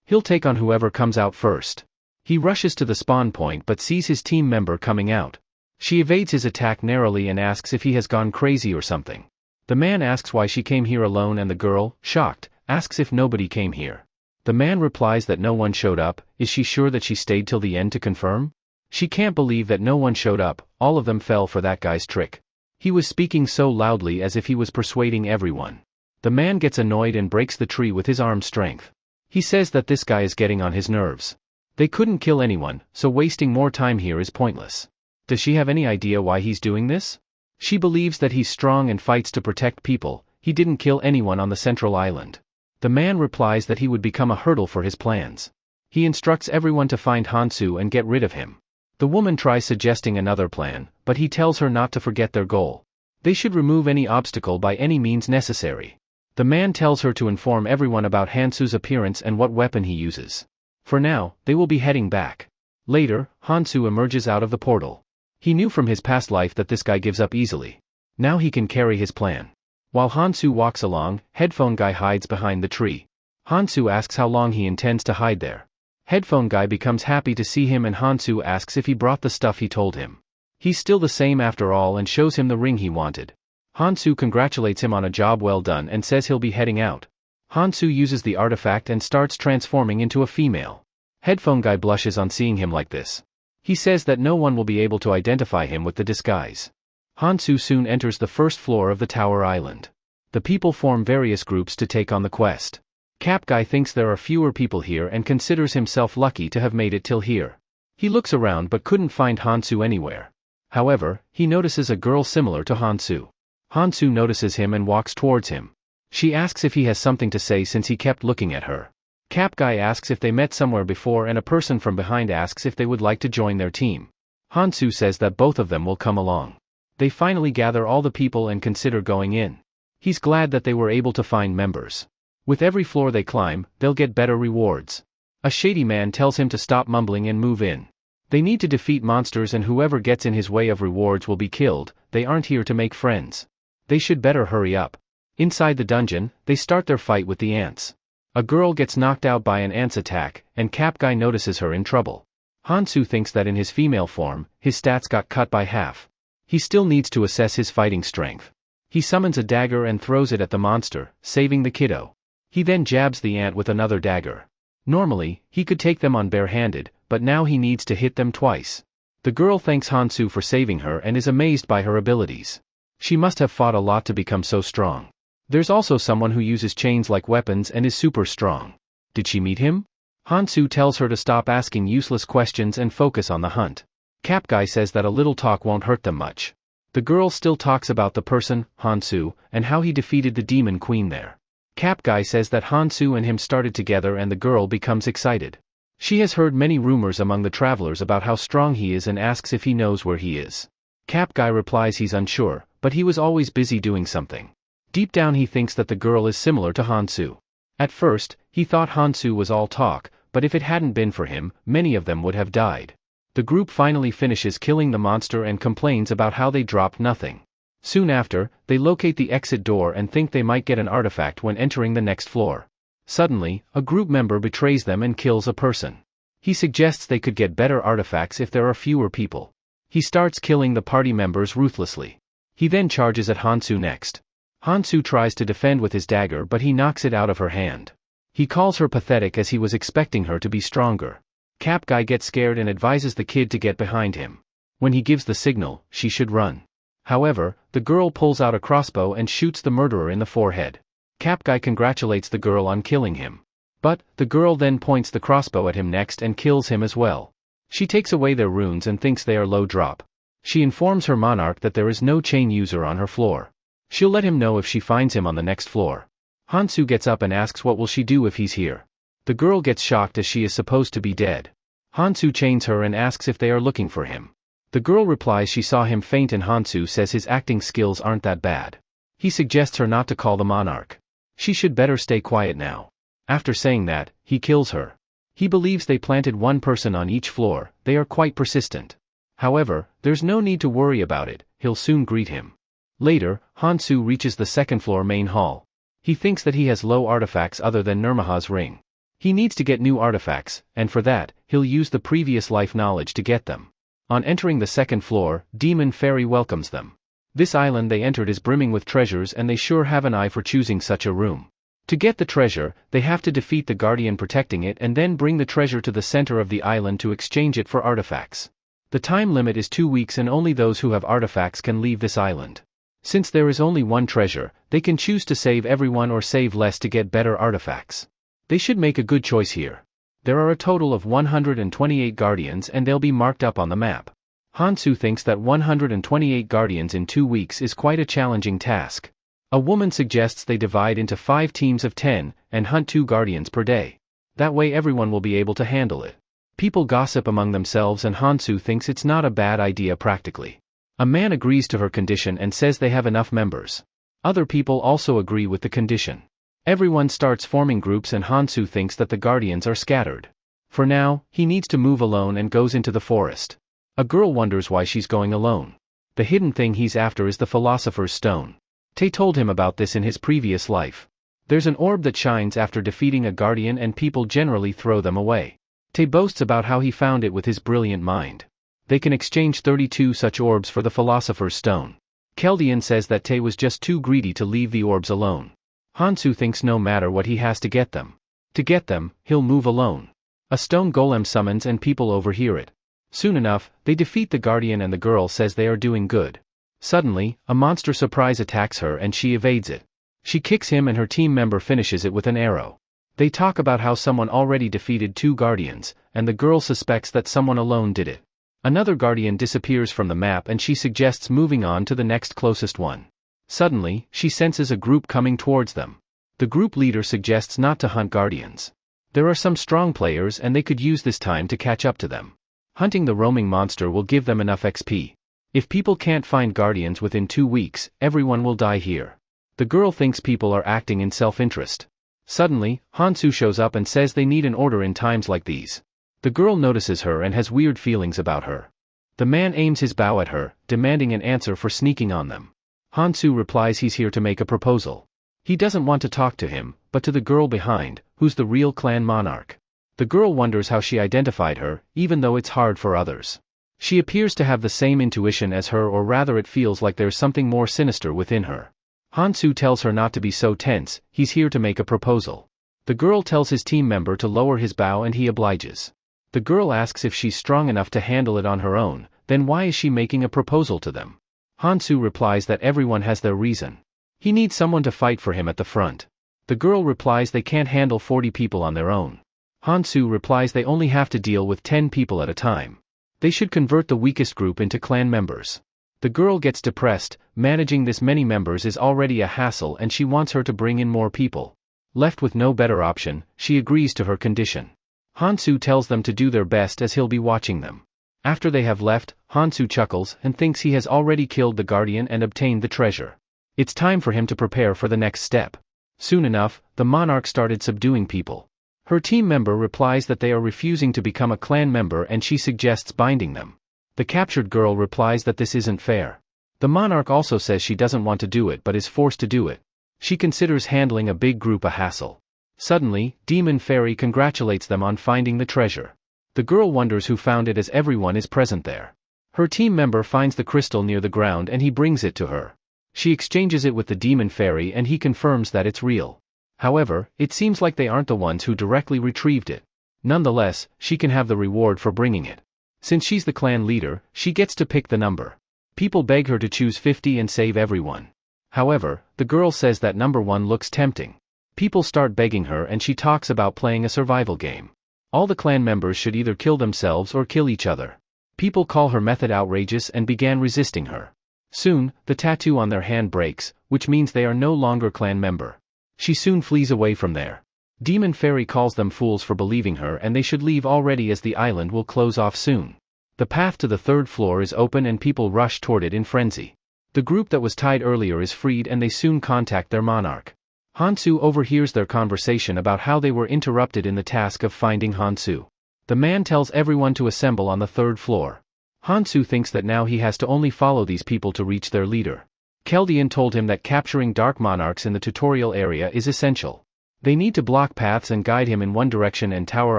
He'll take on whoever comes out first. He rushes to the spawn point but sees his team member coming out. She evades his attack narrowly and asks if he has gone crazy or something. The man asks why she came here alone, and the girl, shocked, asks if nobody came here. The man replies that no one showed up. Is she sure that she stayed till the end to confirm? She can't believe that no one showed up. All of them fell for that guy's trick. He was speaking so loudly as if he was persuading everyone. The man gets annoyed and breaks the tree with his arm strength. He says that this guy is getting on his nerves. They couldn't kill anyone, so wasting more time here is pointless. Does she have any idea why he's doing this? She believes that he's strong and fights to protect people. He didn't kill anyone on the Central Island. The man replies that he would become a hurdle for his plans. He instructs everyone to find Hansu and get rid of him. The woman tries suggesting another plan, but he tells her not to forget their goal. They should remove any obstacle by any means necessary. The man tells her to inform everyone about Hansu's appearance and what weapon he uses. For now, they will be heading back. Later, Hansu emerges out of the portal. He knew from his past life that this guy gives up easily. Now he can carry his plan. While Hansu walks along, Headphone Guy hides behind the tree. Hansu asks how long he intends to hide there. Headphone Guy becomes happy to see him and Hansu asks if he brought the stuff he told him. He's still the same after all and shows him the ring he wanted. Hansu congratulates him on a job well done and says he'll be heading out. Hansu uses the artifact and starts transforming into a female. Headphone Guy blushes on seeing him like this. He says that no one will be able to identify him with the disguise. Hansu soon enters the first floor of the Tower Island. The people form various groups to take on the quest. Cap Guy thinks there are fewer people here and considers himself lucky to have made it till here. He looks around but couldn't find Hansu anywhere. However, he notices a girl similar to Hansu. Hansu notices him and walks towards him. She asks if he has something to say since he kept looking at her. Cap Guy asks if they met somewhere before and a person from behind asks if they would like to join their team. Hansu says that both of them will come along. They finally gather all the people and consider going in. He's glad that they were able to find members. With every floor they climb, they'll get better rewards. A shady man tells him to stop mumbling and move in. They need to defeat monsters and whoever gets in his way of rewards will be killed. They aren't here to make friends. They should better hurry up. Inside the dungeon, they start their fight with the ants. A girl gets knocked out by an ant's attack, and Cap Guy notices her in trouble. Hansu thinks that in his female form, his stats got cut by half. He still needs to assess his fighting strength. He summons a dagger and throws it at the monster, saving the kiddo. He then jabs the ant with another dagger. Normally, he could take them on barehanded, but now he needs to hit them twice. The girl thanks Hansu for saving her and is amazed by her abilities. She must have fought a lot to become so strong. There's also someone who uses chains like weapons and is super strong. Did she meet him? Hansu tells her to stop asking useless questions and focus on the hunt. Cap Guy says that a little talk won't hurt them much. The girl still talks about the person, Hansu, and how he defeated the demon queen there. Cap Guy says that Hansu and him started together and the girl becomes excited. She has heard many rumors among the travelers about how strong he is and asks if he knows where he is. Cap Guy replies he's unsure, but he was always busy doing something. Deep down he thinks that the girl is similar to Hansu. At first, he thought Hansu was all talk, but if it hadn't been for him, many of them would have died. The group finally finishes killing the monster and complains about how they dropped nothing. Soon after, they locate the exit door and think they might get an artifact when entering the next floor. Suddenly, a group member betrays them and kills a person. He suggests they could get better artifacts if there are fewer people. He starts killing the party members ruthlessly. He then charges at Hansu next. Hansu tries to defend with his dagger but he knocks it out of her hand. He calls her pathetic as he was expecting her to be stronger. Cap Guy gets scared and advises the kid to get behind him. When he gives the signal, she should run. However, the girl pulls out a crossbow and shoots the murderer in the forehead. Cap Guy congratulates the girl on killing him. But, the girl then points the crossbow at him next and kills him as well. She takes away their runes and thinks they are low drop. She informs her monarch that there is no chain user on her floor. She'll let him know if she finds him on the next floor. Hansu gets up and asks what will she do if he's here. The girl gets shocked as she is supposed to be dead. Hansu chains her and asks if they are looking for him. The girl replies she saw him faint and Hansu says his acting skills aren't that bad. He suggests her not to call the monarch. She should better stay quiet now. After saying that, he kills her. He believes they planted one person on each floor, they are quite persistent. However, there's no need to worry about it, he'll soon greet him. Later, Hansu reaches the second floor main hall. He thinks that he has low artifacts other than Nirmaha's ring. He needs to get new artifacts, and for that, he'll use the previous life knowledge to get them. On entering the second floor, Demon Fairy welcomes them. This island they entered is brimming with treasures and they sure have an eye for choosing such a room. To get the treasure, they have to defeat the guardian protecting it and then bring the treasure to the center of the island to exchange it for artifacts. The time limit is 2 weeks and only those who have artifacts can leave this island. Since there is only one treasure, they can choose to save everyone or save less to get better artifacts. They should make a good choice here. There are a total of 128 guardians and they'll be marked up on the map. Hansu thinks that 128 guardians in 2 weeks is quite a challenging task. A woman suggests they divide into 5 teams of 10 and hunt 2 guardians per day. That way everyone will be able to handle it. People gossip among themselves and Hansu thinks it's not a bad idea practically. A man agrees to her condition and says they have enough members. Other people also agree with the condition. Everyone starts forming groups and Hansu thinks that the guardians are scattered. For now, he needs to move alone and goes into the forest. A girl wonders why she's going alone. The hidden thing he's after is the Philosopher's Stone. Tae told him about this in his previous life. There's an orb that shines after defeating a guardian and people generally throw them away. Tae boasts about how he found it with his brilliant mind. They can exchange 32 such orbs for the Philosopher's Stone. Keldian says that Tae was just too greedy to leave the orbs alone. Hansu thinks no matter what he has to get them. To get them, he'll move alone. A stone golem summons and people overhear it. Soon enough, they defeat the guardian and the girl says they are doing good. Suddenly, a monster surprise attacks her and she evades it. She kicks him and her team member finishes it with an arrow. They talk about how someone already defeated 2 guardians, and the girl suspects that someone alone did it. Another guardian disappears from the map and she suggests moving on to the next closest one. Suddenly, she senses a group coming towards them. The group leader suggests not to hunt guardians. There are some strong players and they could use this time to catch up to them. Hunting the roaming monster will give them enough XP. If people can't find guardians within 2 weeks, everyone will die here. The girl thinks people are acting in self-interest. Suddenly, Hansu shows up and says they need an order in times like these. The girl notices her and has weird feelings about her. The man aims his bow at her, demanding an answer for sneaking on them. Hansu replies he's here to make a proposal. He doesn't want to talk to him, but to the girl behind, who's the real clan monarch. The girl wonders how she identified her, even though it's hard for others. She appears to have the same intuition as her, or rather it feels like there's something more sinister within her. Hansu tells her not to be so tense, he's here to make a proposal. The girl tells his team member to lower his bow and he obliges. The girl asks if she's strong enough to handle it on her own, then why is she making a proposal to them? Hansu replies that everyone has their reason. He needs someone to fight for him at the front. The girl replies they can't handle 40 people on their own. Hansu replies they only have to deal with 10 people at a time. They should convert the weakest group into clan members. The girl gets depressed, managing this many members is already a hassle and she wants her to bring in more people. Left with no better option, she agrees to her condition. Hansu tells them to do their best as he'll be watching them. After they have left, Hansu chuckles and thinks he has already killed the guardian and obtained the treasure. It's time for him to prepare for the next step. Soon enough, the monarch started subduing people. Her team member replies that they are refusing to become a clan member and she suggests binding them. The captured girl replies that this isn't fair. The monarch also says she doesn't want to do it but is forced to do it. She considers handling a big group a hassle. Suddenly, Demon Fairy congratulates them on finding the treasure. The girl wonders who found it as everyone is present there. Her team member finds the crystal near the ground and he brings it to her. She exchanges it with the Demon Fairy and he confirms that it's real. However, it seems like they aren't the ones who directly retrieved it. Nonetheless, she can have the reward for bringing it. Since she's the clan leader, she gets to pick the number. People beg her to choose 50 and save everyone. However, the girl says that number 1 looks tempting. People start begging her and she talks about playing a survival game. All the clan members should either kill themselves or kill each other. People call her method outrageous and began resisting her. Soon, the tattoo on their hand breaks, which means they are no longer clan member. She soon flees away from there. Demon Fairy calls them fools for believing her and they should leave already as the island will close off soon. The path to the 3rd floor is open and people rush toward it in frenzy. The group that was tied earlier is freed and they soon contact their monarch. Hansu overhears their conversation about how they were interrupted in the task of finding Hansu. The man tells everyone to assemble on the 3rd floor. Hansu thinks that now he has to only follow these people to reach their leader. Keldian told him that capturing dark monarchs in the tutorial area is essential. They need to block paths and guide him in one direction and Tower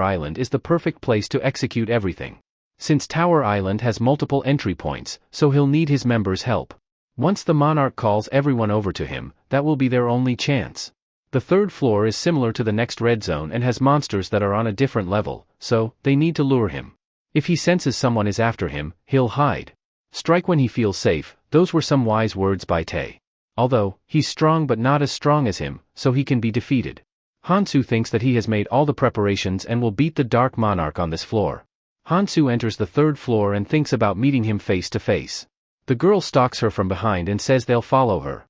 Island is the perfect place to execute everything. Since Tower Island has multiple entry points, so he'll need his members' help. Once the monarch calls everyone over to him, that will be their only chance. The 3rd floor is similar to the next red zone and has monsters that are on a different level, so they need to lure him. If he senses someone is after him, he'll hide. Strike when he feels safe, those were some wise words by Tae. Although, he's strong but not as strong as him, so he can be defeated. Hansu thinks that he has made all the preparations and will beat the Dark Monarch on this floor. Hansu enters the 3rd floor and thinks about meeting him face to face. The girl stalks her from behind and says they'll follow her.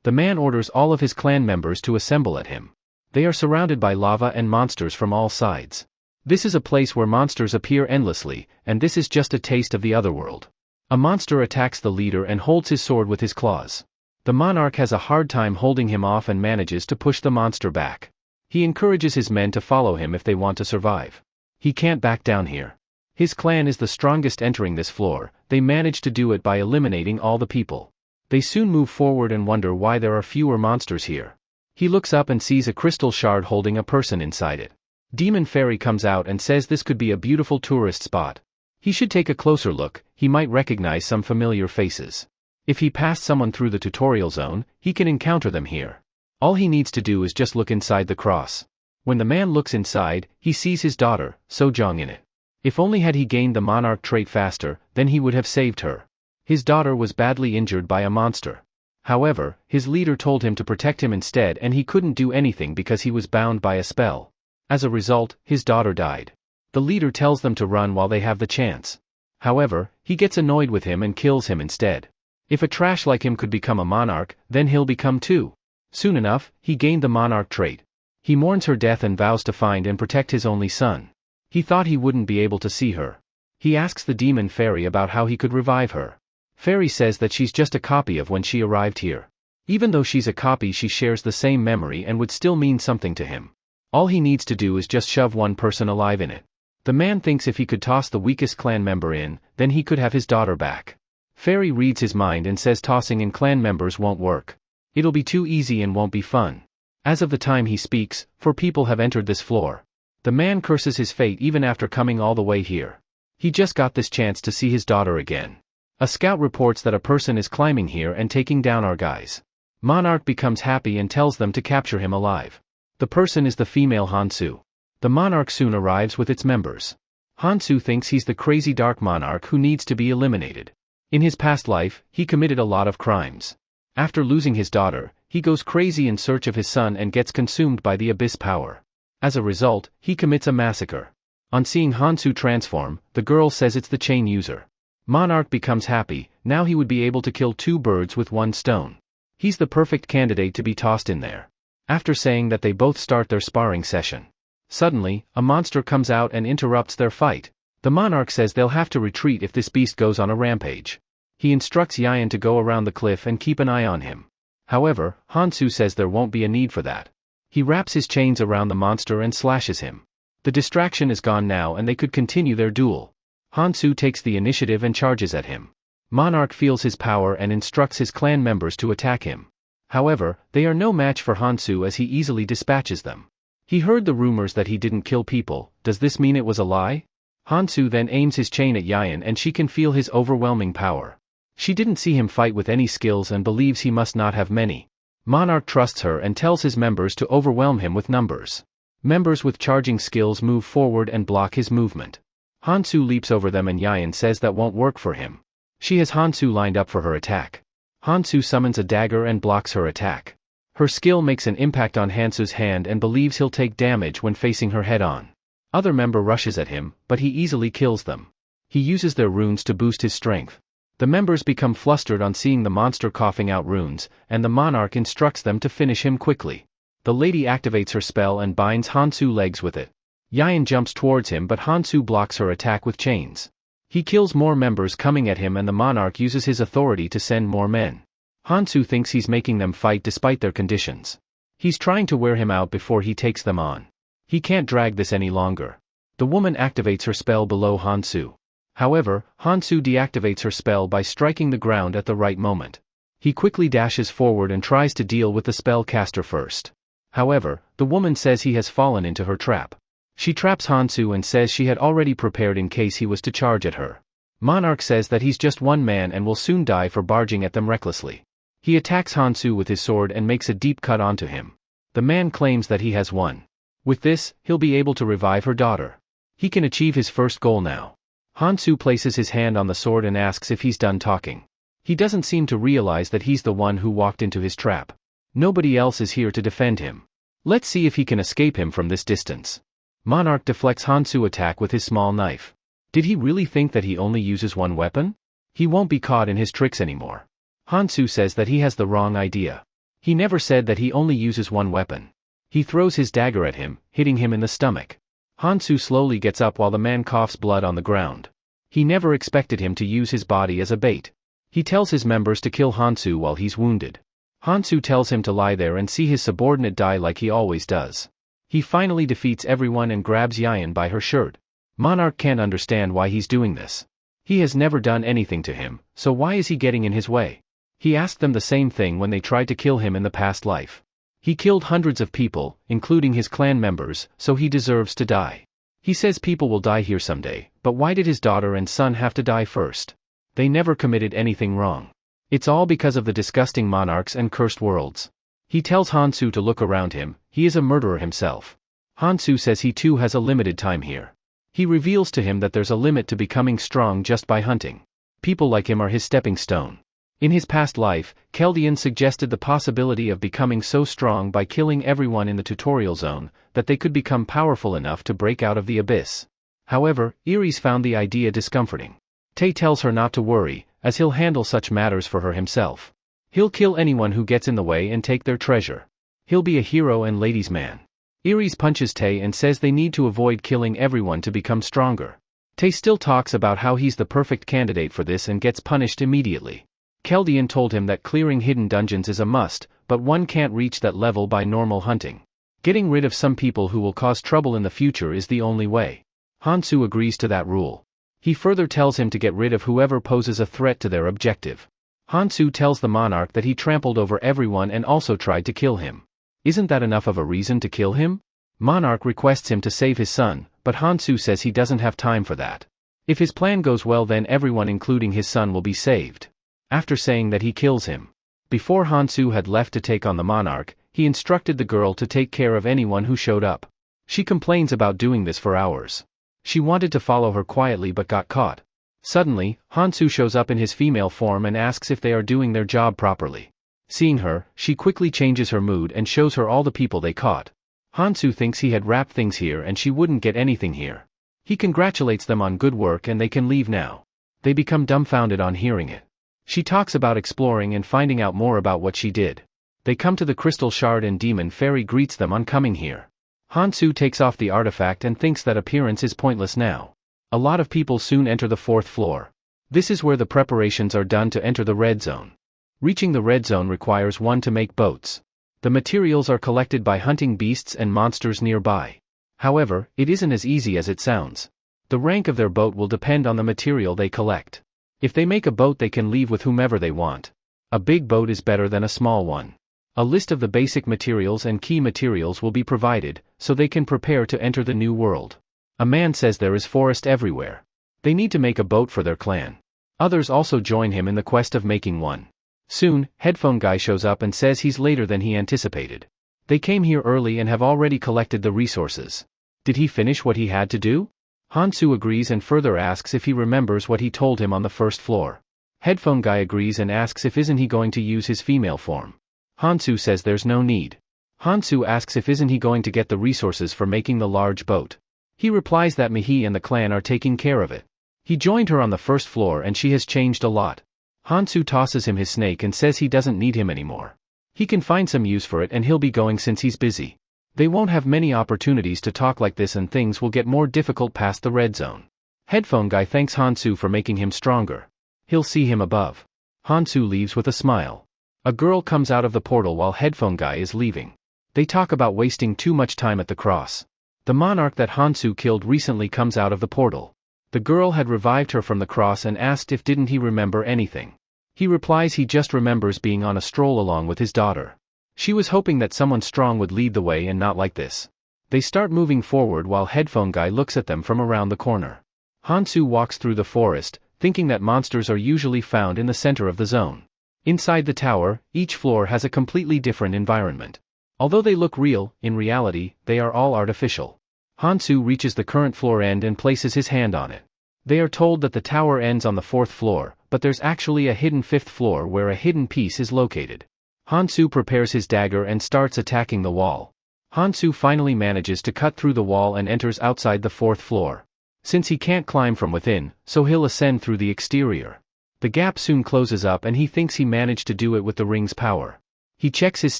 The man orders all of his clan members to assemble at him. They are surrounded by lava and monsters from all sides. This is a place where monsters appear endlessly, and this is just a taste of the otherworld. A monster attacks the leader and holds his sword with his claws. The monarch has a hard time holding him off and manages to push the monster back. He encourages his men to follow him if they want to survive. He can't back down here. His clan is the strongest entering this floor, they manage to do it by eliminating all the people. They soon move forward and wonder why there are fewer monsters here. He looks up and sees a crystal shard holding a person inside it. Demon Fairy comes out and says this could be a beautiful tourist spot. He should take a closer look, he might recognize some familiar faces. If he passed someone through the tutorial zone, he can encounter them here. All he needs to do is just look inside the cross. When the man looks inside, he sees his daughter, Sojong, in it. If only had he gained the monarch trait faster, then he would have saved her. His daughter was badly injured by a monster. However, his leader told him to protect him instead and he couldn't do anything because he was bound by a spell. As a result, his daughter died. The leader tells them to run while they have the chance. However, he gets annoyed with him and kills him instead. If a trash like him could become a monarch, then he'll become too. Soon enough, he gained the monarch trait. He mourns her death and vows to find and protect his only son. He thought he wouldn't be able to see her. He asks the demon fairy about how he could revive her. Fairy says that she's just a copy of when she arrived here. Even though she's a copy, she shares the same memory and would still mean something to him. All he needs to do is just shove one person alive in it. The man thinks if he could toss the weakest clan member in, then he could have his daughter back. Fairy reads his mind and says tossing in clan members won't work. It'll be too easy and won't be fun. As of the time he speaks, 4 people have entered this floor. The man curses his fate even after coming all the way here. He just got this chance to see his daughter again. A scout reports that a person is climbing here and taking down our guys. Monarch becomes happy and tells them to capture him alive. The person is the female Hansu. The monarch soon arrives with its members. Hansu thinks he's the crazy dark monarch who needs to be eliminated. In his past life, he committed a lot of crimes. After losing his daughter, he goes crazy in search of his son and gets consumed by the abyss power. As a result, he commits a massacre. On seeing Hansu transform, the girl says it's the chain user. Monarch becomes happy, now he would be able to kill 2 birds with 1 stone. He's the perfect candidate to be tossed in there. After saying that, they both start their sparring session. Suddenly, a monster comes out and interrupts their fight. The monarch says they'll have to retreat if this beast goes on a rampage. He instructs Yayan to go around the cliff and keep an eye on him. However, Hansu says there won't be a need for that. He wraps his chains around the monster and slashes him. The distraction is gone now and they could continue their duel. Hansu takes the initiative and charges at him. Monarch feels his power and instructs his clan members to attack him. However, they are no match for Hansu as he easily dispatches them. He heard the rumors that he didn't kill people. Does this mean it was a lie? Hansu then aims his chain at Yayan and she can feel his overwhelming power. She didn't see him fight with any skills and believes he must not have many. Monarch trusts her and tells his members to overwhelm him with numbers. Members with charging skills move forward and block his movement. Hansu leaps over them and Yayan says that won't work for him. She has Hansu lined up for her attack. Hansu summons a dagger and blocks her attack. Her skill makes an impact on Hansu's hand and believes he'll take damage when facing her head-on. Other member rushes at him, but he easily kills them. He uses their runes to boost his strength. The members become flustered on seeing the monster coughing out runes, and the monarch instructs them to finish him quickly. The lady activates her spell and binds Hansu's legs with it. Yayan jumps towards him but Hansu blocks her attack with chains. He kills more members coming at him and the monarch uses his authority to send more men. Hansu thinks he's making them fight despite their conditions. He's trying to wear him out before he takes them on. He can't drag this any longer. The woman activates her spell below Hansu. However, Hansu deactivates her spell by striking the ground at the right moment. He quickly dashes forward and tries to deal with the spellcaster first. However, the woman says he has fallen into her trap. She traps Hansu and says she had already prepared in case he was to charge at her. Monarch says that he's just one man and will soon die for barging at them recklessly. He attacks Hansu with his sword and makes a deep cut onto him. The man claims that he has won. With this, he'll be able to revive her daughter. He can achieve his first goal now. Hansu places his hand on the sword and asks if he's done talking. He doesn't seem to realize that he's the one who walked into his trap. Nobody else is here to defend him. Let's see if he can escape him from this distance. Monarch deflects Hansu's attack with his small knife. Did he really think that he only uses one weapon? He won't be caught in his tricks anymore. Hansu says that he has the wrong idea. He never said that he only uses one weapon. He throws his dagger at him, hitting him in the stomach. Hansu slowly gets up while the man coughs blood on the ground. He never expected him to use his body as a bait. He tells his members to kill Hansu while he's wounded. Hansu tells him to lie there and see his subordinate die like he always does. He finally defeats everyone and grabs Yayan by her shirt. Monarch can't understand why he's doing this. He has never done anything to him, so why is he getting in his way? He asked them the same thing when they tried to kill him in the past life. He killed hundreds of people, including his clan members, so he deserves to die. He says people will die here someday, but why did his daughter and son have to die first? They never committed anything wrong. It's all because of the disgusting monarchs and cursed worlds. He tells Hansu to look around him. He is a murderer himself. Hansu says he too has a limited time here. He reveals to him that there's a limit to becoming strong just by hunting. People like him are his stepping stone. In his past life, Keldian suggested the possibility of becoming so strong by killing everyone in the tutorial zone, that they could become powerful enough to break out of the abyss. However, Iris found the idea discomforting. Tae tells her not to worry, as he'll handle such matters for her himself. He'll kill anyone who gets in the way and take their treasure. He'll be a hero and ladies' man. Aries punches Tae and says they need to avoid killing everyone to become stronger. Tae still talks about how he's the perfect candidate for this and gets punished immediately. Keldian told him that clearing hidden dungeons is a must, but one can't reach that level by normal hunting. Getting rid of some people who will cause trouble in the future is the only way. Hansu agrees to that rule. He further tells him to get rid of whoever poses a threat to their objective. Hansu tells the monarch that he trampled over everyone and also tried to kill him. Isn't that enough of a reason to kill him? Monarch requests him to save his son, but Hansu says he doesn't have time for that. If his plan goes well, then everyone including his son will be saved. After saying that, he kills him. Before Hansu had left to take on the monarch, he instructed the girl to take care of anyone who showed up. She complains about doing this for hours. She wanted to follow her quietly but got caught. Suddenly, Hansu shows up in his female form and asks if they are doing their job properly. Seeing her, she quickly changes her mood and shows her all the people they caught. Hansu thinks he had wrapped things here and she wouldn't get anything here. He congratulates them on good work and they can leave now. They become dumbfounded on hearing it. She talks about exploring and finding out more about what she did. They come to the crystal shard and Demon Fairy greets them on coming here. Hansu takes off the artifact and thinks that appearance is pointless now. A lot of people soon enter the 4th floor. This is where the preparations are done to enter the red zone. Reaching the red zone requires one to make boats. The materials are collected by hunting beasts and monsters nearby. However, it isn't as easy as it sounds. The rank of their boat will depend on the material they collect. If they make a boat, they can leave with whomever they want. A big boat is better than a small one. A list of the basic materials and key materials will be provided, so they can prepare to enter the new world. A man says there is forest everywhere. They need to make a boat for their clan. Others also join him in the quest of making one. Soon, Headphone Guy shows up and says he's later than he anticipated. They came here early and have already collected the resources. Did he finish what he had to do? Hansu agrees and further asks if he remembers what he told him on the 1st floor. Headphone Guy agrees and asks if isn't he going to use his female form. Hansu says there's no need. Hansu asks if isn't he going to get the resources for making the large boat. He replies that Mihi and the clan are taking care of it. He joined her on the 1st floor and she has changed a lot. Hansu tosses him his snake and says he doesn't need him anymore. He can find some use for it and he'll be going since he's busy. They won't have many opportunities to talk like this and things will get more difficult past the red zone. Headphone Guy thanks Hansu for making him stronger. He'll see him above. Hansu leaves with a smile. A girl comes out of the portal while Headphone Guy is leaving. They talk about wasting too much time at the cross. The monarch that Hansu killed recently comes out of the portal. The girl had revived her from the cross and asked if didn't he remember anything. He replies he just remembers being on a stroll along with his daughter. She was hoping that someone strong would lead the way and not like this. They start moving forward while Headphone Guy looks at them from around the corner. Hansu walks through the forest, thinking that monsters are usually found in the center of the zone. Inside the tower, each floor has a completely different environment. Although they look real, in reality, they are all artificial. Hansu reaches the current floor end and places his hand on it. They are told that the tower ends on the 4th floor, but there's actually a hidden 5th floor where a hidden piece is located. Hansu prepares his dagger and starts attacking the wall. Hansu finally manages to cut through the wall and enters outside the 4th floor. Since he can't climb from within, so he'll ascend through the exterior. The gap soon closes up and he thinks he managed to do it with the ring's power. He checks his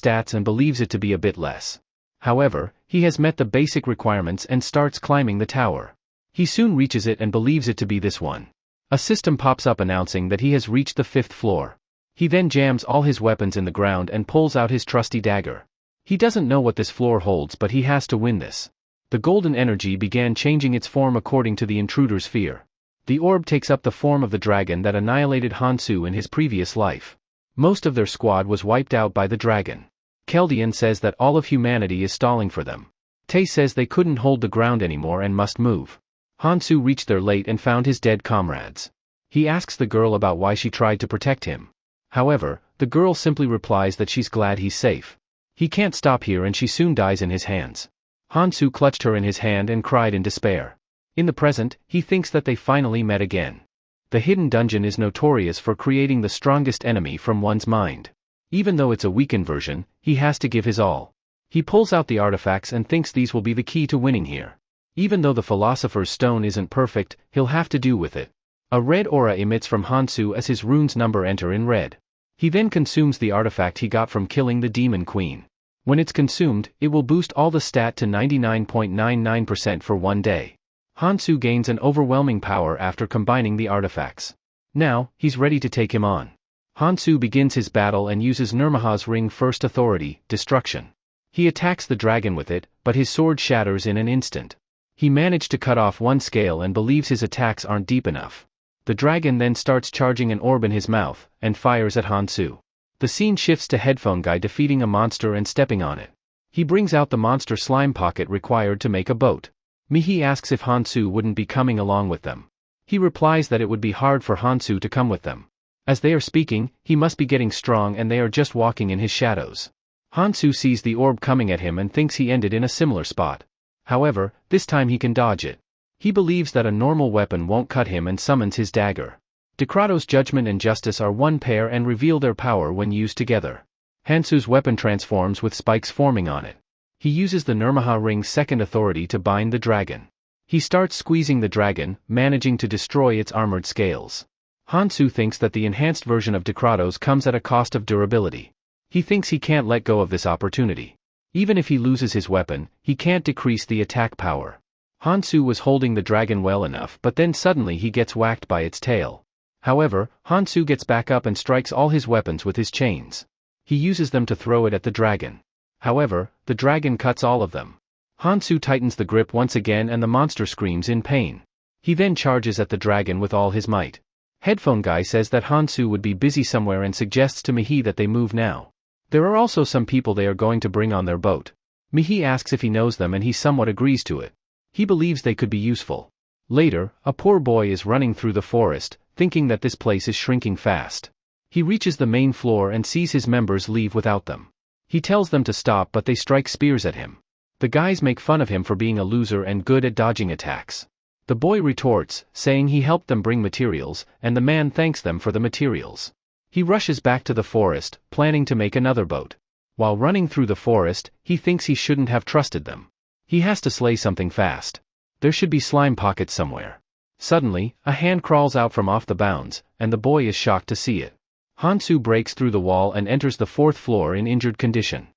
stats and believes it to be a bit less. However, he has met the basic requirements and starts climbing the tower. He soon reaches it and believes it to be this one. A system pops up announcing that he has reached the 5th floor. He then jams all his weapons in the ground and pulls out his trusty dagger. He doesn't know what this floor holds, but he has to win this. The golden energy began changing its form according to the intruder's fear. The orb takes up the form of the dragon that annihilated Hansu in his previous life. Most of their squad was wiped out by the dragon. Keldian says that all of humanity is stalling for them. Tae says they couldn't hold the ground anymore and must move. Hansu reached there late and found his dead comrades. He asks the girl about why she tried to protect him. However, the girl simply replies that she's glad he's safe. He can't stop here and she soon dies in his hands. Hansu clutched her in his hand and cried in despair. In the present, he thinks that they finally met again. The hidden dungeon is notorious for creating the strongest enemy from one's mind. Even though it's a weakened version, he has to give his all. He pulls out the artifacts and thinks these will be the key to winning here. Even though the Philosopher's Stone isn't perfect, he'll have to do with it. A red aura emits from Hansu as his rune's number enter in red. He then consumes the artifact he got from killing the Demon Queen. When it's consumed, it will boost all the stat to 99.99% for 1 day. Hansu gains an overwhelming power after combining the artifacts. Now, he's ready to take him on. Hansu begins his battle and uses Nirmaha's ring first authority, destruction. He attacks the dragon with it, but his sword shatters in an instant. He managed to cut off one scale and believes his attacks aren't deep enough. The dragon then starts charging an orb in his mouth, and fires at Hansu. The scene shifts to Headphone Guy defeating a monster and stepping on it. He brings out the monster slime pocket required to make a boat. Mihi asks if Hansu wouldn't be coming along with them. He replies that it would be hard for Hansu to come with them. As they are speaking, he must be getting strong and they are just walking in his shadows. Hansu sees the orb coming at him and thinks he ended in a similar spot. However, this time he can dodge it. He believes that a normal weapon won't cut him and summons his dagger. Decrato's judgment and justice are one pair and reveal their power when used together. Hansu's weapon transforms with spikes forming on it. He uses the Nirmaha ring's second authority to bind the dragon. He starts squeezing the dragon, managing to destroy its armored scales. Hansu thinks that the enhanced version of Decrato's comes at a cost of durability. He thinks he can't let go of this opportunity. Even if he loses his weapon, he can't decrease the attack power. Hansu was holding the dragon well enough, but then suddenly he gets whacked by its tail. However, Hansu gets back up and strikes all his weapons with his chains. He uses them to throw it at the dragon. However, the dragon cuts all of them. Hansu tightens the grip once again and the monster screams in pain. He then charges at the dragon with all his might. Headphone Guy says that Hansu would be busy somewhere and suggests to Mihi that they move now. There are also some people they are going to bring on their boat. Mihi asks if he knows them and he somewhat agrees to it. He believes they could be useful. Later, a poor boy is running through the forest, thinking that this place is shrinking fast. He reaches the main floor and sees his members leave without them. He tells them to stop but they strike spears at him. The guys make fun of him for being a loser and good at dodging attacks. The boy retorts, saying he helped them bring materials, and the man thanks them for the materials. He rushes back to the forest, planning to make another boat. While running through the forest, he thinks he shouldn't have trusted them. He has to slay something fast. There should be slime pockets somewhere. Suddenly, a hand crawls out from off the bounds, and the boy is shocked to see it. Hansu breaks through the wall and enters the 4th floor in injured condition.